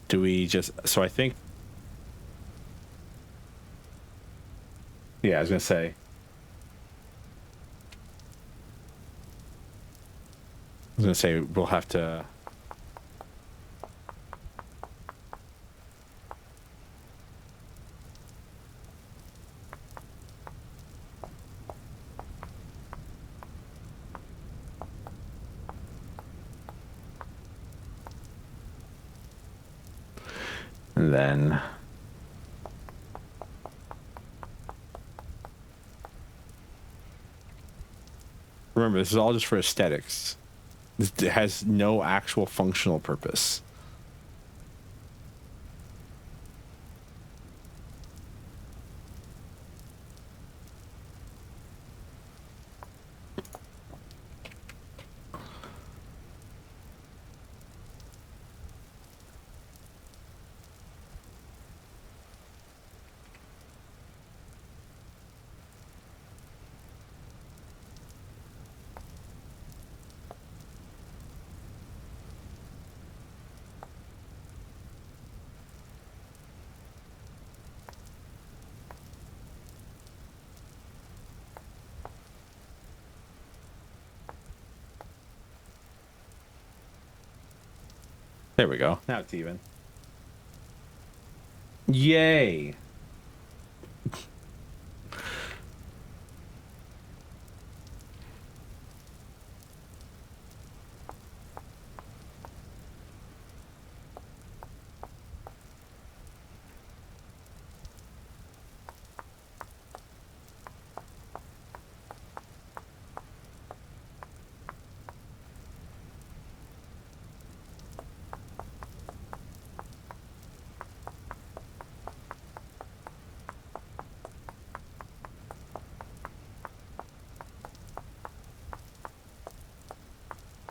Speaker 1: Do we just, so I think, yeah, I was gonna say, we'll have to, and then remember, this is all just for aesthetics. It has no actual functional purpose. There we go. Now it's even. Yay.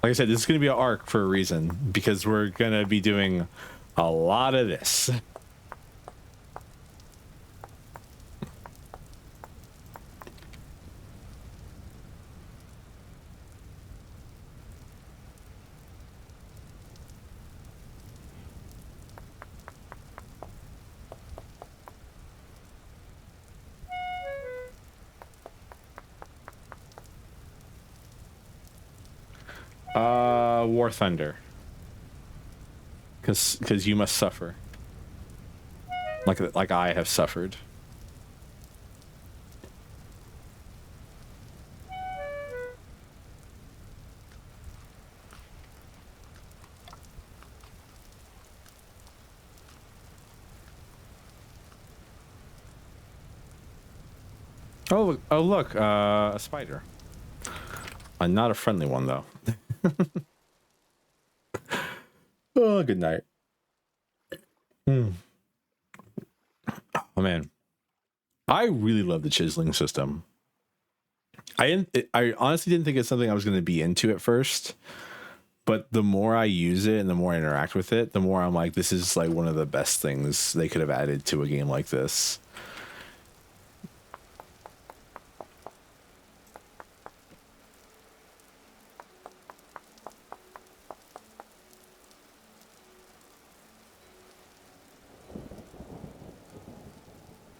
Speaker 1: Like I said, this is going to be an arc for a reason, because we're going to be doing a lot of this. War Thunder. Because you must suffer. Like I have suffered. Oh, look, a spider. Not a friendly one, though. Oh, good night. Oh, man. I really love the chiseling system. I honestly didn't think it's something I was going to be into at first, but the more I use it and the more I interact with it, the more I'm like, this is like one of the best things they could have added to a game like this.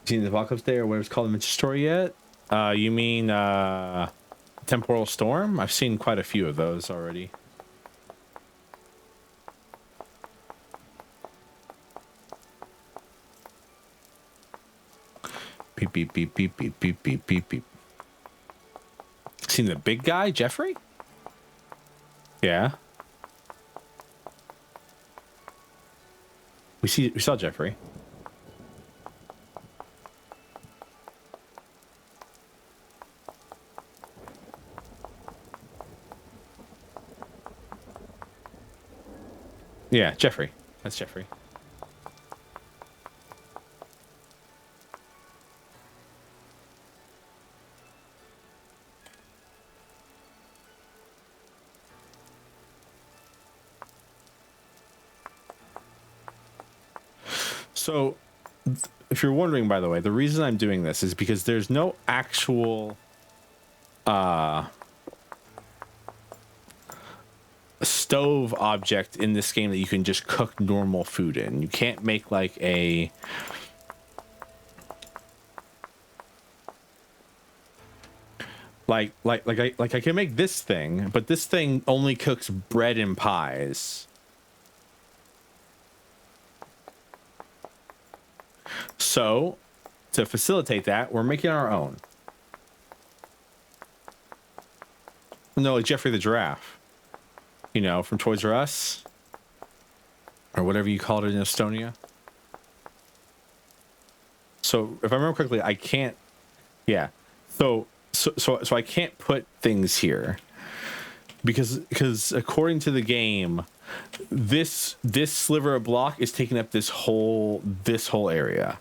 Speaker 1: Seen the Apocalypse Day or whatever it's called in the store yet? You mean Temporal Storm? I've seen quite a few of those already. Beep beep beep beep beep beep beep beep beep. Seen the big guy, Jeffrey? Yeah. We saw Jeffrey. Yeah, Jeffrey. That's Jeffrey. So, if you're wondering, by the way, the reason I'm doing this is because there's no actual stove object in this game that you can just cook normal food in. You can't make like a like I can make this thing, but this thing only cooks bread and pies. So, to facilitate that, we're making our own. No, like Jeffrey the Giraffe. You know, from Toys R Us. Or whatever you called it in Estonia. So, if I remember correctly, I can't... Yeah. So I can't put things here. because according to the game, this sliver of block is taking up this whole area.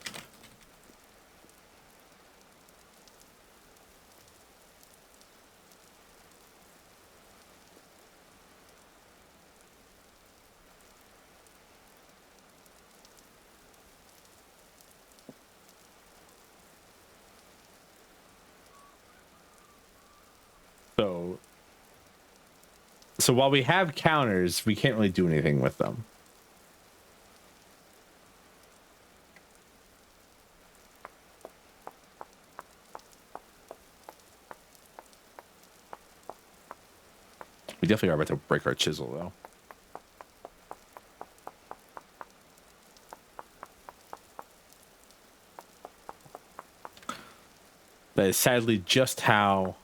Speaker 1: So while we have counters, we can't really do anything with them. We definitely are about to break our chisel, though. That is sadly just how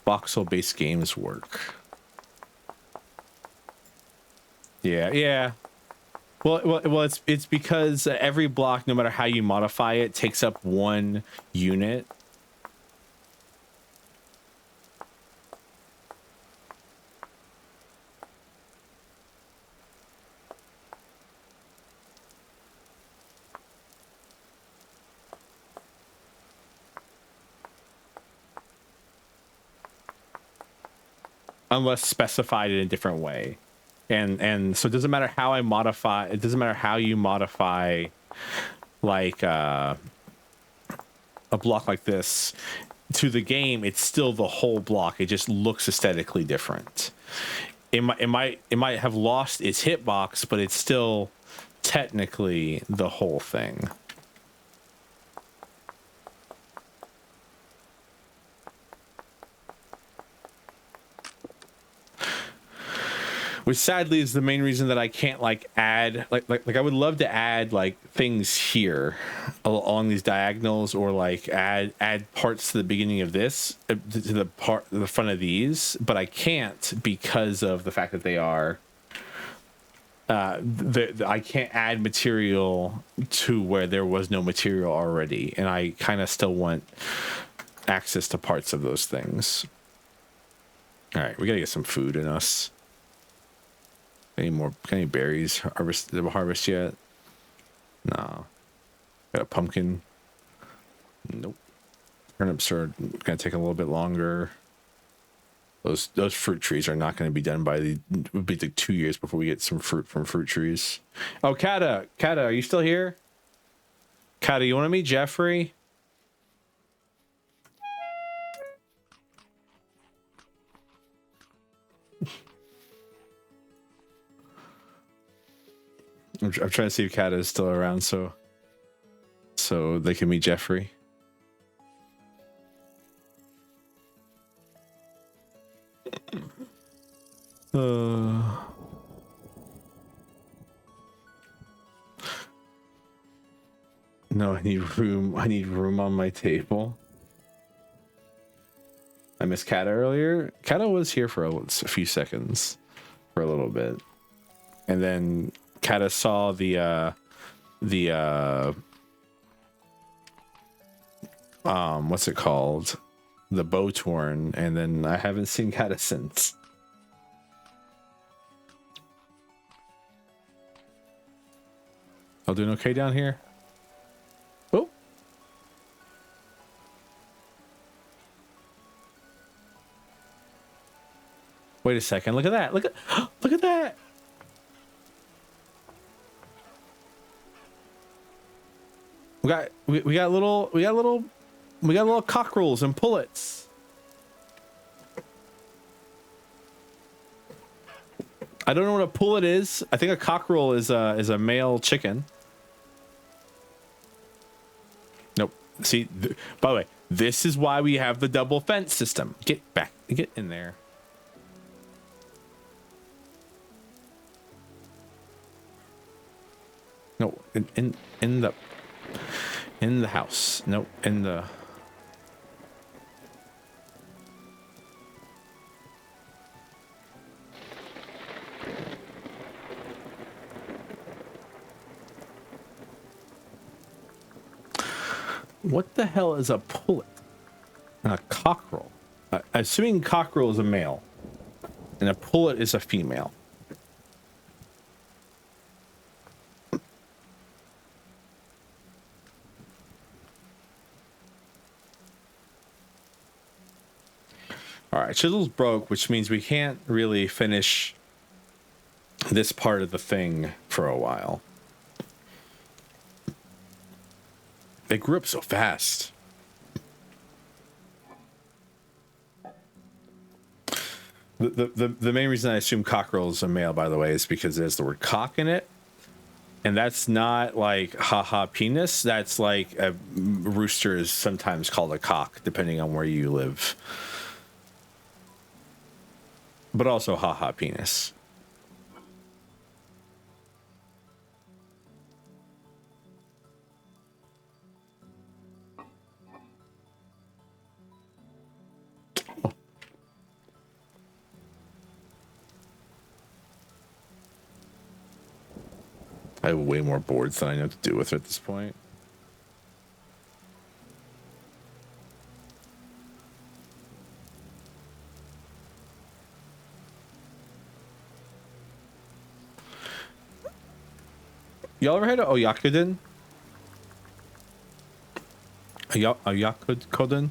Speaker 1: voxel-based games work. Yeah. Well, it's because every block, no matter how you modify it, takes up one unit. Unless specified in a different way. And so it doesn't matter how I modify, it doesn't matter how you modify like a block like this to the game, it's still the whole block. It just looks aesthetically different. It might have lost its hitbox, but it's still technically the whole thing. Which sadly is the main reason that I can't like add like I would love to add like things here along these diagonals, or like add parts to the beginning of this to the front of these, but I can't because of the fact that they are I can't add material to where there was no material already, and I kind of still want access to parts of those things. All right, we gotta get some food in us. Any berries harvest yet? No. Got a pumpkin? Nope. Turnips are gonna take a little bit longer. Those fruit trees are not going to be done by it would be like 2 years before we get some fruit from fruit trees. Oh, Kata, are you still here? Kata, you want to meet Jeffrey? I'm trying to see if Kata is still around, so they can meet Jeffrey. No, I need room. I need room on my table. I missed Kata earlier. Kata was here for a few seconds, for a little bit, and then Kata saw the what's it called? The bow torn, and then I haven't seen Kata since. All doing okay down here? Oh. Wait a second. Look at that. Look at that. We got little cockerels and pullets. I don't know what a pullet is. I think a cockerel is a male chicken. Nope. See, by the way, this is why we have the double fence system. Get back. Get in there. No, in the house. No, in the. What the hell is a pullet? A cockerel. Assuming cockerel is a male. And a pullet is a female. All right, chisel's broke, which means we can't really finish this part of the thing for a while. They grew up so fast. The main reason I assume cockerel is a male, by the way, is because there's the word cock in it. And that's not like haha penis. That's like a rooster is sometimes called a cock, depending on where you live. But also haha penis. I have way more boards than I know what to do with at this point. Y'all ever heard of Oyakuden? Oyakuden?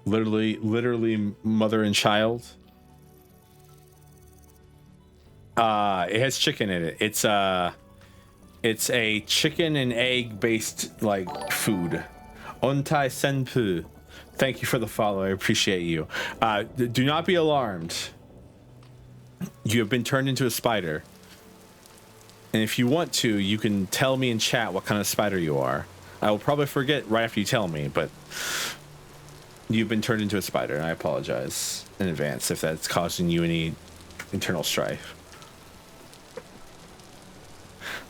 Speaker 1: Literally mother and child. It has chicken in it. It's a chicken and egg based like food. Ontai senpu. Thank you for the follow. I appreciate you. Do not be alarmed. You have been turned into a spider. And if you want to, you can tell me in chat what kind of spider you are. I will probably forget right after you tell me, but you've been turned into a spider, and I apologize in advance if that's causing you any internal strife.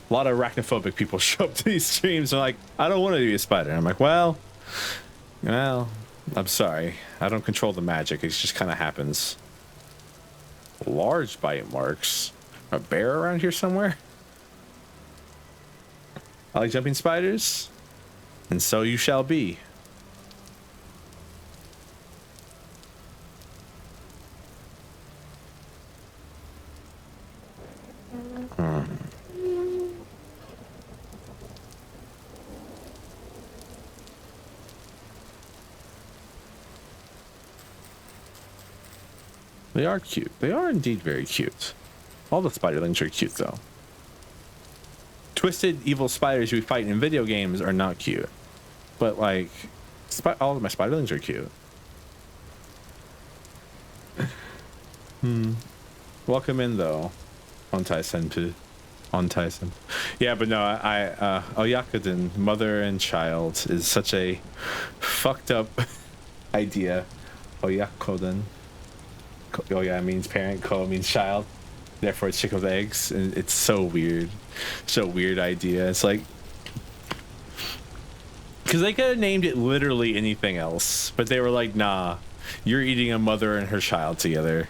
Speaker 1: A lot of arachnophobic people show up to these streams and are like, I don't want to be a spider. And I'm like, well, I'm sorry. I don't control the magic. It just kind of happens. Large bite marks. A bear around here somewhere? I like jumping spiders. And so you shall be. They are cute. They are indeed very cute. All the spiderlings are cute, though. Twisted, evil spiders we fight in video games are not cute. But, like, all of my spiderlings are cute. Welcome in, though. Ontai senpu. Ontai senpu. Yeah, but no, Oyakuden, mother and child, is such a fucked up idea. Oyakoden. Oya means parent, ko means child. Therefore, it's chicken with eggs, and it's so weird. So weird idea. It's like, because they could have named it literally anything else, but they were like, nah, you're eating a mother and her child together.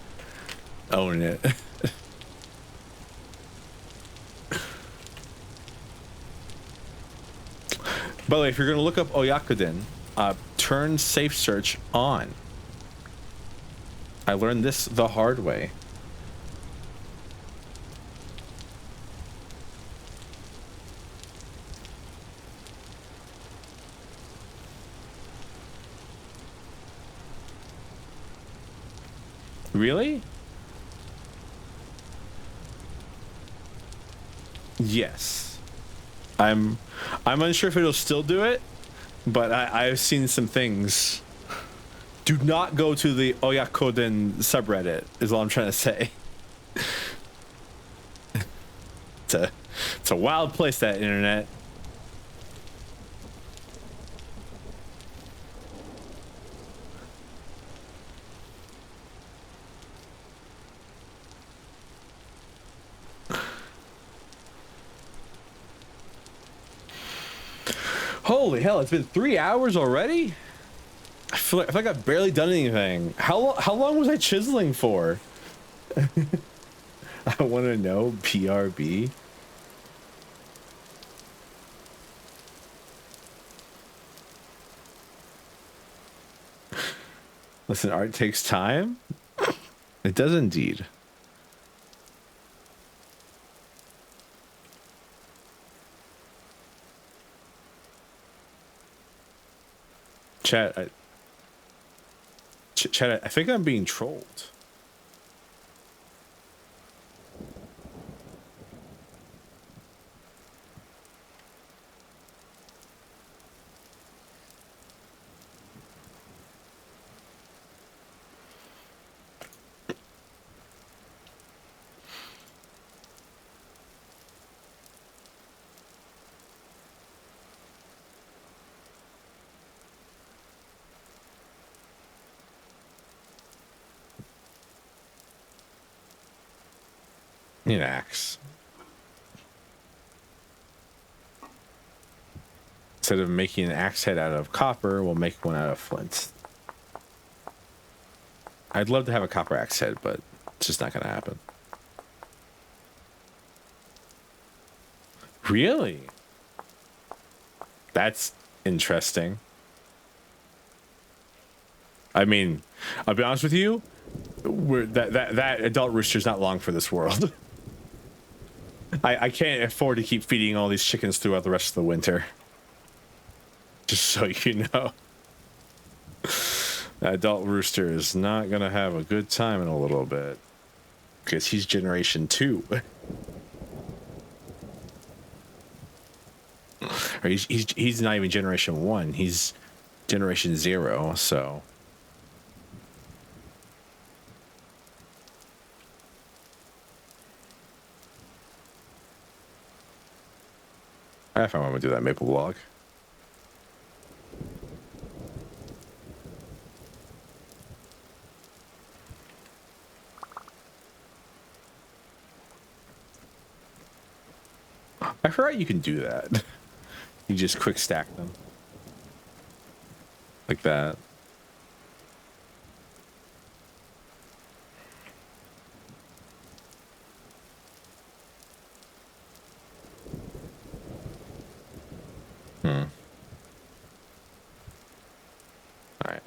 Speaker 1: Own it. By the way, if you're going to look up Oyakuden, turn safe search on. I learned this the hard way. Really? Yes. I'm unsure if it'll still do it, but I've seen some things. Do not go to the Oyakoden subreddit, is all I'm trying to say. It's a wild place, that internet. Holy hell, it's been 3 hours already? I feel like I've barely done anything. How long was I chiseling for? I want to know PRB. Listen, art takes time. It does indeed. Chat, Chat, I think I'm being trolled. An axe. Instead of making an axe head out of copper, we'll make one out of flint. I'd love to have a copper axe head, but it's just not going to happen. Really? That's interesting. I mean, I'll be honest with you, that adult rooster's not long for this world. I can't afford to keep feeding all these chickens throughout the rest of the winter. Just so you know. That adult rooster is not gonna have a good time in a little bit. Because he's generation 2. Or he's not even generation 1, he's generation 0, so. I found I'm gonna do that maple log. I forgot you can do that. You just quick stack them. Like that. All right.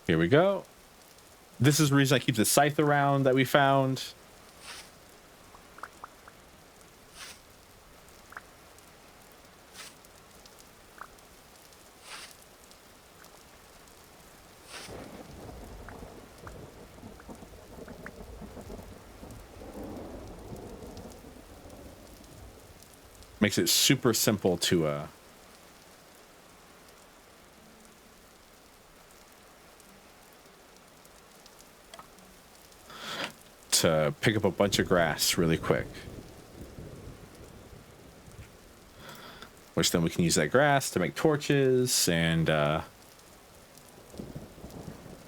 Speaker 1: Here we go. This is the reason I keep the scythe around that we found. Makes it super simple to pick up a bunch of grass really quick. Which then we can use that grass to make torches and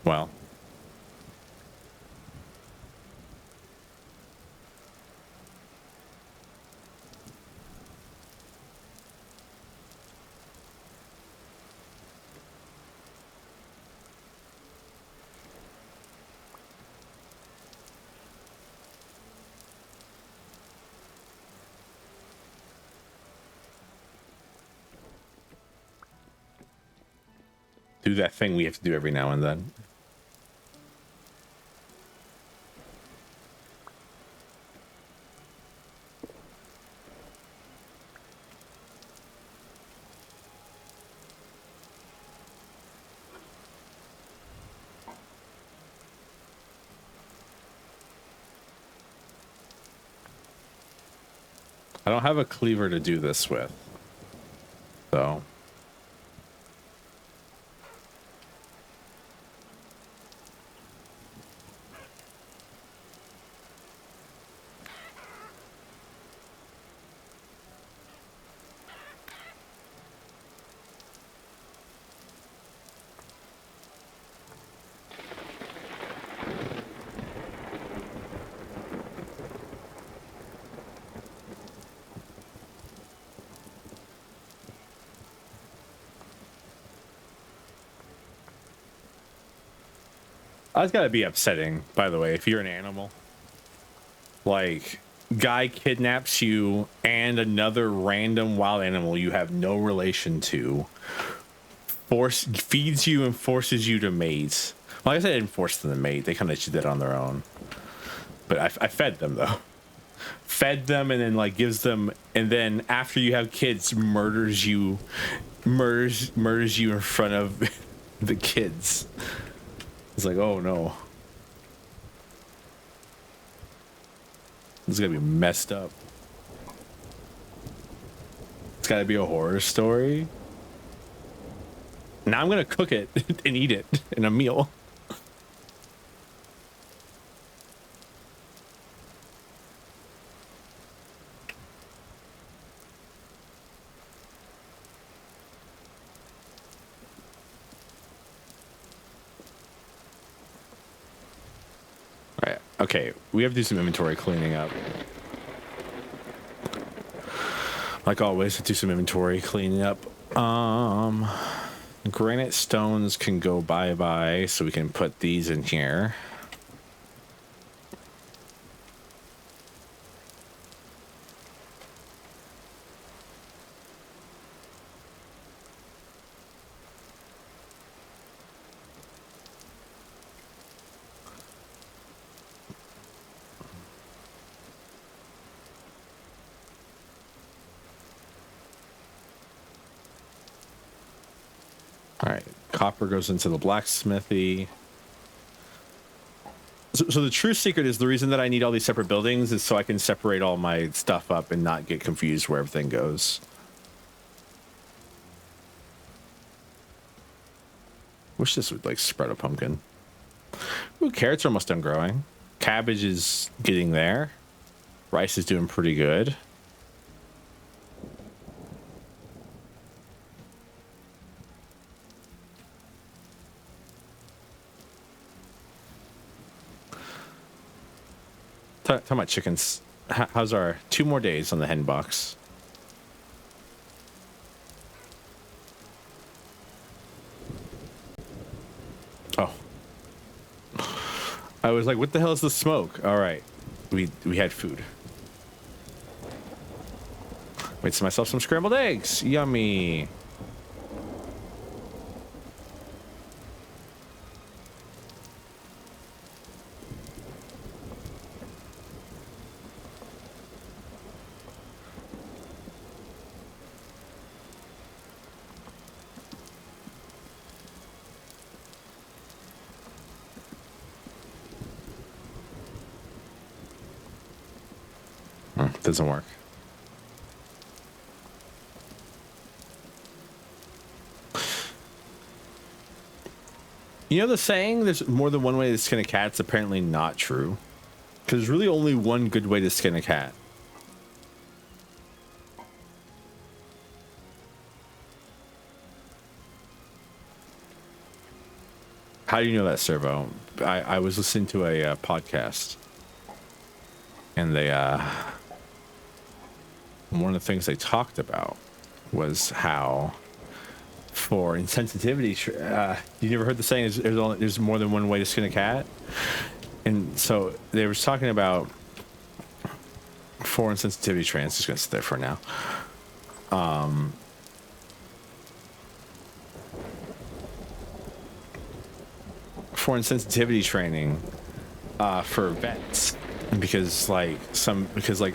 Speaker 1: well, do that thing we have to do every now and then. I don't have a cleaver to do this with, so. That's gotta be upsetting, by the way, if you're an animal. Like, guy kidnaps you and another random wild animal you have no relation to, feeds you and forces you to mate. Well, I guess I didn't force them to mate. They kind of did that on their own. But I fed them, though. Fed them and then, like, gives them... And then after you have kids, murders you in front of the kids. It's like, oh, no. This is gonna be messed up. It's gotta be a horror story. Now I'm gonna cook it and eat it in a meal. All right. Okay, we have to do some inventory cleaning up. Like always, do some inventory cleaning up. Granite stones can go bye-bye, so we can put these in here. All right, copper goes into the blacksmithy. So the true secret is the reason that I need all these separate buildings is so I can separate all my stuff up and not get confused where everything goes. Wish this would like spread a pumpkin. Ooh, carrots are almost done growing. Cabbage is getting there. Rice is doing pretty good. Talking about chickens. How's our 2 more days on the hen box? Oh. I was like, what the hell is the smoke? All right. We had food. Made myself some scrambled eggs. Yummy. Doesn't work. You know the saying, there's more than one way to skin a cat? It's apparently not true. Because there's really only one good way to skin a cat. How do you know that, Servo? I was listening to a podcast. And they, one of the things they talked about was how for insensitivity, you never heard the saying there's more than one way to skin a cat? And so they were talking about for insensitivity training. Just gonna sit there for now. For insensitivity training for vets. Because I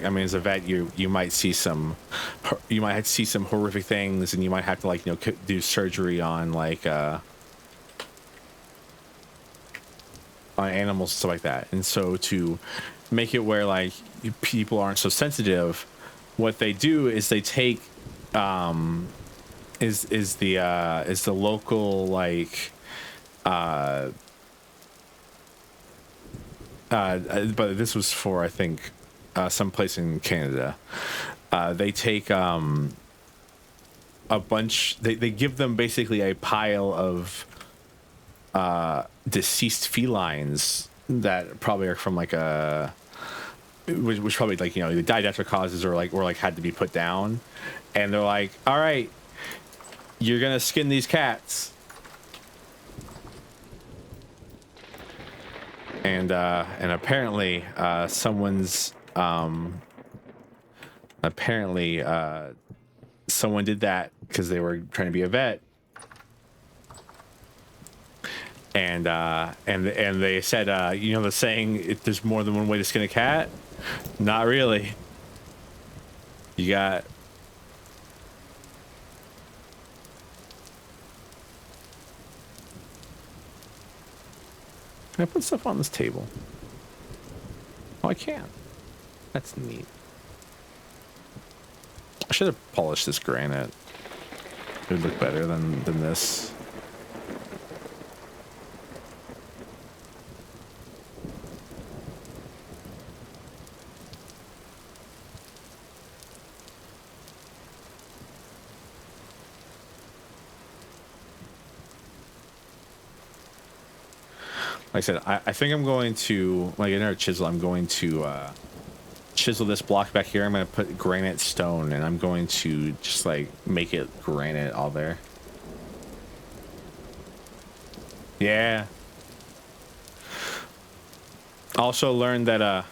Speaker 1: mean, as a vet, you might see some horrific things, and you might have to, like, you know, do surgery on, like, on animals and stuff like that. And so to make it where, like, people aren't so sensitive, what they do is they take is the local, like, but this was for, I think, someplace in Canada. They take a bunch. They give them basically a pile of deceased felines that probably are from like which probably, like, you know, they died after causes or like had to be put down, and they're like, all right, you're gonna skin these cats. and apparently someone's apparently someone did that because they were trying to be a vet, and they said, you know the saying, if there's more than one way to skin a cat, not really. You got can I put stuff on this table? Oh, I can. That's neat. I should have polished this granite. It would look better than this. Like I said, I think I'm going to, like in our chisel, I'm going to chisel this block back here. I'm going to put granite stone, and I'm going to just like make it granite all there. Yeah. Also learned that I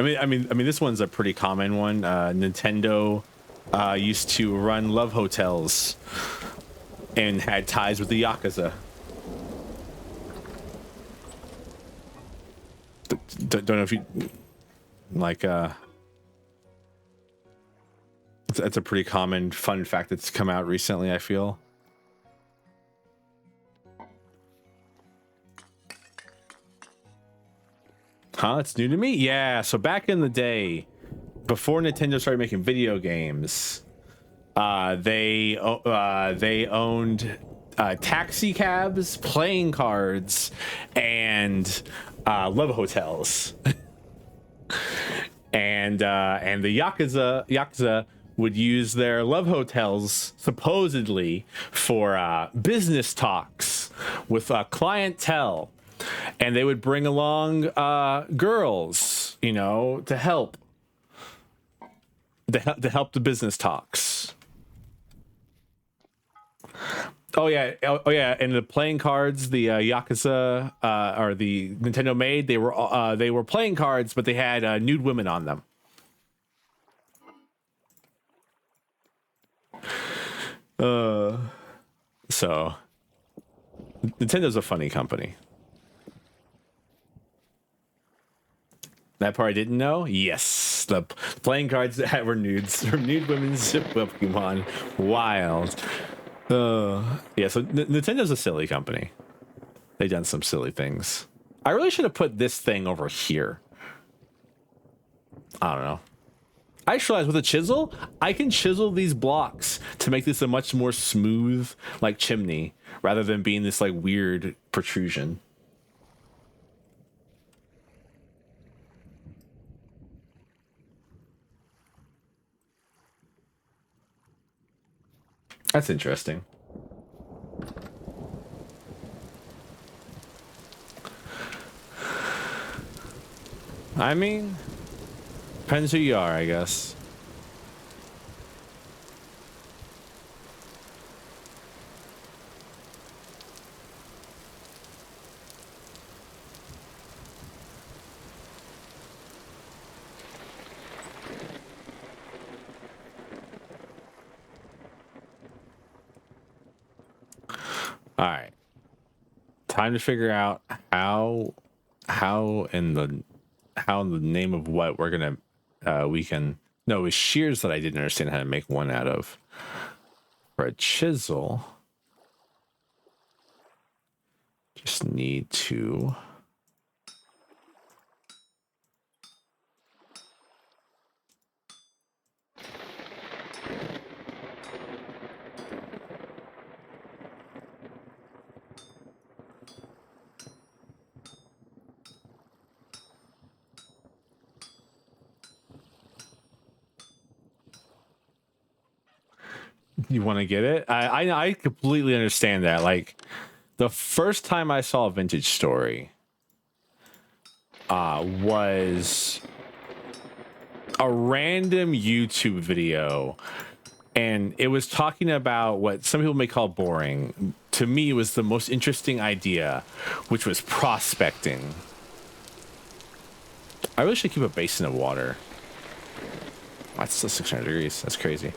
Speaker 1: mean this one's a pretty common one. Nintendo used to run love hotels and had ties with the Yakuza. Don't know if you like that's a pretty common fun fact that's come out recently, I feel. Huh? It's new to me? Yeah, so back in the day, before Nintendo started making video games, they owned taxi cabs, playing cards, and love hotels. and the Yakuza would use their love hotels supposedly for business talks with clientele, and they would bring along girls, you know, to help the business talks. Oh yeah, and the playing cards, the Yakuza or the Nintendo made, they were playing cards, but they had nude women on them. So Nintendo's a funny company. That part I didn't know. Yes, the playing cards that were nudes from nude women's Pokemon. Wild. Yeah, so Nintendo's a silly company. They've done some silly things. I really should have put this thing over here. I don't know. I just realized with a chisel, I can chisel these blocks to make this a much more smooth, like, chimney, rather than being this, like, weird protrusion. That's interesting. I mean, depends who you are, I guess. All right. Time to figure out how in the name of what we're gonna we can. No, it was shears that I didn't understand how to make one out of. For a chisel, just need to. You want to get it? I completely understand that. Like, the first time I saw a Vintage Story was a random YouTube video, and it was talking about what some people may call boring. To me, it was the most interesting idea, which was prospecting. I really should keep a basin of water. That's still 600 degrees. That's crazy.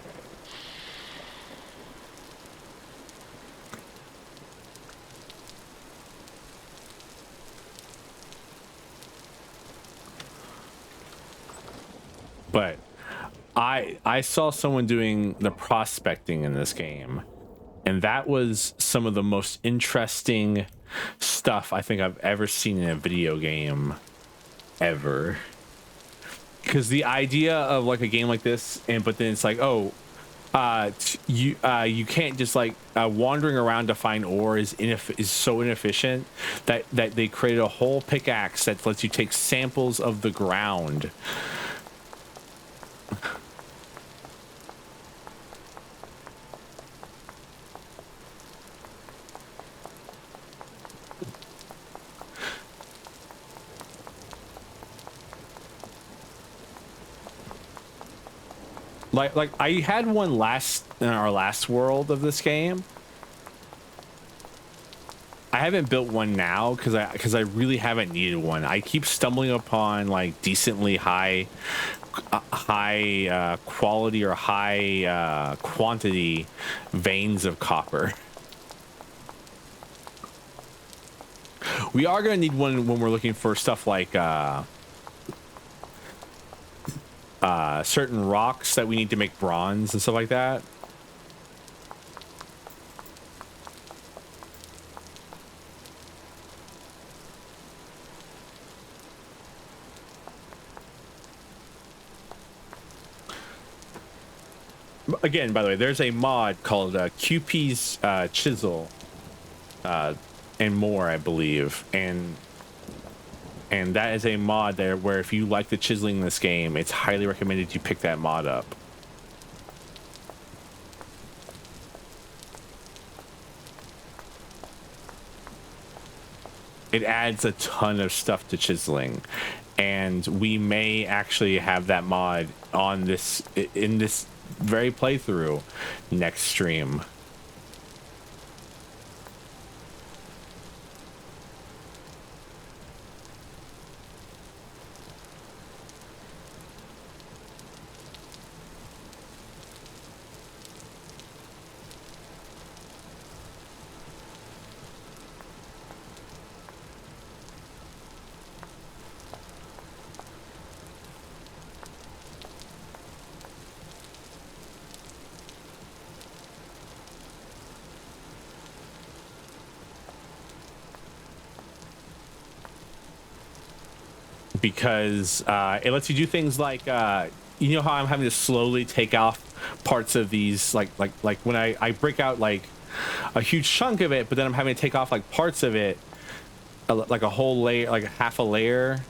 Speaker 1: But I saw someone doing the prospecting in this game, and that was some of the most interesting stuff I think I've ever seen in a video game ever. Because the idea of like a game like this, but then it's like, oh, you can't just like wandering around to find ore is so inefficient that they created a whole pickaxe that lets you take samples of the ground. Like I had one in our last world of this game. I haven't built one now because I really haven't needed one. I keep stumbling upon like decently high quality or high quantity veins of copper. We are going to need one when we're looking for stuff like certain rocks that we need to make bronze and stuff like that. Again, by the way, there's a mod called QP's Chisel and more, I believe, and that is a mod there where if you like the chiseling in this game, it's highly recommended you pick that mod up. It adds a ton of stuff to chiseling, and we may actually have that mod on this in this very playthrough next stream. Because it lets you do things like you know how I'm having to slowly take off parts of these like when I break out like a huge chunk of it, but then I'm having to take off like parts of it, like a whole layer, like half a layer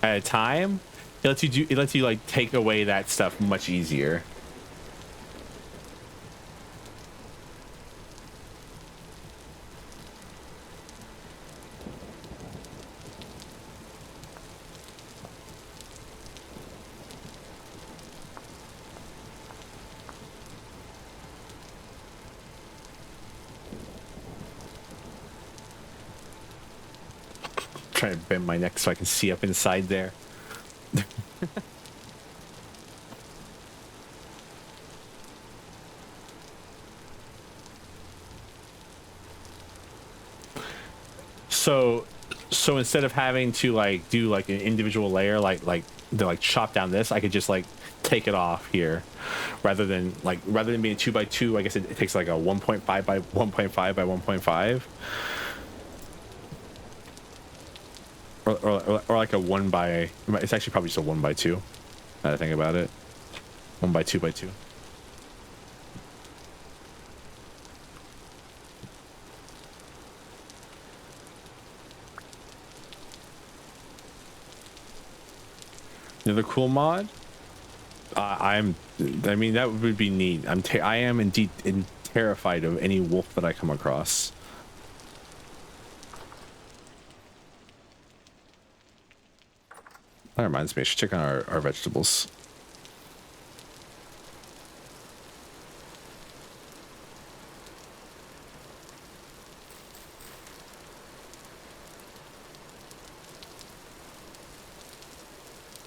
Speaker 1: at a time. It lets you like take away that stuff much easier. Trying to bend my neck so I can see up inside there. So instead of having to like do like an individual layer, like to like chop down this, I could just like take it off here, rather than being 2x2. I guess it takes like a 1.5 by 1.5 by 1.5. Or like a 1 by, it's actually probably just a 1x2 now that I think about it. 1 by 2 by 2. Another cool mod, I mean that would be neat. I am indeed terrified of any wolf that I come across. That reminds me, I should check on our vegetables.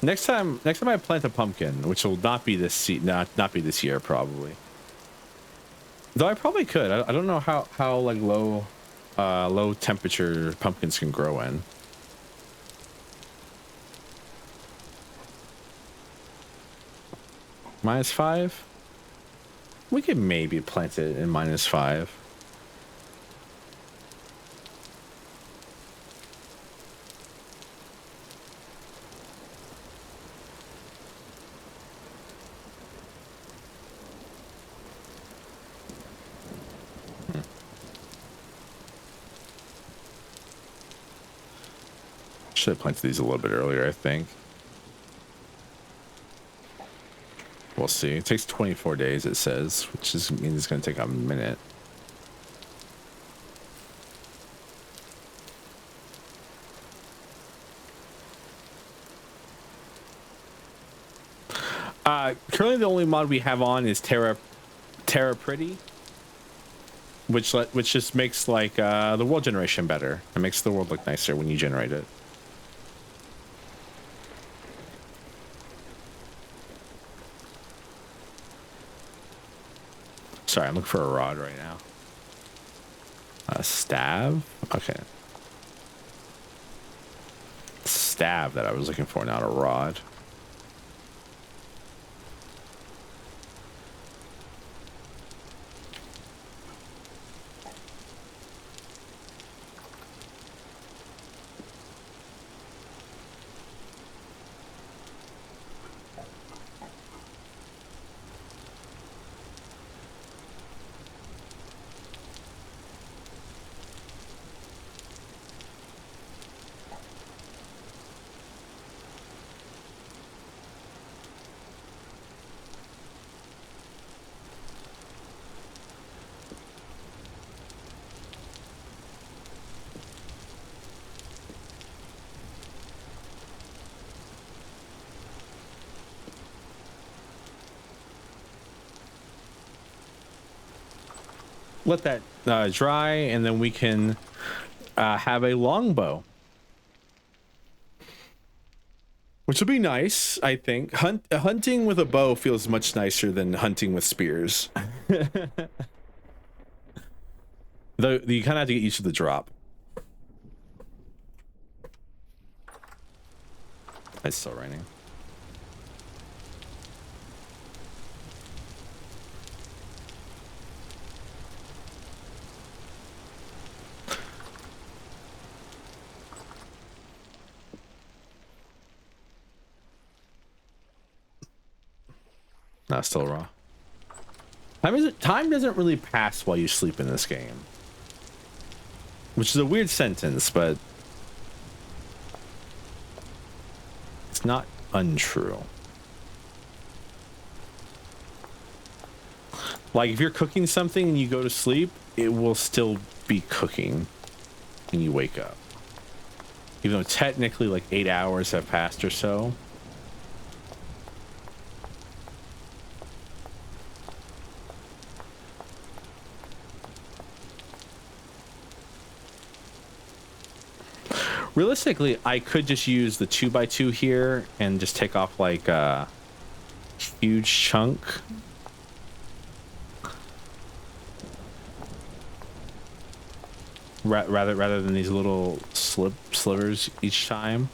Speaker 1: Next time I plant a pumpkin, which will not be this not be this year probably. Though I probably could. I don't know how like low temperature pumpkins can grow in. -5. We could maybe plant it in -5. Should have planted these a little bit earlier, I think. We'll see. It takes 24 days, it says, which means it's going to take a minute. Currently, the only mod we have on is Terra Pretty, which just makes like the world generation better. It makes the world look nicer when you generate it. Sorry, I'm looking for a rod right now. A stav? Okay. Stav that I was looking for, not a rod. Let that dry, and then we can have a longbow, which will be nice. I think hunting with a bow feels much nicer than hunting with spears. Though you kind of have to get used to the drop. It's still raining. Not still raw. Time doesn't really pass while you sleep in this game, which is a weird sentence, but it's not untrue. Like if you're cooking something and you go to sleep, it will still be cooking when you wake up, even though technically like 8 hours have passed or so. Realistically, I could just use the 2x2 here and just take off like a huge chunk. Rather than these little slivers each time.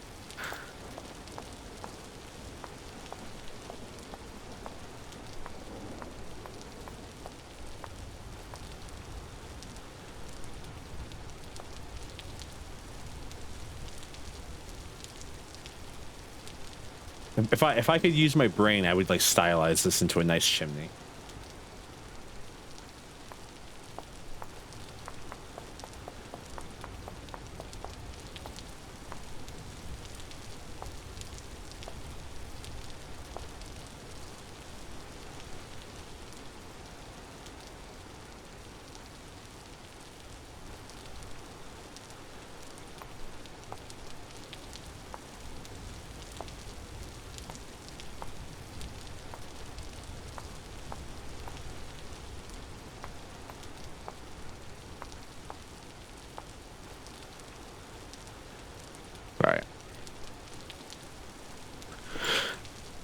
Speaker 1: If I could use my brain, I would like stylize this into a nice chimney.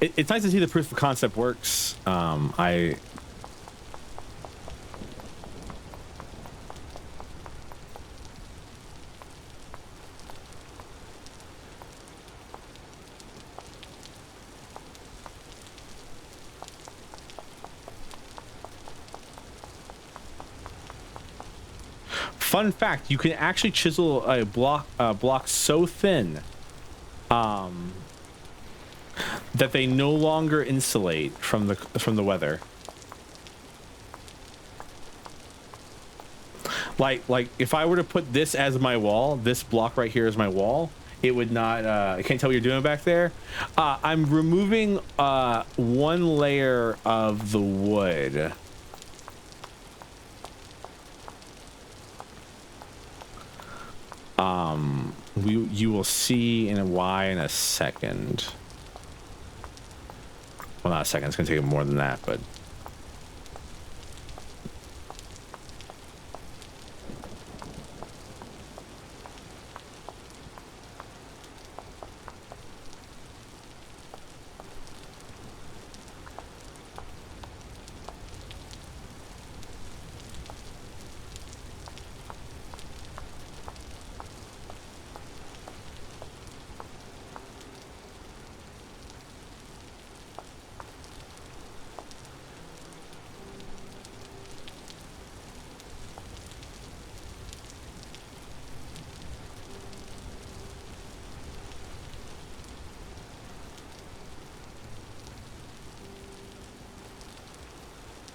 Speaker 1: it's nice to see the proof of concept works. I Fun fact, you can actually chisel a block so thin that they no longer insulate from the weather. Like if I were to put this as my wall, this block right here is my wall, it would not I can't tell what you're doing back there. I'm removing one layer of the wood. You will see in a why in a second. Well, not a second, it's gonna take more than that, but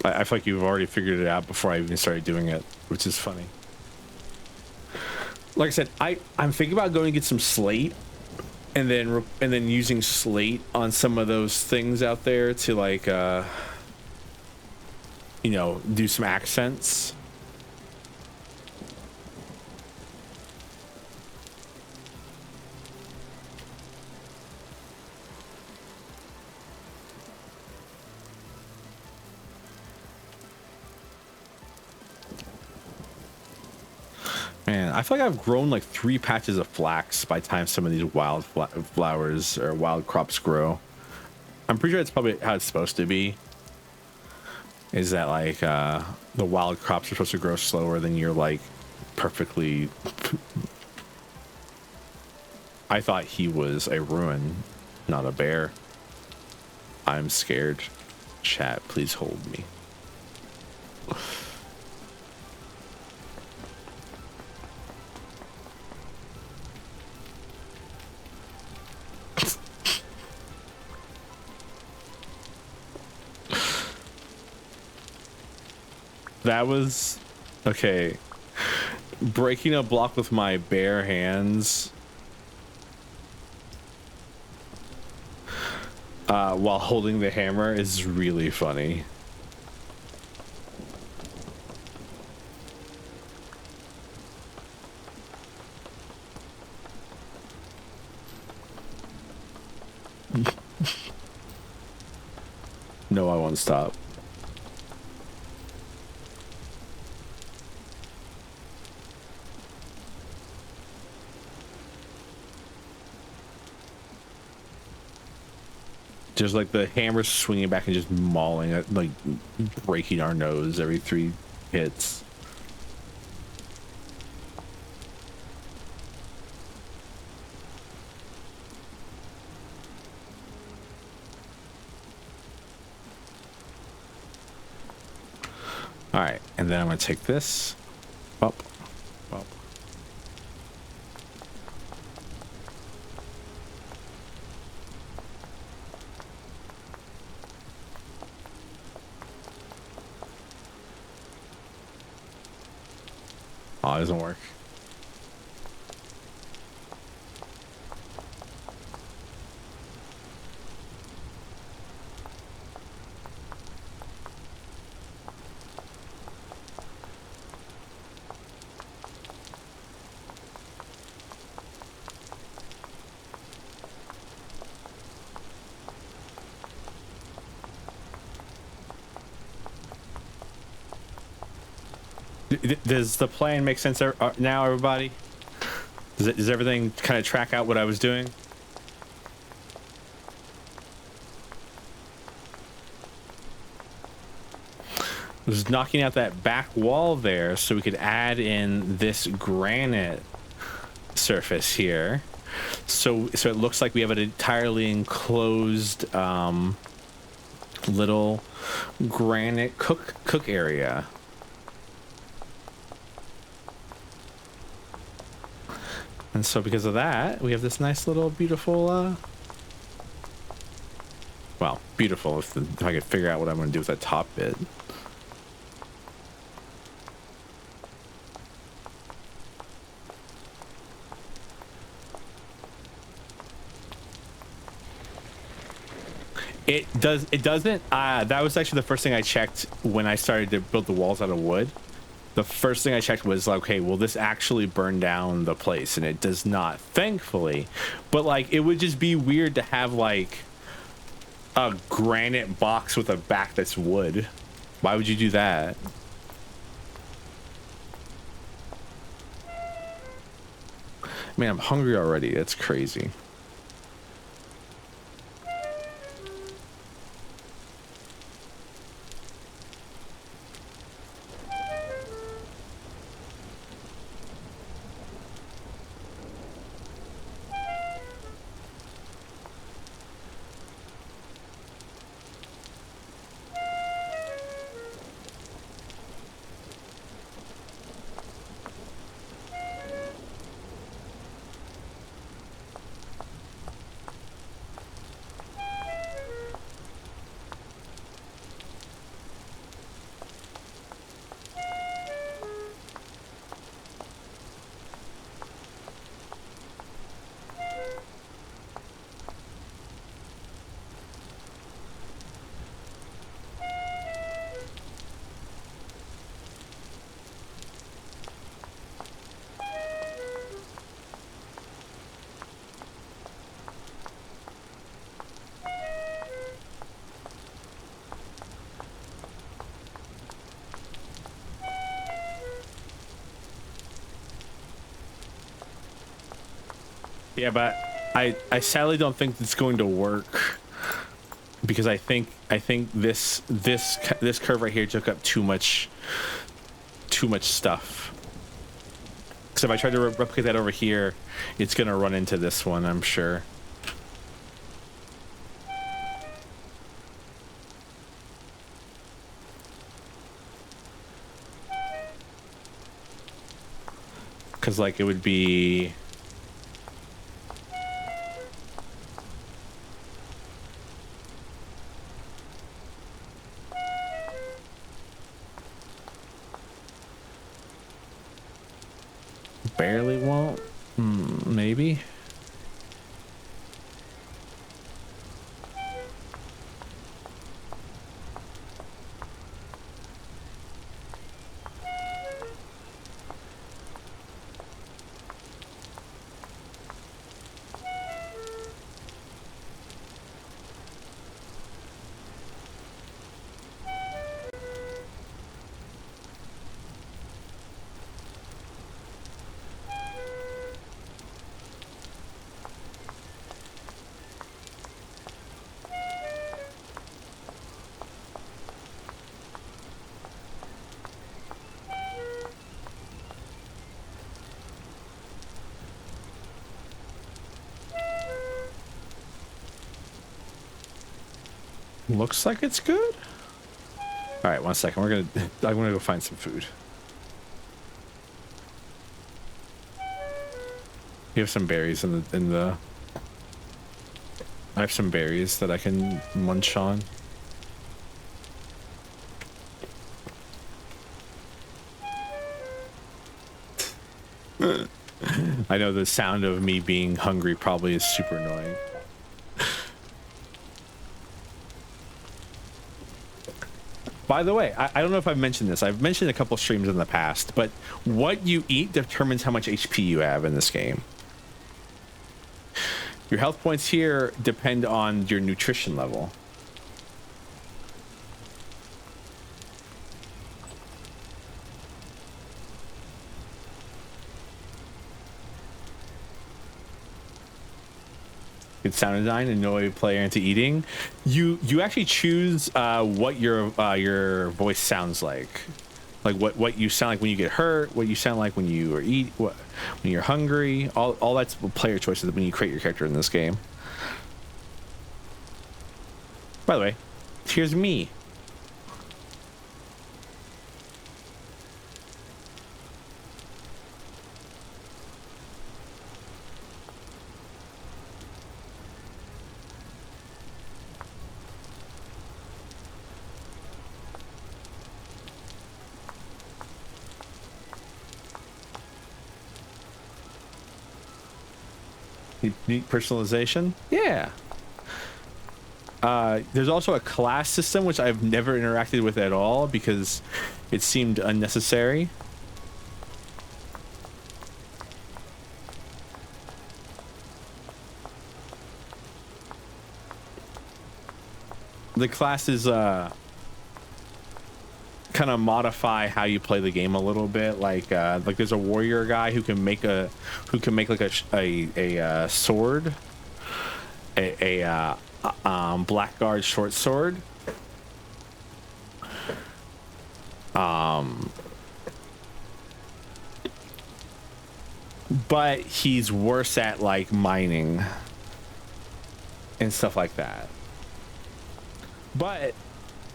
Speaker 1: I feel like you've already figured it out before I even started doing it, which is funny. Like I said, I'm thinking about going to get some slate and then using slate on some of those things out there to like you know, do some accents. Man, I feel like I've grown like 3 patches of flax by the time some of these wild flowers or wild crops grow. I'm pretty sure it's probably how it's supposed to be. Is that like the wild crops are supposed to grow slower than you're like perfectly. I thought he was a ruin, not a bear. I'm scared. Chat, please hold me. That was okay. Breaking a block with my bare hands while holding the hammer is really funny. No, I won't stop. Just like the hammer swinging back and just mauling it, like breaking our nose every 3 hits. All right, and then I'm gonna take this up, up. Oh, it doesn't work. Does the plan make sense now, everybody? Does everything kind of track out what I was doing? was knocking out that back wall there so we could add in this granite surface here. So it looks like we have an entirely enclosed little granite cook area. And so because of that, we have this nice little beautiful well, beautiful if I could figure out what I'm going to do with that top bit. It doesn't that was actually the first thing I checked when I started to build the walls out of wood. The first thing I checked was like, okay, will this actually burn down the place? And it does not, thankfully. But like, it would just be weird to have like a granite box with a back that's wood. Why would you do that? Man, I'm hungry already. That's crazy. Yeah, but I sadly don't think it's going to work because I think this curve right here took up too much stuff. Because if I try to replicate that over here, it's gonna run into this one, I'm sure. Because like it would be. Barely won't. Maybe. Looks like it's good. All right, 1 second. I'm gonna go find some food. You have some berries in the. I have some berries that I can munch on. I know the sound of me being hungry probably is super annoying. By the way, I don't know if I've mentioned this. I've mentioned a couple streams in the past, but what you eat determines how much HP you have in this game. Your health points here depend on your nutrition level. good sound design, annoy player into eating. You actually choose what your voice sounds like what you sound like when you get hurt, what you sound like when you eat, when you're hungry. All that's player choices when you create your character in this game. By the way, here's me. Neat personalization. Yeah. There's also a class system, which I've never interacted with at all because it seemed unnecessary. The classes kind of modify how you play the game a little bit. Like there's a warrior guy who can make like a sword, a blackguard short sword. But he's worse at like mining and stuff like that. But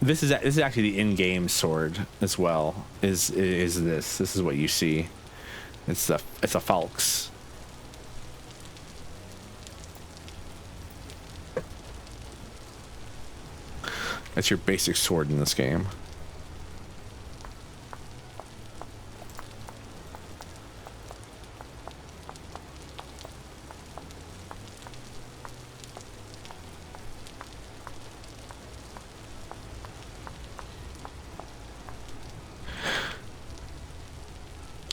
Speaker 1: this is actually the in-game sword as well. This is what you see. It's a falx. That's your basic sword in this game.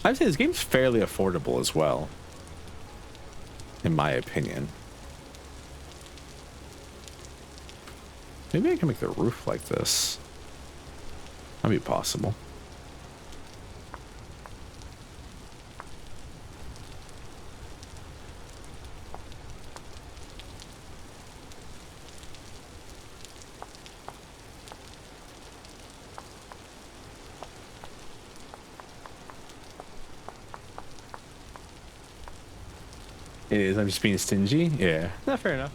Speaker 1: I'd say this game's fairly affordable as well, in my opinion. Maybe I can make the roof like this. That'd be possible. It is. I'm just being stingy. Yeah, not fair enough.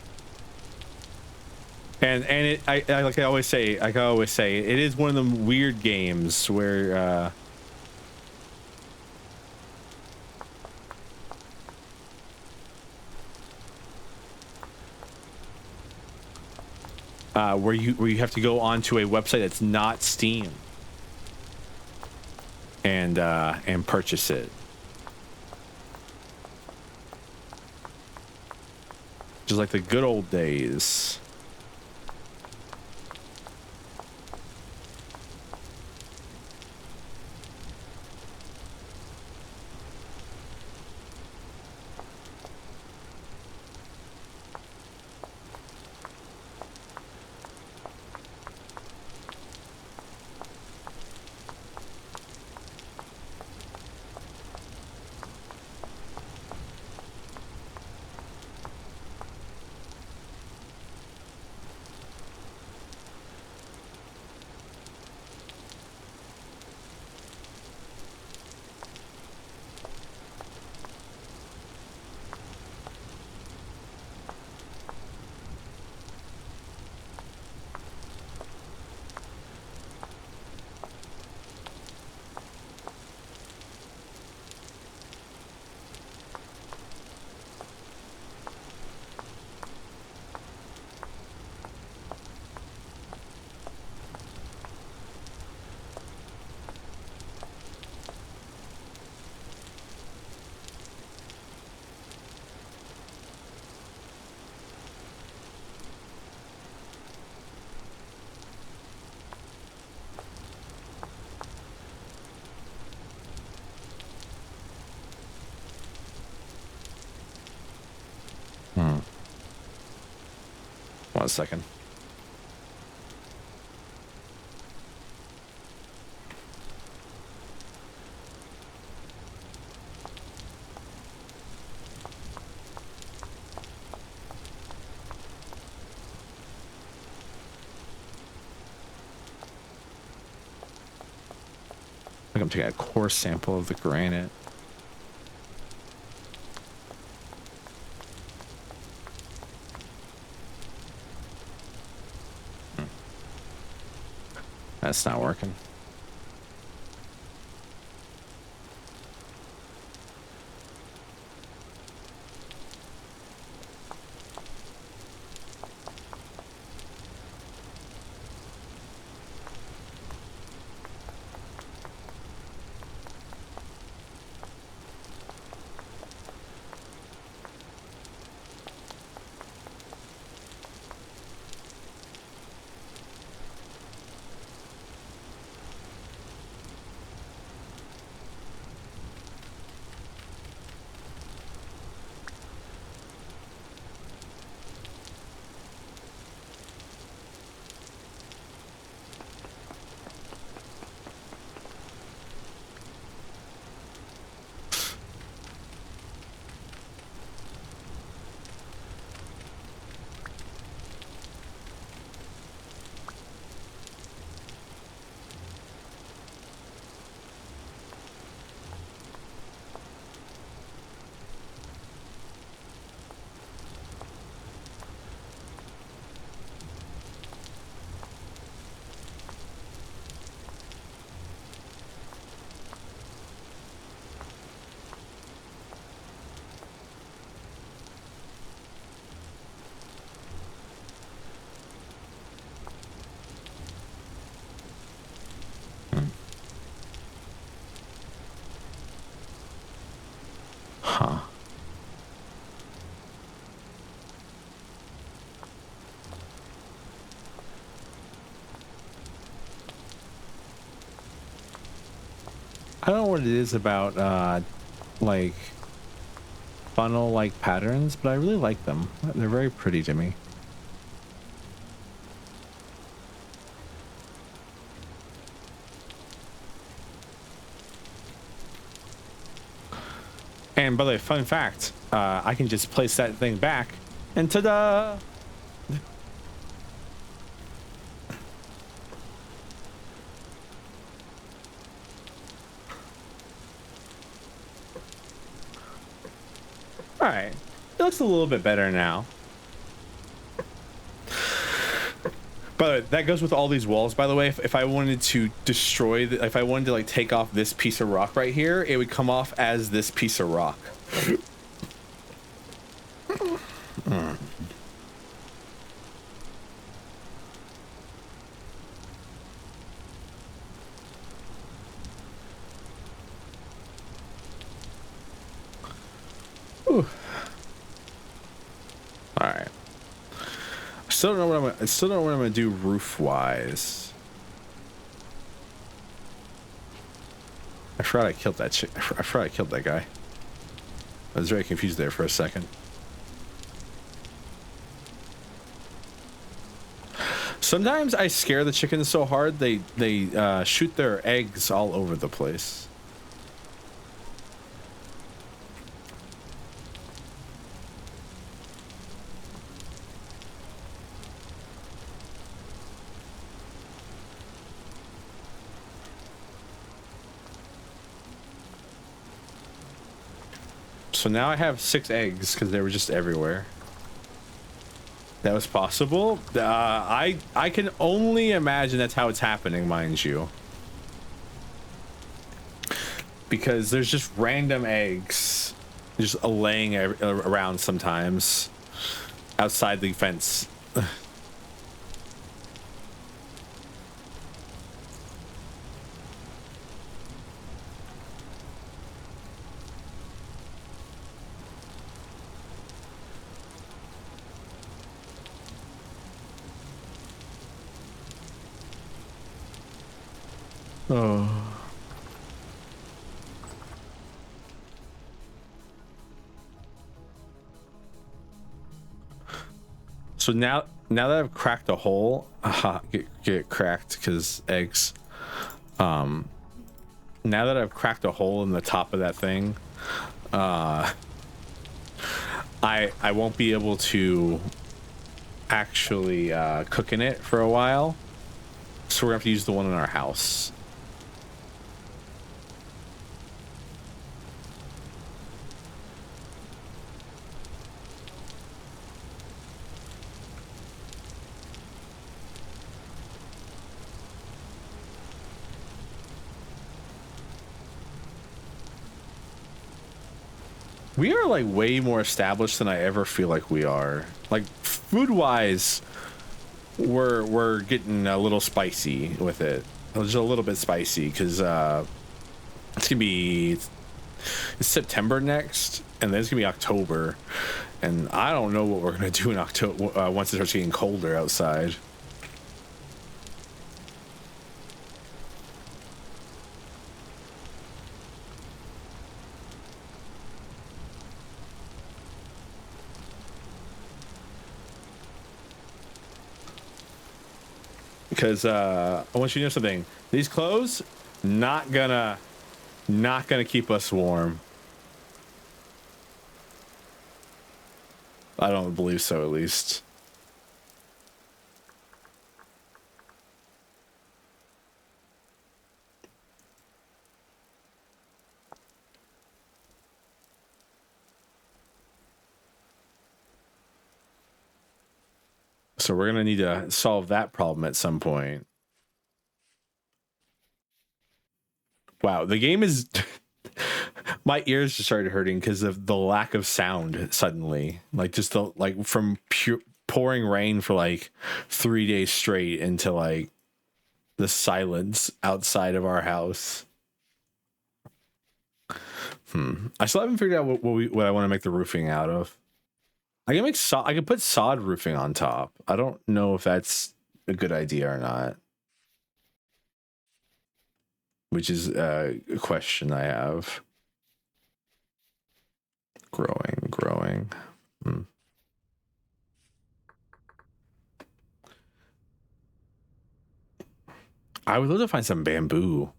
Speaker 1: And I like I always say, it is one of them weird games where where you have to go onto a website that's not Steam and purchase it. Just like the good old days. One second. I'm taking a core sample of the granite. That's not working. Huh. I don't know what it is about like funnel like patterns, but I really like them. They're very pretty to me. And by the way, fun fact, I can just place that thing back and ta-da! All right, it looks a little bit better now. But that goes with all these walls, by the way. If I wanted to destroy, if I wanted to like take off this piece of rock right here, it would come off as this piece of rock. All right. I still don't know what I'm gonna do roof wise. I forgot I killed that chick. I forgot I killed that guy. I was very confused there for a second. Sometimes I scare the chickens so hard they shoot their eggs all over the place. So now I have 6 eggs because they were just everywhere. That was possible. I can only imagine that's how it's happening, mind you. Because there's just random eggs just laying around sometimes outside the fence. Oh. So now that I've cracked a hole, get cracked because eggs. Now that I've cracked a hole in the top of that thing, I won't be able to actually cook in it for a while. So we're gonna have to use the one in our house. We are like way more established than I ever feel like we are. Like food wise, we're getting a little spicy with it. Just a little bit spicy because it's gonna be it's September next, and then it's gonna be October, and I don't know what we're gonna do in October once it starts getting colder outside. Because I want you to know something. These clothes not gonna keep us warm. I don't believe so, at least. So we're gonna need to solve that problem at some point. Wow, the game is my ears just started hurting because of the lack of sound suddenly. Like just the like from pure pouring rain for like 3 days straight into like the silence outside of our house. I still haven't figured out what I want to make the roofing out of. I can make I can put sod roofing on top. I don't know if that's a good idea or not. Which is a question I have. Growing. I would love to find some bamboo.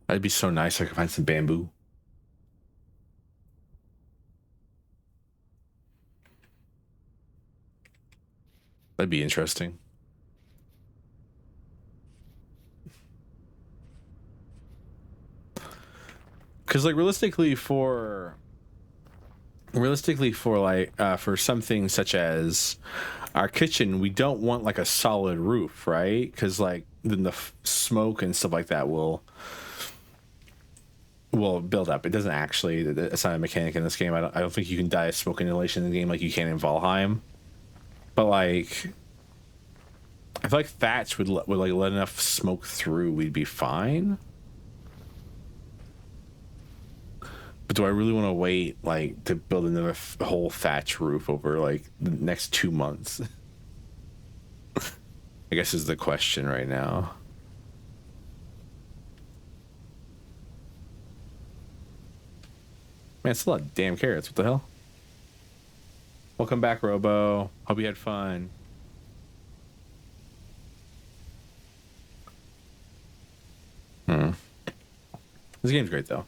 Speaker 1: That'd be so nice if I could find some bamboo. That'd be interesting. Because like realistically for like for something such as our kitchen, we don't want like a solid roof, right? Because like then the smoke and stuff like that will build up. It doesn't actually. It's not a mechanic in this game. I don't think you can die of smoke inhalation in the game like you can in Valheim. But like, I feel like thatch would like let enough smoke through. We'd be fine. But do I really want to wait like to build another whole thatch roof over like the next 2 months? I guess is the question right now. Man, it's a lot of damn carrots. What the hell? Welcome back, Robo. Hope you had fun. This game's great though.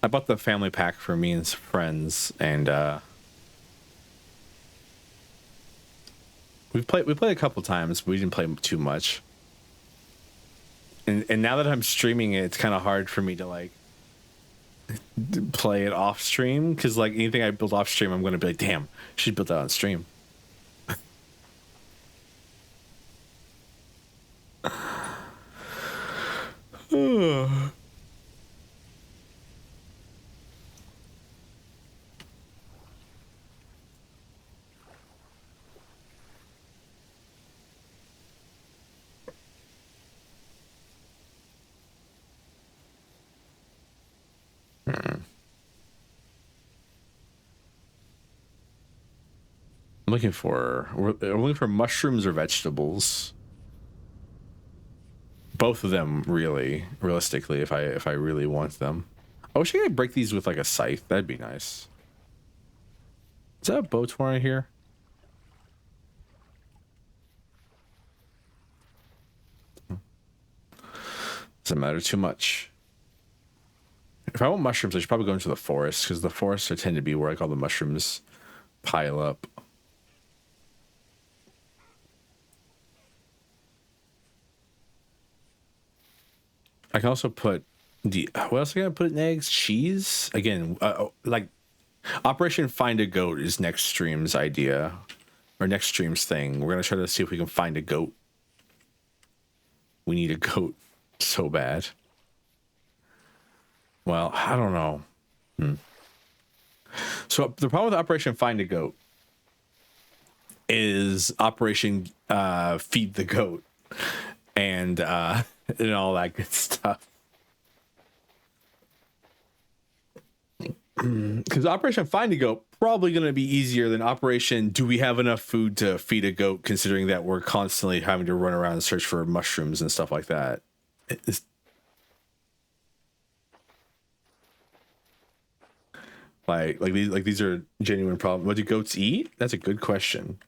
Speaker 1: I bought the family pack for me and some friends, and we played a couple times, but we didn't play too much. And now that I'm streaming it, it's kind of hard for me to like play it off stream because like anything I build off stream, I'm gonna be like, damn, should build that on stream. We're looking for mushrooms or vegetables. Both of them, really, realistically, if I really want them. I wish I could break these with like a scythe. That'd be nice. Is that a boat right here? Doesn't matter too much. If I want mushrooms, I should probably go into the forest because the forests tend to be where like all the mushrooms pile up. I can also put what else can I put in eggs? Cheese? Again, like Operation Find a Goat is next stream's idea. our next stream's thing. We're gonna try to see if we can find a goat. We need a goat so bad. Well, I don't know. So the problem with Operation Find a Goat is Operation Feed the Goat and all that good stuff. Because Operation Find a Goat probably going to be easier than Operation Do we have enough food to feed a goat, considering that we're constantly having to run around and search for mushrooms and stuff like that. These are genuine problems. What do goats eat? That's a good question.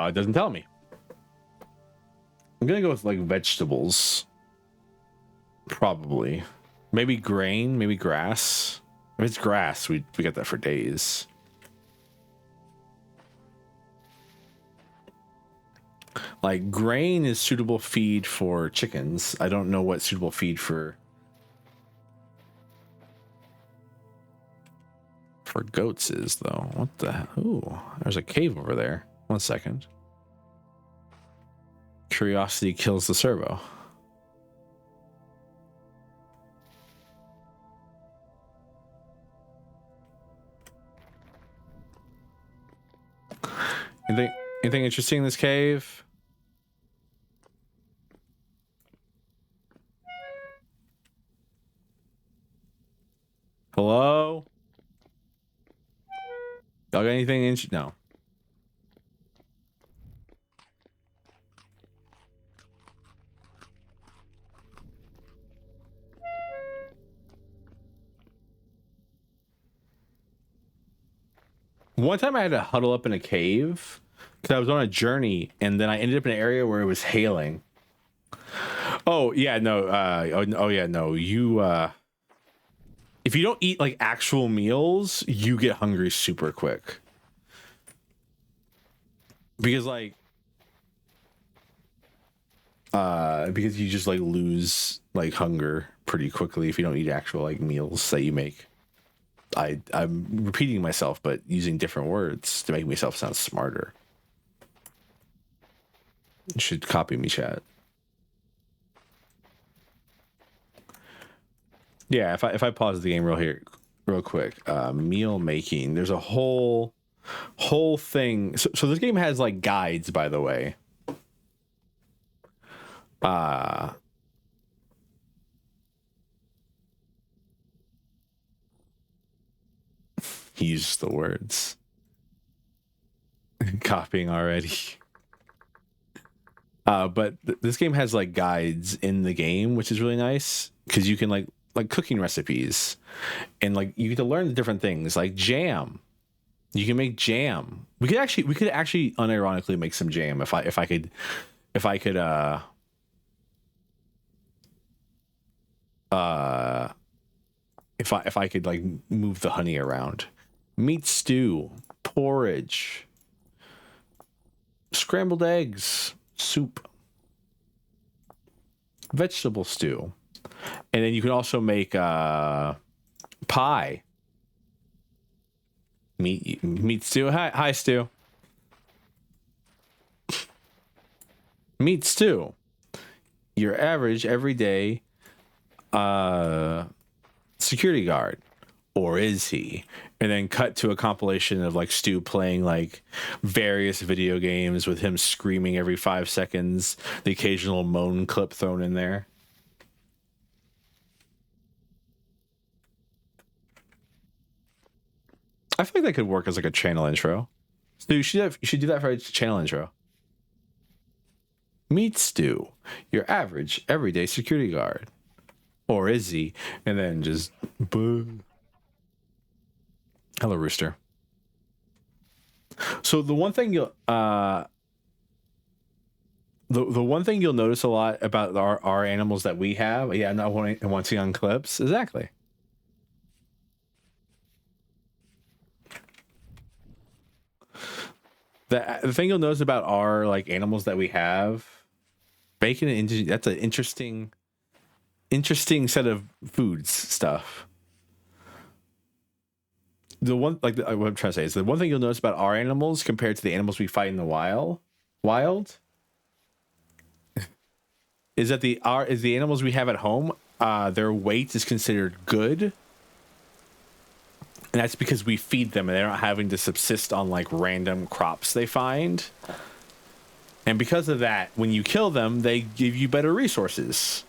Speaker 1: It doesn't tell me. I'm gonna go with like vegetables. Probably. Maybe grain, maybe grass. If it's grass, we get that for days. Like grain is suitable feed for chickens. I don't know what suitable feed for goats is though. What the? Ooh, there's a cave over there. 1 second. Curiosity kills the servo. Anything interesting in this cave? Hello? Y'all got anything interesting? No. One time I had to huddle up in a cave because I was on a journey, and then I ended up in an area where it was hailing. Oh yeah, no. Oh yeah, no. You if you don't eat like actual meals, you get hungry super quick. Because because you just like lose like hunger pretty quickly if you don't eat actual like meals that you make. I'm repeating myself, but using different words to make myself sound smarter. You should copy me, chat. Yeah, if I pause the game real quick, meal making. There's a whole thing. So this game has like guides, by the way. He used the words. Copying already. But this game has like guides in the game, which is really nice because you can like cooking recipes, and like you get to learn the different things like jam. You can make jam. We could actually unironically make some jam if I could if I could like move the honey around. Meat stew, porridge, scrambled eggs, soup, vegetable stew. And then you can also make pie. Meat stew. Hi stew. Meat stew. Your average everyday security guard. Or is he? And then cut to a compilation of like Stu playing like various video games with him screaming every 5 seconds, the occasional moan clip thrown in there. I feel like that could work as like a channel intro. Stu, you should do that for a channel intro. Meet Stu, your average everyday security guard. Or is he? And then just boo. Hello, Rooster. So the one thing you'll the one thing you'll notice a lot about our animals that we have, yeah, I'm not wanting on clips, exactly. The thing you'll notice about our like animals that we have, bacon and that's an interesting interesting set of foods stuff. The one, like, what I'm trying to say is the one thing you'll notice about our animals compared to the animals we fight in the wild is that the animals we have at home, their weight is considered good, and that's because we feed them and they're not having to subsist on like random crops they find. And because of that, when you kill them, they give you better resources,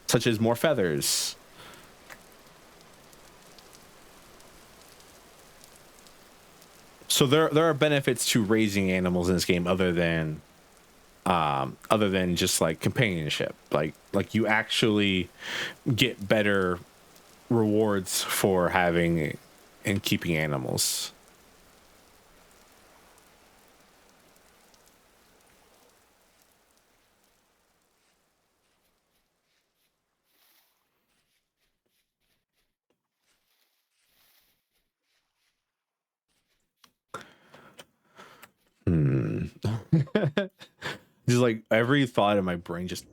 Speaker 1: such as more feathers. So there are benefits to raising animals in this game other than just like companionship. Like you actually get better rewards for having and keeping animals. Just like every thought in my brain just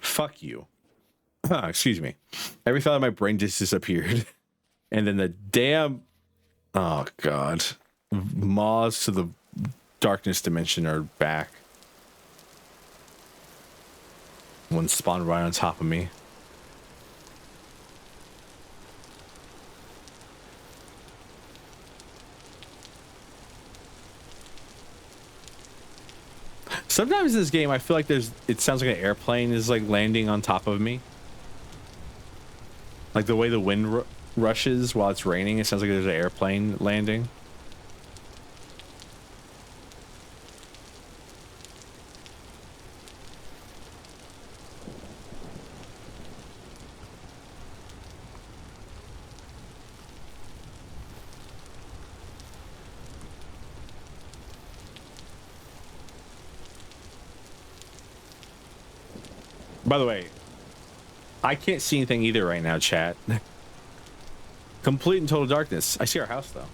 Speaker 1: fuck you. Excuse me. Every thought in my brain just disappeared. And then the damn, oh god, moths to the darkness dimension are back. One spawned right on top of me. Sometimes in this game, I feel like it sounds like an airplane is like landing on top of me. Like the way the wind rushes while it's raining, it sounds like there's an airplane landing. By the way, I can't see anything either right now, chat. Complete and total darkness. I see our house, though.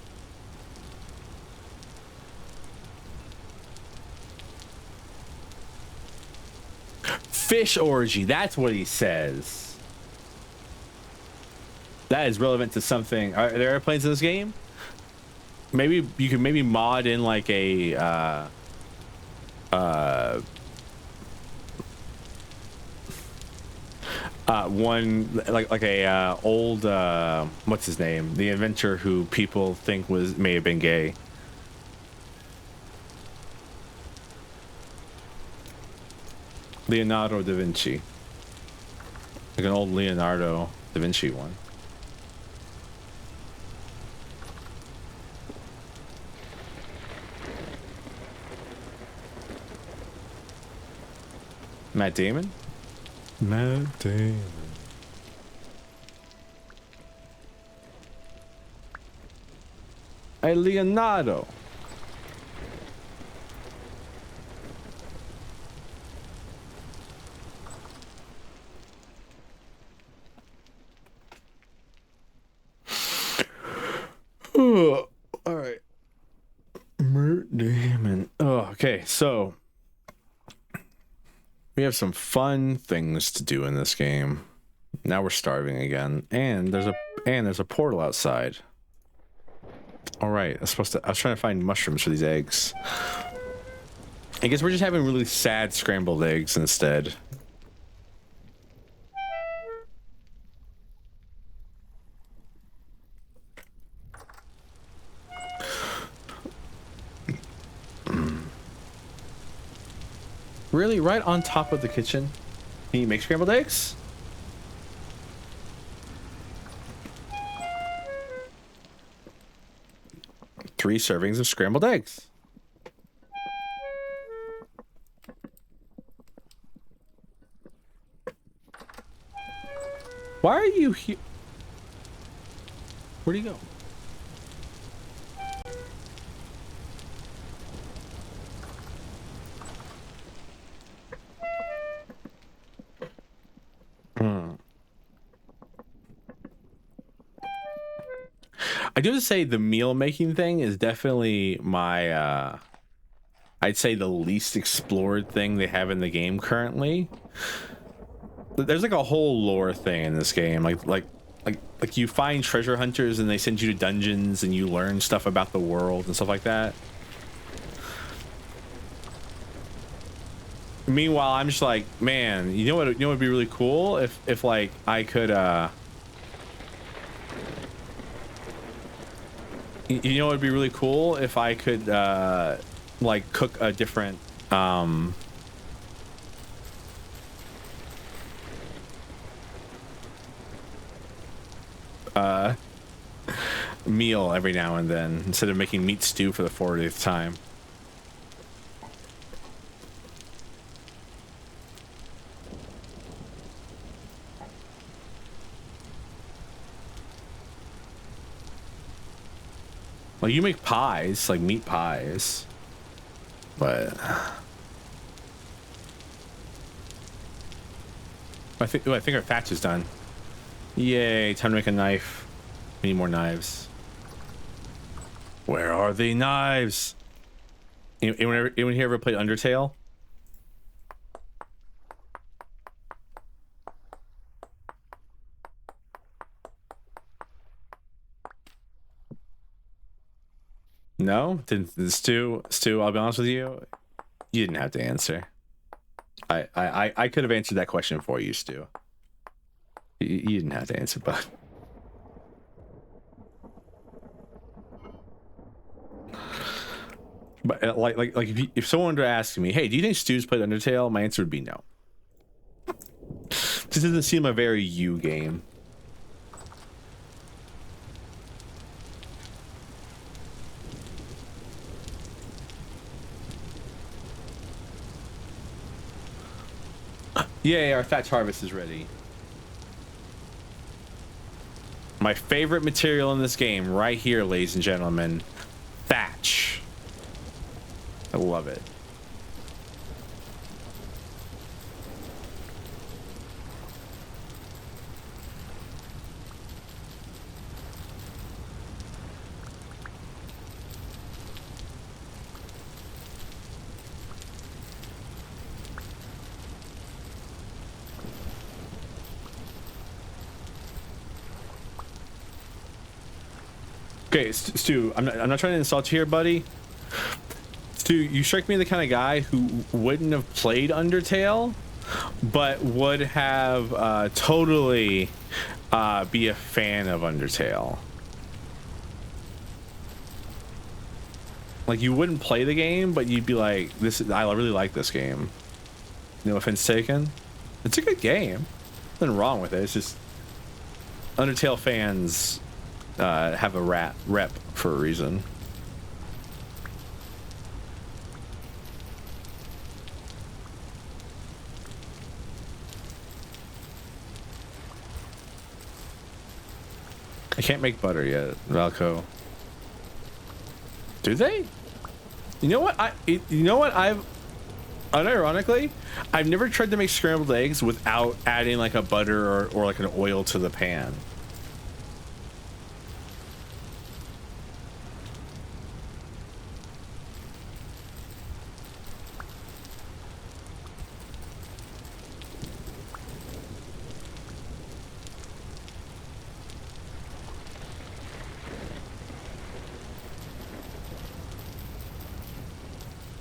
Speaker 1: Fish orgy. That's what he says. That is relevant to something. Are there airplanes in this game? Maybe you could mod in like a one like a old what's his name, the inventor who people think may have been gay. Leonardo da Vinci, like an old Leonardo da Vinci one. Matt Damon. Matt Damon. Hey, Leonardo. Oh, all right. Matt Damon. Oh, okay. So we have some fun things to do in this game. Now we're starving again, and there's a portal outside. All right, I was trying to find mushrooms for these eggs. I guess we're just having really sad scrambled eggs instead. Really? Right on top of the kitchen? Can you make scrambled eggs? Three servings of scrambled eggs. Why are you here? Where'd he go? I do have to say the meal making thing is definitely my I'd say the least explored thing they have in the game currently. There's like a whole lore thing in this game, like you find treasure hunters and they send you to dungeons and you learn stuff about the world and stuff like that. Meanwhile, I'm just like, man, you know what would be really cool if like I could you know what would be really cool if I could like cook a different meal every now and then instead of making meat stew for the 40th time. Like you make pies, like meat pies, but I think our thatch is done. Yay! Time to make a knife. We need more knives. Where are the knives? Anyone here ever played Undertale? No? Didn't Stu, I'll be honest with you, you didn't have to answer. I could have answered that question for you, Stu. You didn't have to answer, but like if someone were to ask me, hey, do you think Stu's played Undertale? My answer would be no. This doesn't seem a very you game. Yay, our thatch harvest is ready. My favorite material in this game right here, ladies and gentlemen. Thatch. I love it. Okay, Stu, I'm not trying to insult you here, buddy. Stu, you strike me the kind of guy who wouldn't have played Undertale, but would have totally be a fan of Undertale. Like you wouldn't play the game, but you'd be like, I really like this game. No offense taken. It's a good game. Nothing wrong with it. It's just Undertale fans have a rep for a reason. I can't make butter yet, Valco. Do they? You know what? Unironically, I've never tried to make scrambled eggs without adding like a butter or like an oil to the pan.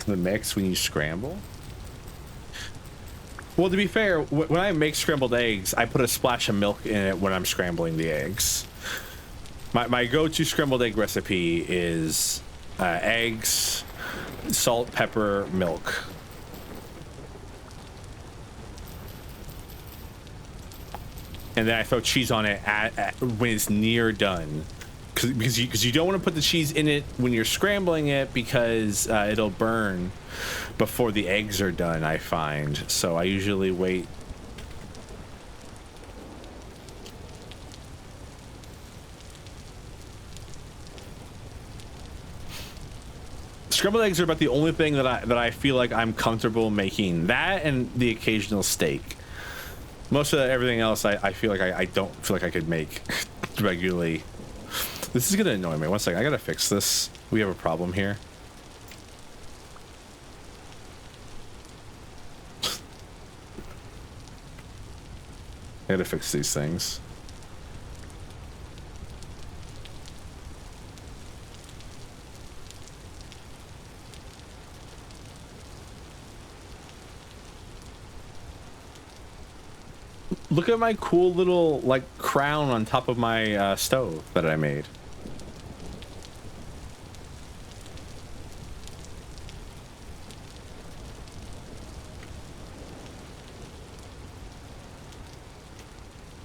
Speaker 1: The mix when you scramble? Well, to be fair, when I make scrambled eggs, I put a splash of milk in it when I'm scrambling the eggs. My go-to scrambled egg recipe is eggs, salt, pepper, milk. And then I throw cheese on it when it's near done. Because you don't want to put the cheese in it when you're scrambling it because it'll burn before the eggs are done, I find. So I usually wait. Scrambled eggs are about the only thing that I feel like I'm comfortable making. That and the occasional steak. Most of everything else I feel like I don't feel like I could make regularly. This is gonna annoy me. One second, I gotta fix this. We have a problem here. gotta fix these things. Look at my cool little like crown on top of my stove that I made.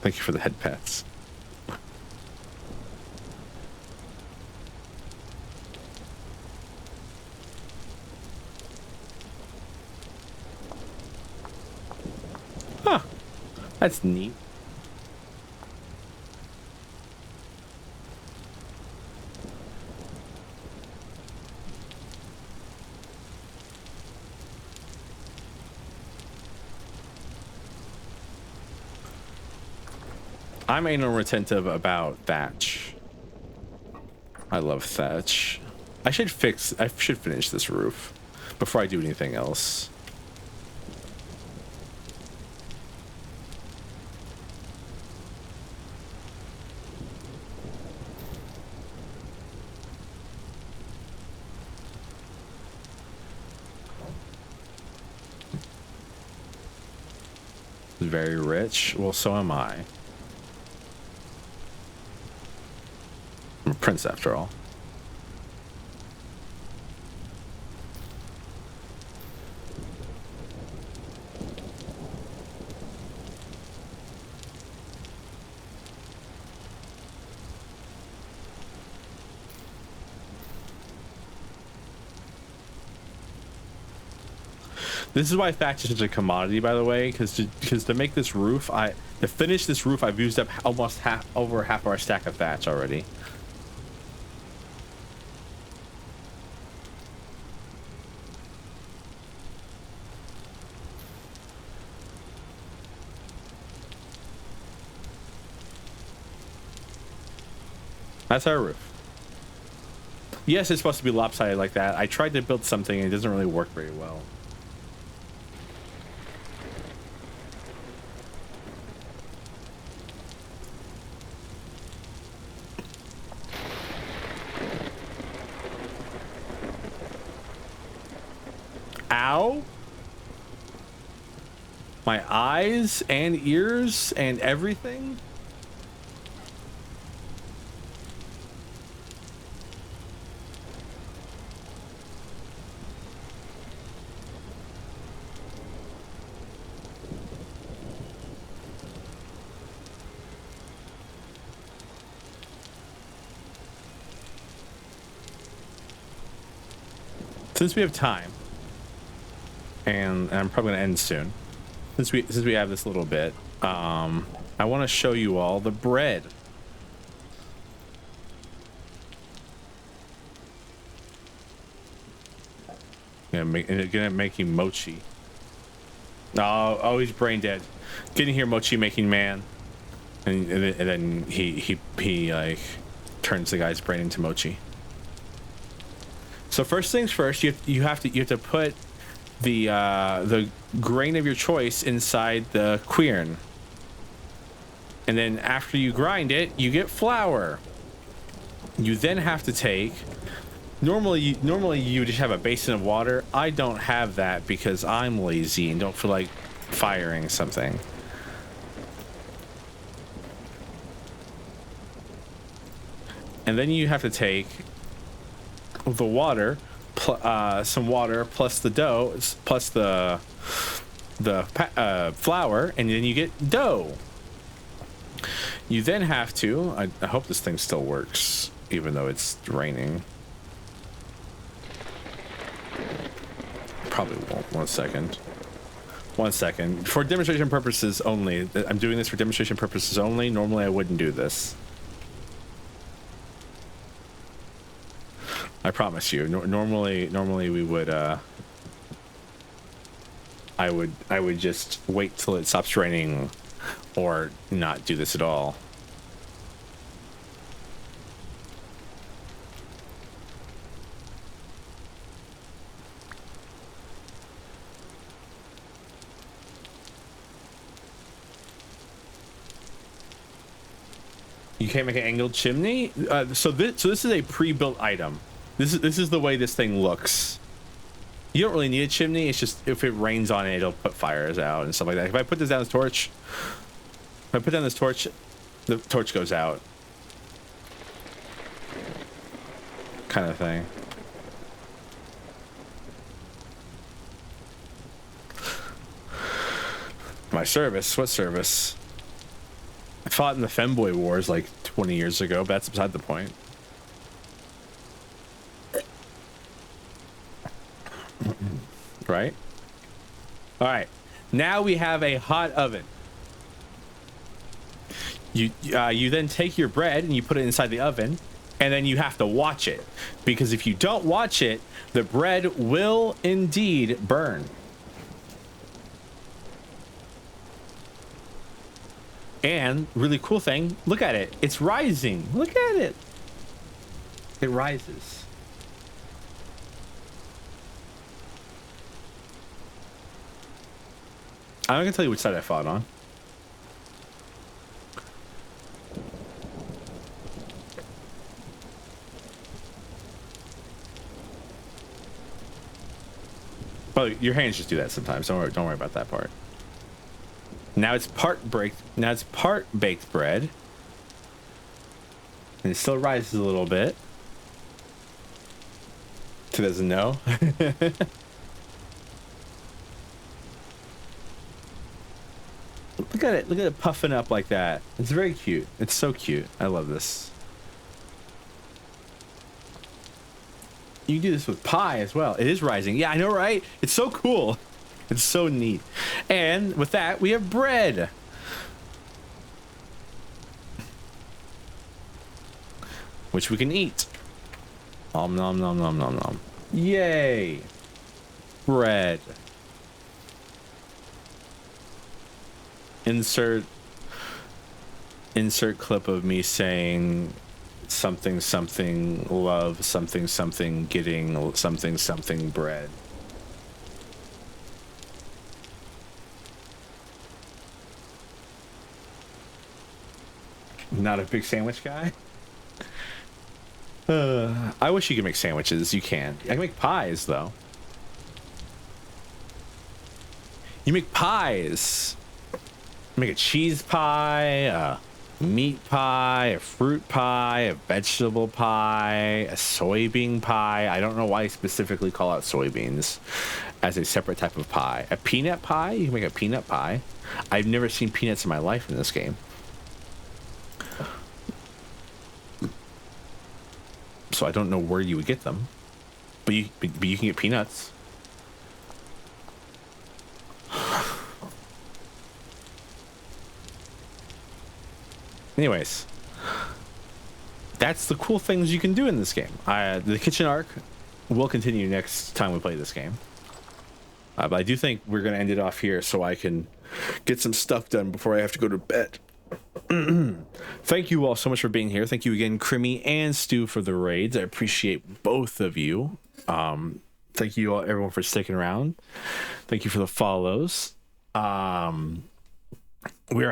Speaker 1: Thank you for the head pats. Huh. That's neat. I'm anal retentive about thatch. I love thatch. I should finish this roof before I do anything else. Very rich. Well, so am I. I'm a prince after all. This is why thatch is such a commodity, by the way, because to make this roof, to finish this roof, I've used up almost over half our stack of thatch already. That's our roof. Yes, it's supposed to be lopsided like that. I tried to build something and it doesn't really work very well. Ow. My eyes and ears and everything. Since we have time, and I'm probably gonna end soon. Since we have this little bit, I want to show you all the bread. Gonna make you mochi. Oh, he's brain dead. Get in here, mochi making man. And then he like turns the guy's brain into mochi. So first things first, you have to put the grain of your choice inside the quern, and then after you grind it, you get flour. You then have to take. Normally you just have a basin of water. I don't have that because I'm lazy and don't feel like firing something. And then you have to take the water, some water plus the dough, plus the flour, and then you get dough. You then have to, I hope this thing still works, even though it's raining. Probably won't. 1 second. 1 second. For demonstration purposes only. I'm doing this for demonstration purposes only. Normally I wouldn't do this. I promise you. Normally we would. I would just wait till it stops raining, or not do this at all. You can't make an angled chimney. So this is a pre-built item. This is the way this thing looks. You don't really need a chimney. It's just if it rains on it, it'll put fires out and stuff like that. If I put this down this torch, the torch goes out. Kind of thing. My service? What service? I fought in the Femboy Wars like 20 years ago, but that's beside the point. Right? All right. Now we have a hot oven. You then take your bread and you put it inside the oven, and then you have to watch it, because if you don't watch it, the bread will indeed burn. And really cool thing, look at it. It's rising. Look at it. It rises. I'm not gonna tell you which side I fought on. But your hands just do that sometimes. Don't worry about that part. Now it's part baked bread. And it still rises a little bit. It doesn't know. Look at it. Look at it puffing up like that. It's very cute. It's so cute. I love this. You can do this with pie as well. It is rising. Yeah, I know, right? It's so cool. It's so neat. And with that, we have bread. Which we can eat. Nom nom nom nom nom nom. Yay. Bread. Insert clip of me saying something something love something something getting something something bread. Not a big sandwich guy. I wish you could make sandwiches. You can. I can make pies though. You make pies. Make a cheese pie, a meat pie, a fruit pie, a vegetable pie, a soybean pie. I don't know why I specifically call out soybeans as a separate type of pie. A peanut pie? You can make a peanut pie. I've never seen peanuts in my life in this game. So I don't know where you would get them. But you can get peanuts. Anyways, that's the cool things you can do in this game. The kitchen arc will continue next time we play this game. But I do think we're going to end it off here so I can get some stuff done before I have to go to bed. Thank you all so much for being here. Thank you again, Crimmy and Stu, for the raids. I appreciate both of you. Thank you all, everyone, for sticking around. Thank you for the follows. We are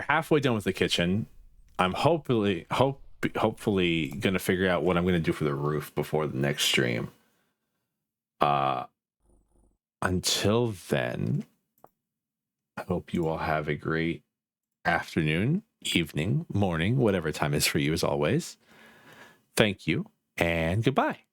Speaker 1: halfway done with the kitchen. I'm hopefully gonna figure out what I'm gonna do for the roof before the next stream. Until then, I hope you all have a great afternoon, evening, morning, whatever time is for you, as always. Thank you and goodbye.